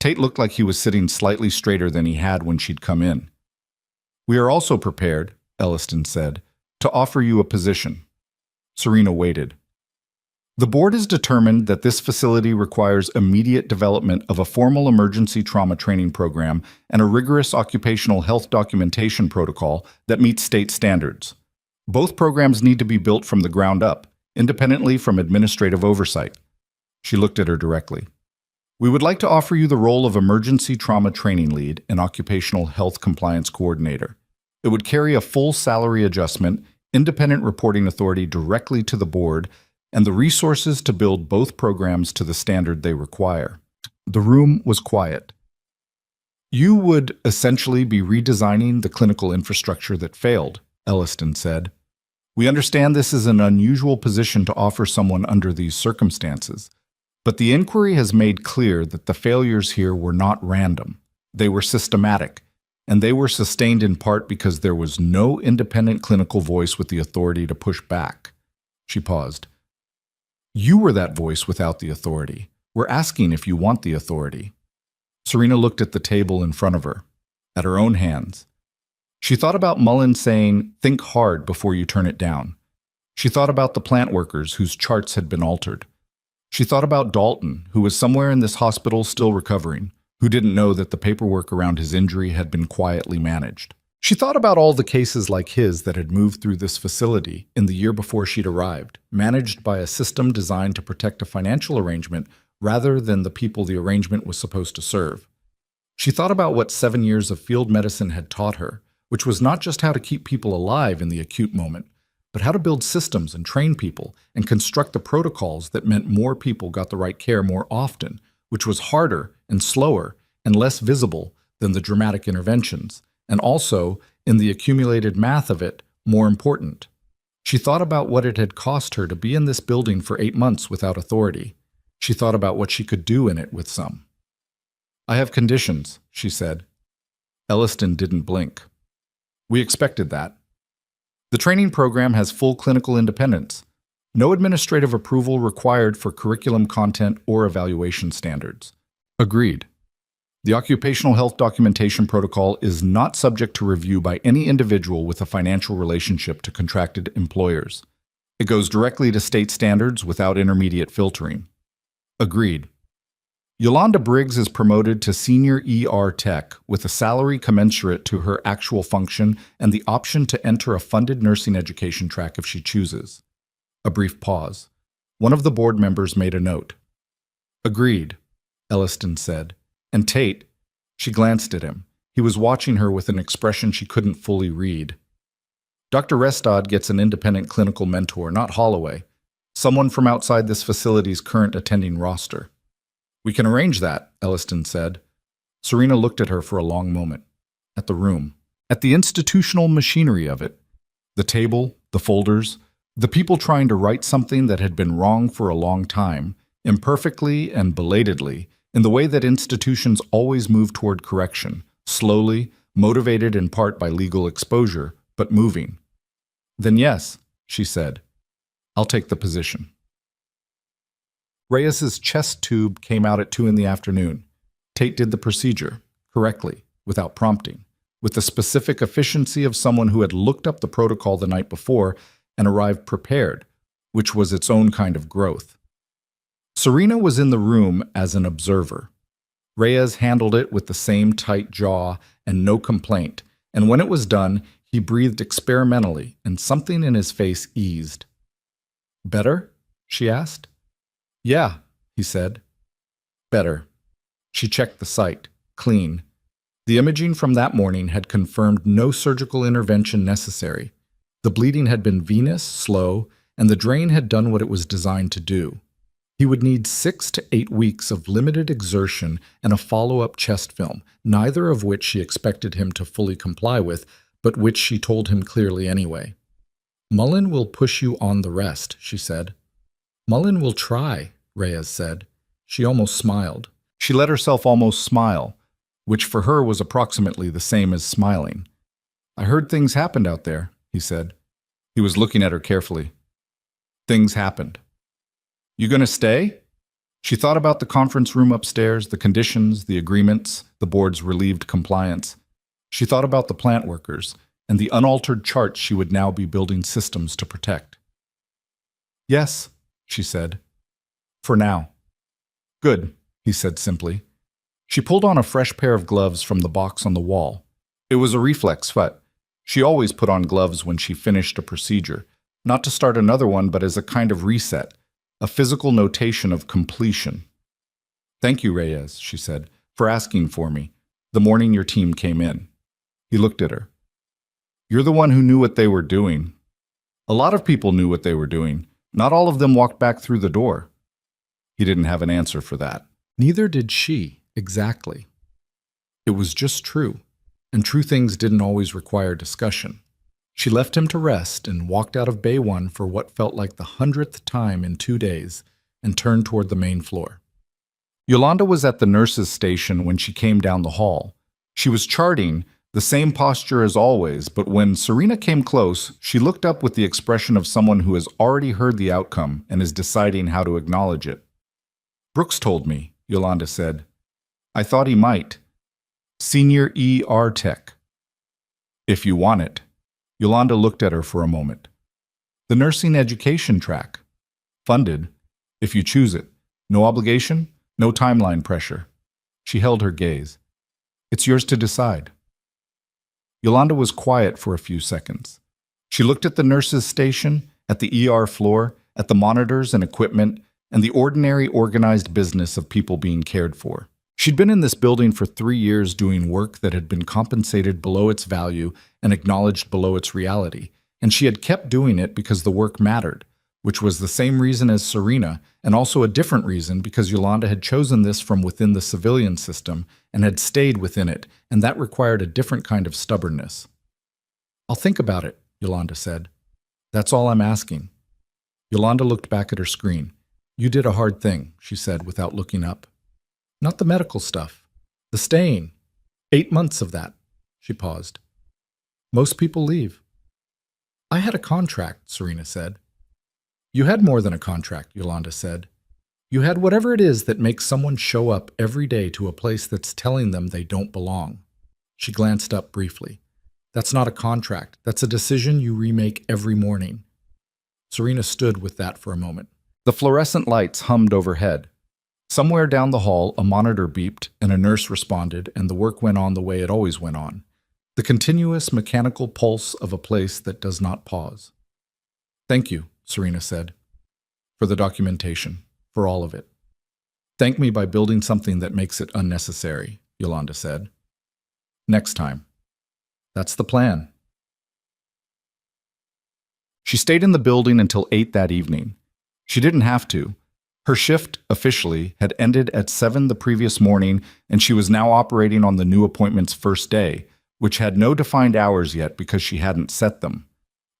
Tate looked like he was sitting slightly straighter than he had when she'd come in. "We are also prepared," Elliston said, "to offer you a position." Serena waited. "The board has determined that this facility requires immediate development of a formal emergency trauma training program and a rigorous occupational health documentation protocol that meets state standards. Both programs need to be built from the ground up, independently from administrative oversight." She looked at her directly. "We would like to offer you the role of emergency trauma training lead and occupational health compliance coordinator. It would carry a full salary adjustment, independent reporting authority directly to the board, and the resources to build both programs to the standard they require." The room was quiet. "You would essentially be redesigning the clinical infrastructure that failed," Elliston said. "We understand this is an unusual position to offer someone under these circumstances, but the inquiry has made clear that the failures here were not random. They were systematic, and they were sustained in part because there was no independent clinical voice with the authority to push back." She paused. "You were that voice without the authority. We're asking if you want the authority." Serena looked at the table in front of her, at her own hands. She thought about Mullen saying, "Think hard before you turn it down." She thought about the plant workers whose charts had been altered. She thought about Dalton, who was somewhere in this hospital still recovering, who didn't know that the paperwork around his injury had been quietly managed. She thought about all the cases like his that had moved through this facility in the year before she'd arrived, managed by a system designed to protect a financial arrangement rather than the people the arrangement was supposed to serve. She thought about what 7 years of field medicine had taught her, which was not just how to keep people alive in the acute moment, but how to build systems and train people and construct the protocols that meant more people got the right care more often, which was harder and slower and less visible than the dramatic interventions, and also, in the accumulated math of it, more important. She thought about what it had cost her to be in this building for 8 months without authority. She thought about what she could do in it with some. "I have conditions," she said. Elliston didn't blink. "We expected that. The training program has full clinical independence. No administrative approval required for curriculum content or evaluation standards." "Agreed." The Occupational Health Documentation Protocol is not subject to review by any individual with a financial relationship to contracted employers. It goes directly to state standards without intermediate filtering. Agreed. Yolanda Briggs is promoted to Senior ER Tech with a salary commensurate to her actual function and the option to enter a funded nursing education track if she chooses. A brief pause. One of the board members made a note. Agreed, Elliston said. And Tate, she glanced at him. He was watching her with an expression she couldn't fully read. Dr. Restad gets an independent clinical mentor, not Holloway, someone from outside this facility's current attending roster. We can arrange that, Elliston said. Serena looked at her for a long moment. At the room. At the institutional machinery of it. The table, the folders, the people trying to right something that had been wrong for a long time, imperfectly and belatedly, in the way that institutions always move toward correction, slowly, motivated in part by legal exposure, but moving. Then yes, she said. I'll take the position. Reyes's chest tube came out at 2 in the afternoon. Tate did the procedure, correctly, without prompting, with the specific efficiency of someone who had looked up the protocol the night before and arrived prepared, which was its own kind of growth. Serena was in the room as an observer. Reyes handled it with the same tight jaw and no complaint, and when it was done, he breathed experimentally, and something in his face eased. Better? She asked. Yeah, he said. Better. She checked the site. Clean. The imaging from that morning had confirmed no surgical intervention necessary. The bleeding had been venous, slow, and the drain had done what it was designed to do. He would need 6 to 8 weeks of limited exertion and a follow-up chest film, neither of which she expected him to fully comply with, but which she told him clearly anyway. Mullen will push you on the rest, she said. Mullen will try, Reyes said. She almost smiled. She let herself almost smile, which for her was approximately the same as smiling. I heard things happened out there, he said. He was looking at her carefully. Things happened. You gonna stay? She thought about the conference room upstairs, the conditions, the agreements, the board's relieved compliance. She thought about the plant workers and the unaltered charts she would now be building systems to protect. Yes, she said. For now. Good, he said simply. She pulled on a fresh pair of gloves from the box on the wall. It was a reflex, but she always put on gloves when she finished a procedure, not to start another one, but as a kind of reset. A physical notation of completion. Thank you, Reyes, she said, for asking for me, the morning your team came in. He looked at her. You're the one who knew what they were doing. A lot of people knew what they were doing. Not all of them walked back through the door. He didn't have an answer for that. Neither did she, exactly. It was just true, and true things didn't always require discussion. She left him to rest and walked out of Bay 1 for what felt like the 100th time in 2 days and turned toward the main floor. Yolanda was at the nurse's station when she came down the hall. She was charting, the same posture as always, but when Serena came close, she looked up with the expression of someone who has already heard the outcome and is deciding how to acknowledge it. Brooks told me, Yolanda said. I thought he might. Senior ER Tech. If you want it. Yolanda looked at her for a moment. The nursing education track. Funded, if you choose it. No obligation, no timeline pressure. She held her gaze. It's yours to decide. Yolanda was quiet for a few seconds. She looked at the nurse's station, at the ER floor, at the monitors and equipment, and the ordinary organized business of people being cared for. She'd been in this building for 3 years doing work that had been compensated below its value and acknowledged below its reality, and she had kept doing it because the work mattered, which was the same reason as Serena, and also a different reason because Yolanda had chosen this from within the civilian system and had stayed within it, and that required a different kind of stubbornness. I'll think about it, Yolanda said. That's all I'm asking. Yolanda looked back at her screen. You did a hard thing, she said without looking up. Not the medical stuff. The staying. 8 months of that. She paused. Most people leave. I had a contract, Serena said. You had more than a contract, Yolanda said. You had whatever it is that makes someone show up every day to a place that's telling them they don't belong. She glanced up briefly. That's not a contract. That's a decision you remake every morning. Serena stood with that for a moment. The fluorescent lights hummed overhead. Somewhere down the hall, a monitor beeped and a nurse responded, and the work went on the way it always went on. The continuous mechanical pulse of a place that does not pause. Thank you, Serena said, for the documentation, for all of it. Thank me by building something that makes it unnecessary, Yolanda said. Next time. That's the plan. She stayed in the building until 8 that evening. She didn't have to. Her shift, officially, had ended at 7 the previous morning, and she was now operating on the new appointment's first day, which had no defined hours yet because she hadn't set them.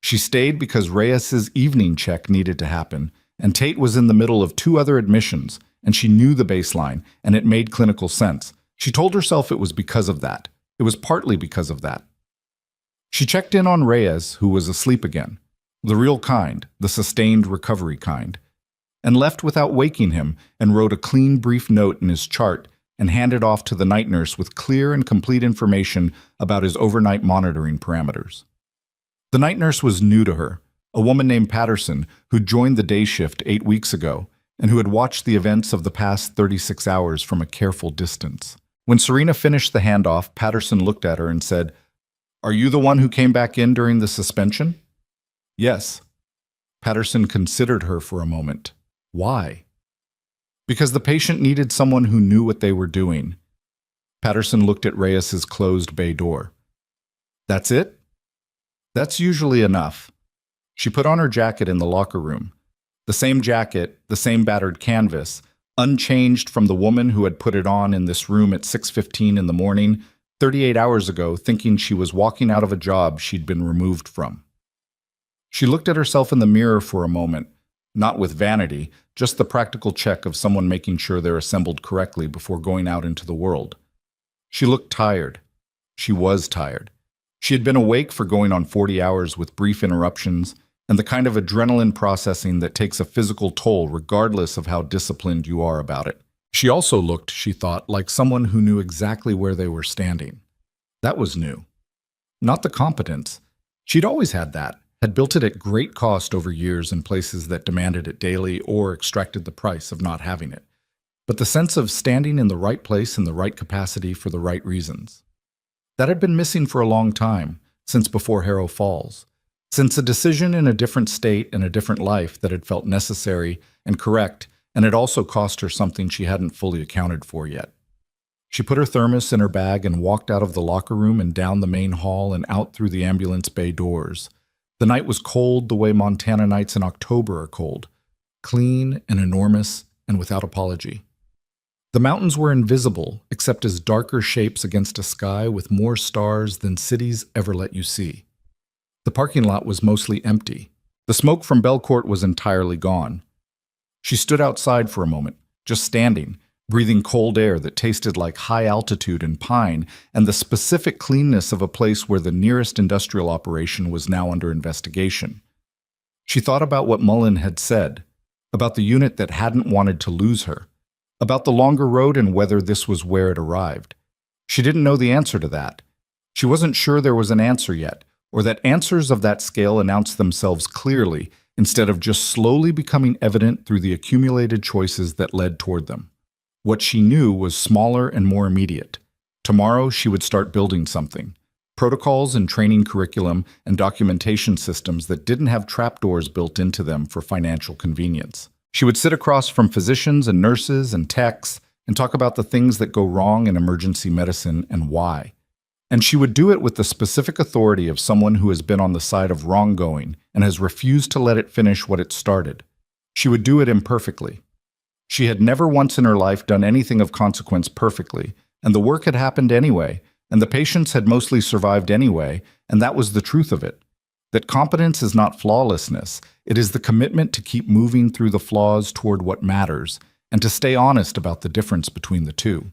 She stayed because Reyes's evening check needed to happen, and Tate was in the middle of 2 other admissions, and she knew the baseline, and it made clinical sense. She told herself it was because of that. It was partly because of that. She checked in on Reyes, who was asleep again, the real kind, the sustained recovery kind, and left without waking him and wrote a clean, brief note in his chart and handed off to the night nurse with clear and complete information about his overnight monitoring parameters. The night nurse was new to her, a woman named Patterson who joined the day shift 8 weeks ago and who had watched the events of the past 36 hours from a careful distance. When Serena finished the handoff, Patterson looked at her and said, "Are you the one who came back in during the suspension?" "Yes." Patterson considered her for a moment. Why? Because the patient needed someone who knew what they were doing. Patterson looked at Reyes's closed bay door. That's it? That's usually enough. She put on her jacket in the locker room. The same jacket, the same battered canvas, unchanged from the woman who had put it on in this room at 6:15 in the morning, 38 hours ago, thinking she was walking out of a job she'd been removed from. She looked at herself in the mirror for a moment, not with vanity, just the practical check of someone making sure they're assembled correctly before going out into the world. She looked tired. She was tired. She had been awake for going on 40 hours with brief interruptions and the kind of adrenaline processing that takes a physical toll regardless of how disciplined you are about it. She also looked, she thought, like someone who knew exactly where they were standing. That was new. Not the competence. She'd always had that. Had built it at great cost over years in places that demanded it daily or extracted the price of not having it. But the sense of standing in the right place in the right capacity for the right reasons. That had been missing for a long time, since before Harrow Falls. Since a decision in a different state and a different life that had felt necessary and correct, and had also cost her something she hadn't fully accounted for yet. She put her thermos in her bag and walked out of the locker room and down the main hall and out through the ambulance bay doors. The night was cold the way Montana nights in October are cold, clean and enormous and without apology. The mountains were invisible except as darker shapes against a sky with more stars than cities ever let you see. The parking lot was mostly empty. The smoke from Belcourt was entirely gone. She stood outside for a moment, just standing, breathing cold air that tasted like high altitude and pine and the specific cleanness of a place where the nearest industrial operation was now under investigation. She thought about what Mullen had said, about the unit that hadn't wanted to lose her, about the longer road and whether this was where it arrived. She didn't know the answer to that. She wasn't sure there was an answer yet, or that answers of that scale announced themselves clearly instead of just slowly becoming evident through the accumulated choices that led toward them. What she knew was smaller and more immediate. Tomorrow she would start building something. Protocols and training curriculum and documentation systems that didn't have trapdoors built into them for financial convenience. She would sit across from physicians and nurses and techs and talk about the things that go wrong in emergency medicine and why. And she would do it with the specific authority of someone who has been on the side of wronggoing and has refused to let it finish what it started. She would do it imperfectly. She had never once in her life done anything of consequence perfectly, and the work had happened anyway, and the patients had mostly survived anyway, and that was the truth of it. That competence is not flawlessness, it is the commitment to keep moving through the flaws toward what matters, and to stay honest about the difference between the two.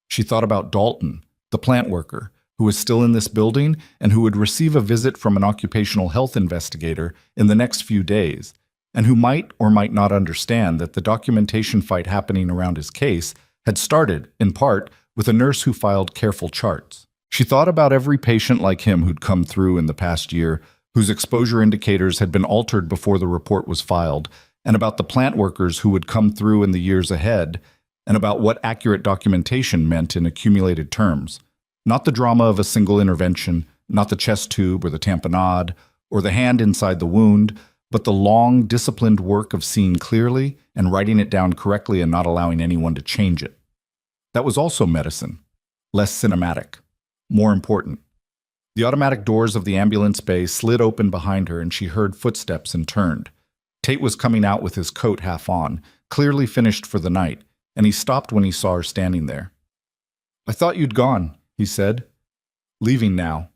She thought about Dalton, the plant worker, who was still in this building and who would receive a visit from an occupational health investigator in the next few days, and who might or might not understand that the documentation fight happening around his case had started, in part, with a nurse who filed careful charts. She thought about every patient like him who'd come through in the past year, whose exposure indicators had been altered before the report was filed, and about the plant workers who would come through in the years ahead, and about what accurate documentation meant in accumulated terms. Not the drama of a single intervention, not the chest tube or the tamponade, or the hand inside the wound, but the long, disciplined work of seeing clearly and writing it down correctly and not allowing anyone to change it. That was also medicine. Less cinematic. More important. The automatic doors of the ambulance bay slid open behind her and she heard footsteps and turned. Tate was coming out with his coat half on, clearly finished for the night, and he stopped when he saw her standing there. "I thought you'd gone," he said. "Leaving now."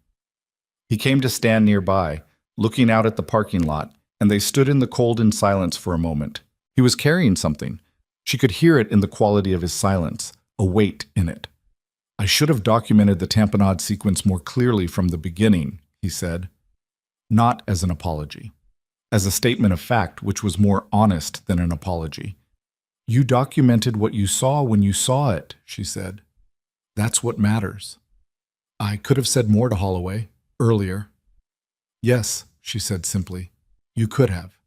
He came to stand nearby, looking out at the parking lot, and they stood in the cold in silence for a moment. He was carrying something. She could hear it in the quality of his silence, a weight in it. "I should have documented the tamponade sequence more clearly from the beginning," he said. Not as an apology. As a statement of fact which was more honest than an apology. "You documented what you saw when you saw it," she said. "That's what matters." "I could have said more to Holloway, earlier." "Yes," she said simply. "You could have."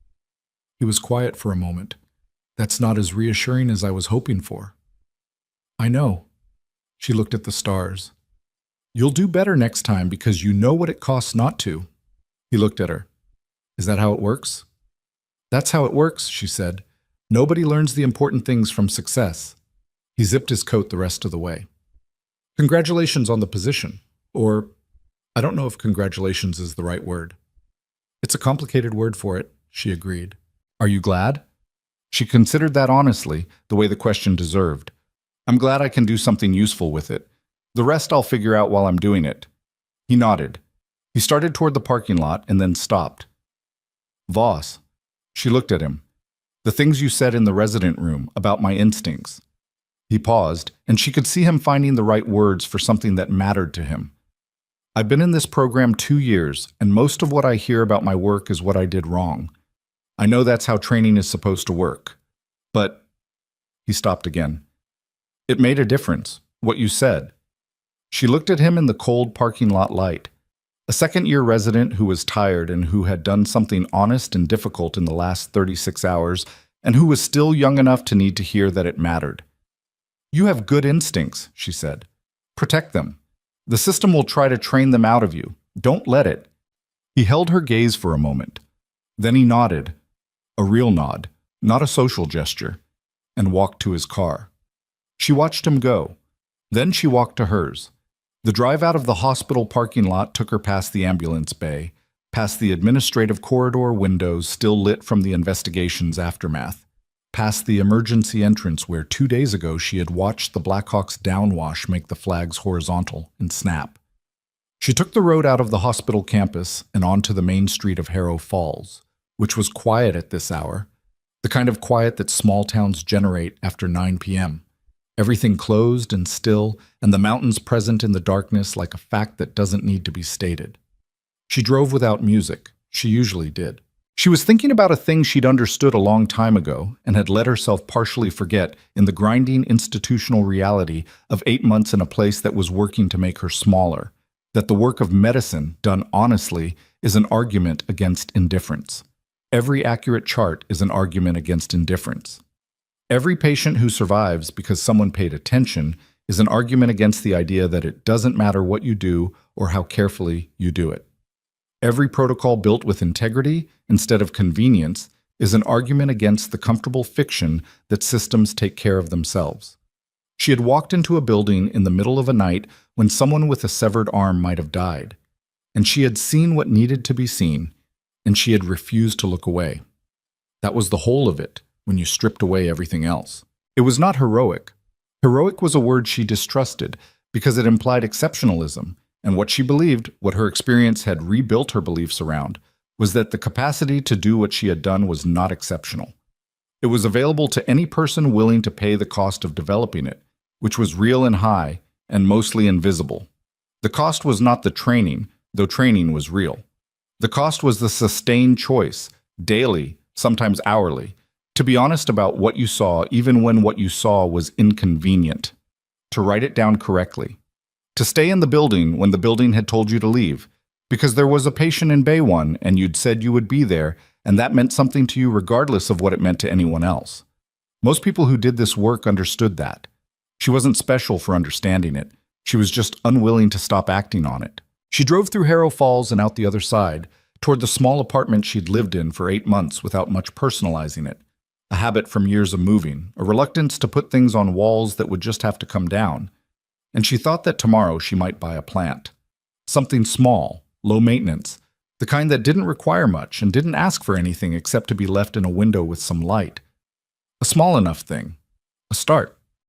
He was quiet for a moment. "That's not as reassuring as I was hoping for." "I know." She looked at the stars. "You'll do better next time because you know what it costs not to." He looked at her. "Is that how it works?" "That's how it works," she said. "Nobody learns the important things from success." He zipped his coat the rest of the way. "Congratulations on the position." Or, I don't know if congratulations is the right word. "It's a complicated word for it," she agreed. "Are you glad?" She considered that honestly, the way the question deserved. "I'm glad I can do something useful with it. The rest I'll figure out while I'm doing it." He nodded. He started toward the parking lot and then stopped. "Voss." She looked at him. "The things you said in the resident room about my instincts." He paused, and she could see him finding the right words for something that mattered to him. "I've been in this program 2 years, and most of what I hear about my work is what I did wrong. I know that's how training is supposed to work. But," he stopped again, "it made a difference, what you said." She looked at him in the cold parking lot light. A second-year resident who was tired and who had done something honest and difficult in the last 36 hours, and who was still young enough to need to hear that it mattered. "You have good instincts," she said. "Protect them. The system will try to train them out of you. Don't let it." He held her gaze for a moment. Then he nodded, a real nod, not a social gesture, and walked to his car. She watched him go. Then she walked to hers. The drive out of the hospital parking lot took her past the ambulance bay, past the administrative corridor windows still lit from the investigation's aftermath, past the emergency entrance where 2 days ago she had watched the Blackhawks downwash make the flags horizontal and snap. She took the road out of the hospital campus and onto the main street of Harrow Falls, which was quiet at this hour, the kind of quiet that small towns generate after 9 p.m. Everything closed and still, and the mountains present in the darkness like a fact that doesn't need to be stated. She drove without music. She usually did. She was thinking about a thing she'd understood a long time ago and had let herself partially forget in the grinding institutional reality of 8 months in a place that was working to make her smaller, that the work of medicine, done honestly, is an argument against indifference. Every accurate chart is an argument against indifference. Every patient who survives because someone paid attention is an argument against the idea that it doesn't matter what you do or how carefully you do it. Every protocol built with integrity instead of convenience is an argument against the comfortable fiction that systems take care of themselves. She had walked into a building in the middle of a night when someone with a severed arm might have died, and she had seen what needed to be seen, and she had refused to look away. That was the whole of it, when you stripped away everything else. It was not heroic. Heroic was a word she distrusted because it implied exceptionalism, and what she believed, what her experience had rebuilt her beliefs around, was that the capacity to do what she had done was not exceptional. It was available to any person willing to pay the cost of developing it, which was real and high, and mostly invisible. The cost was not the training, though training was real. The cost was the sustained choice, daily, sometimes hourly, to be honest about what you saw, even when what you saw was inconvenient, to write it down correctly, to stay in the building when the building had told you to leave, because there was a patient in Bay 1 and you'd said you would be there, and that meant something to you regardless of what it meant to anyone else. Most people who did this work understood that. She wasn't special for understanding it. She was just unwilling to stop acting on it. She drove through Harrow Falls and out the other side, toward the small apartment she'd lived in for 8 months without much personalizing it. A habit from years of moving, a reluctance to put things on walls that would just have to come down. And she thought that tomorrow she might buy a plant. Something small, low maintenance, the kind that didn't require much and didn't ask for anything except to be left in a window with some light. A small enough thing. A start.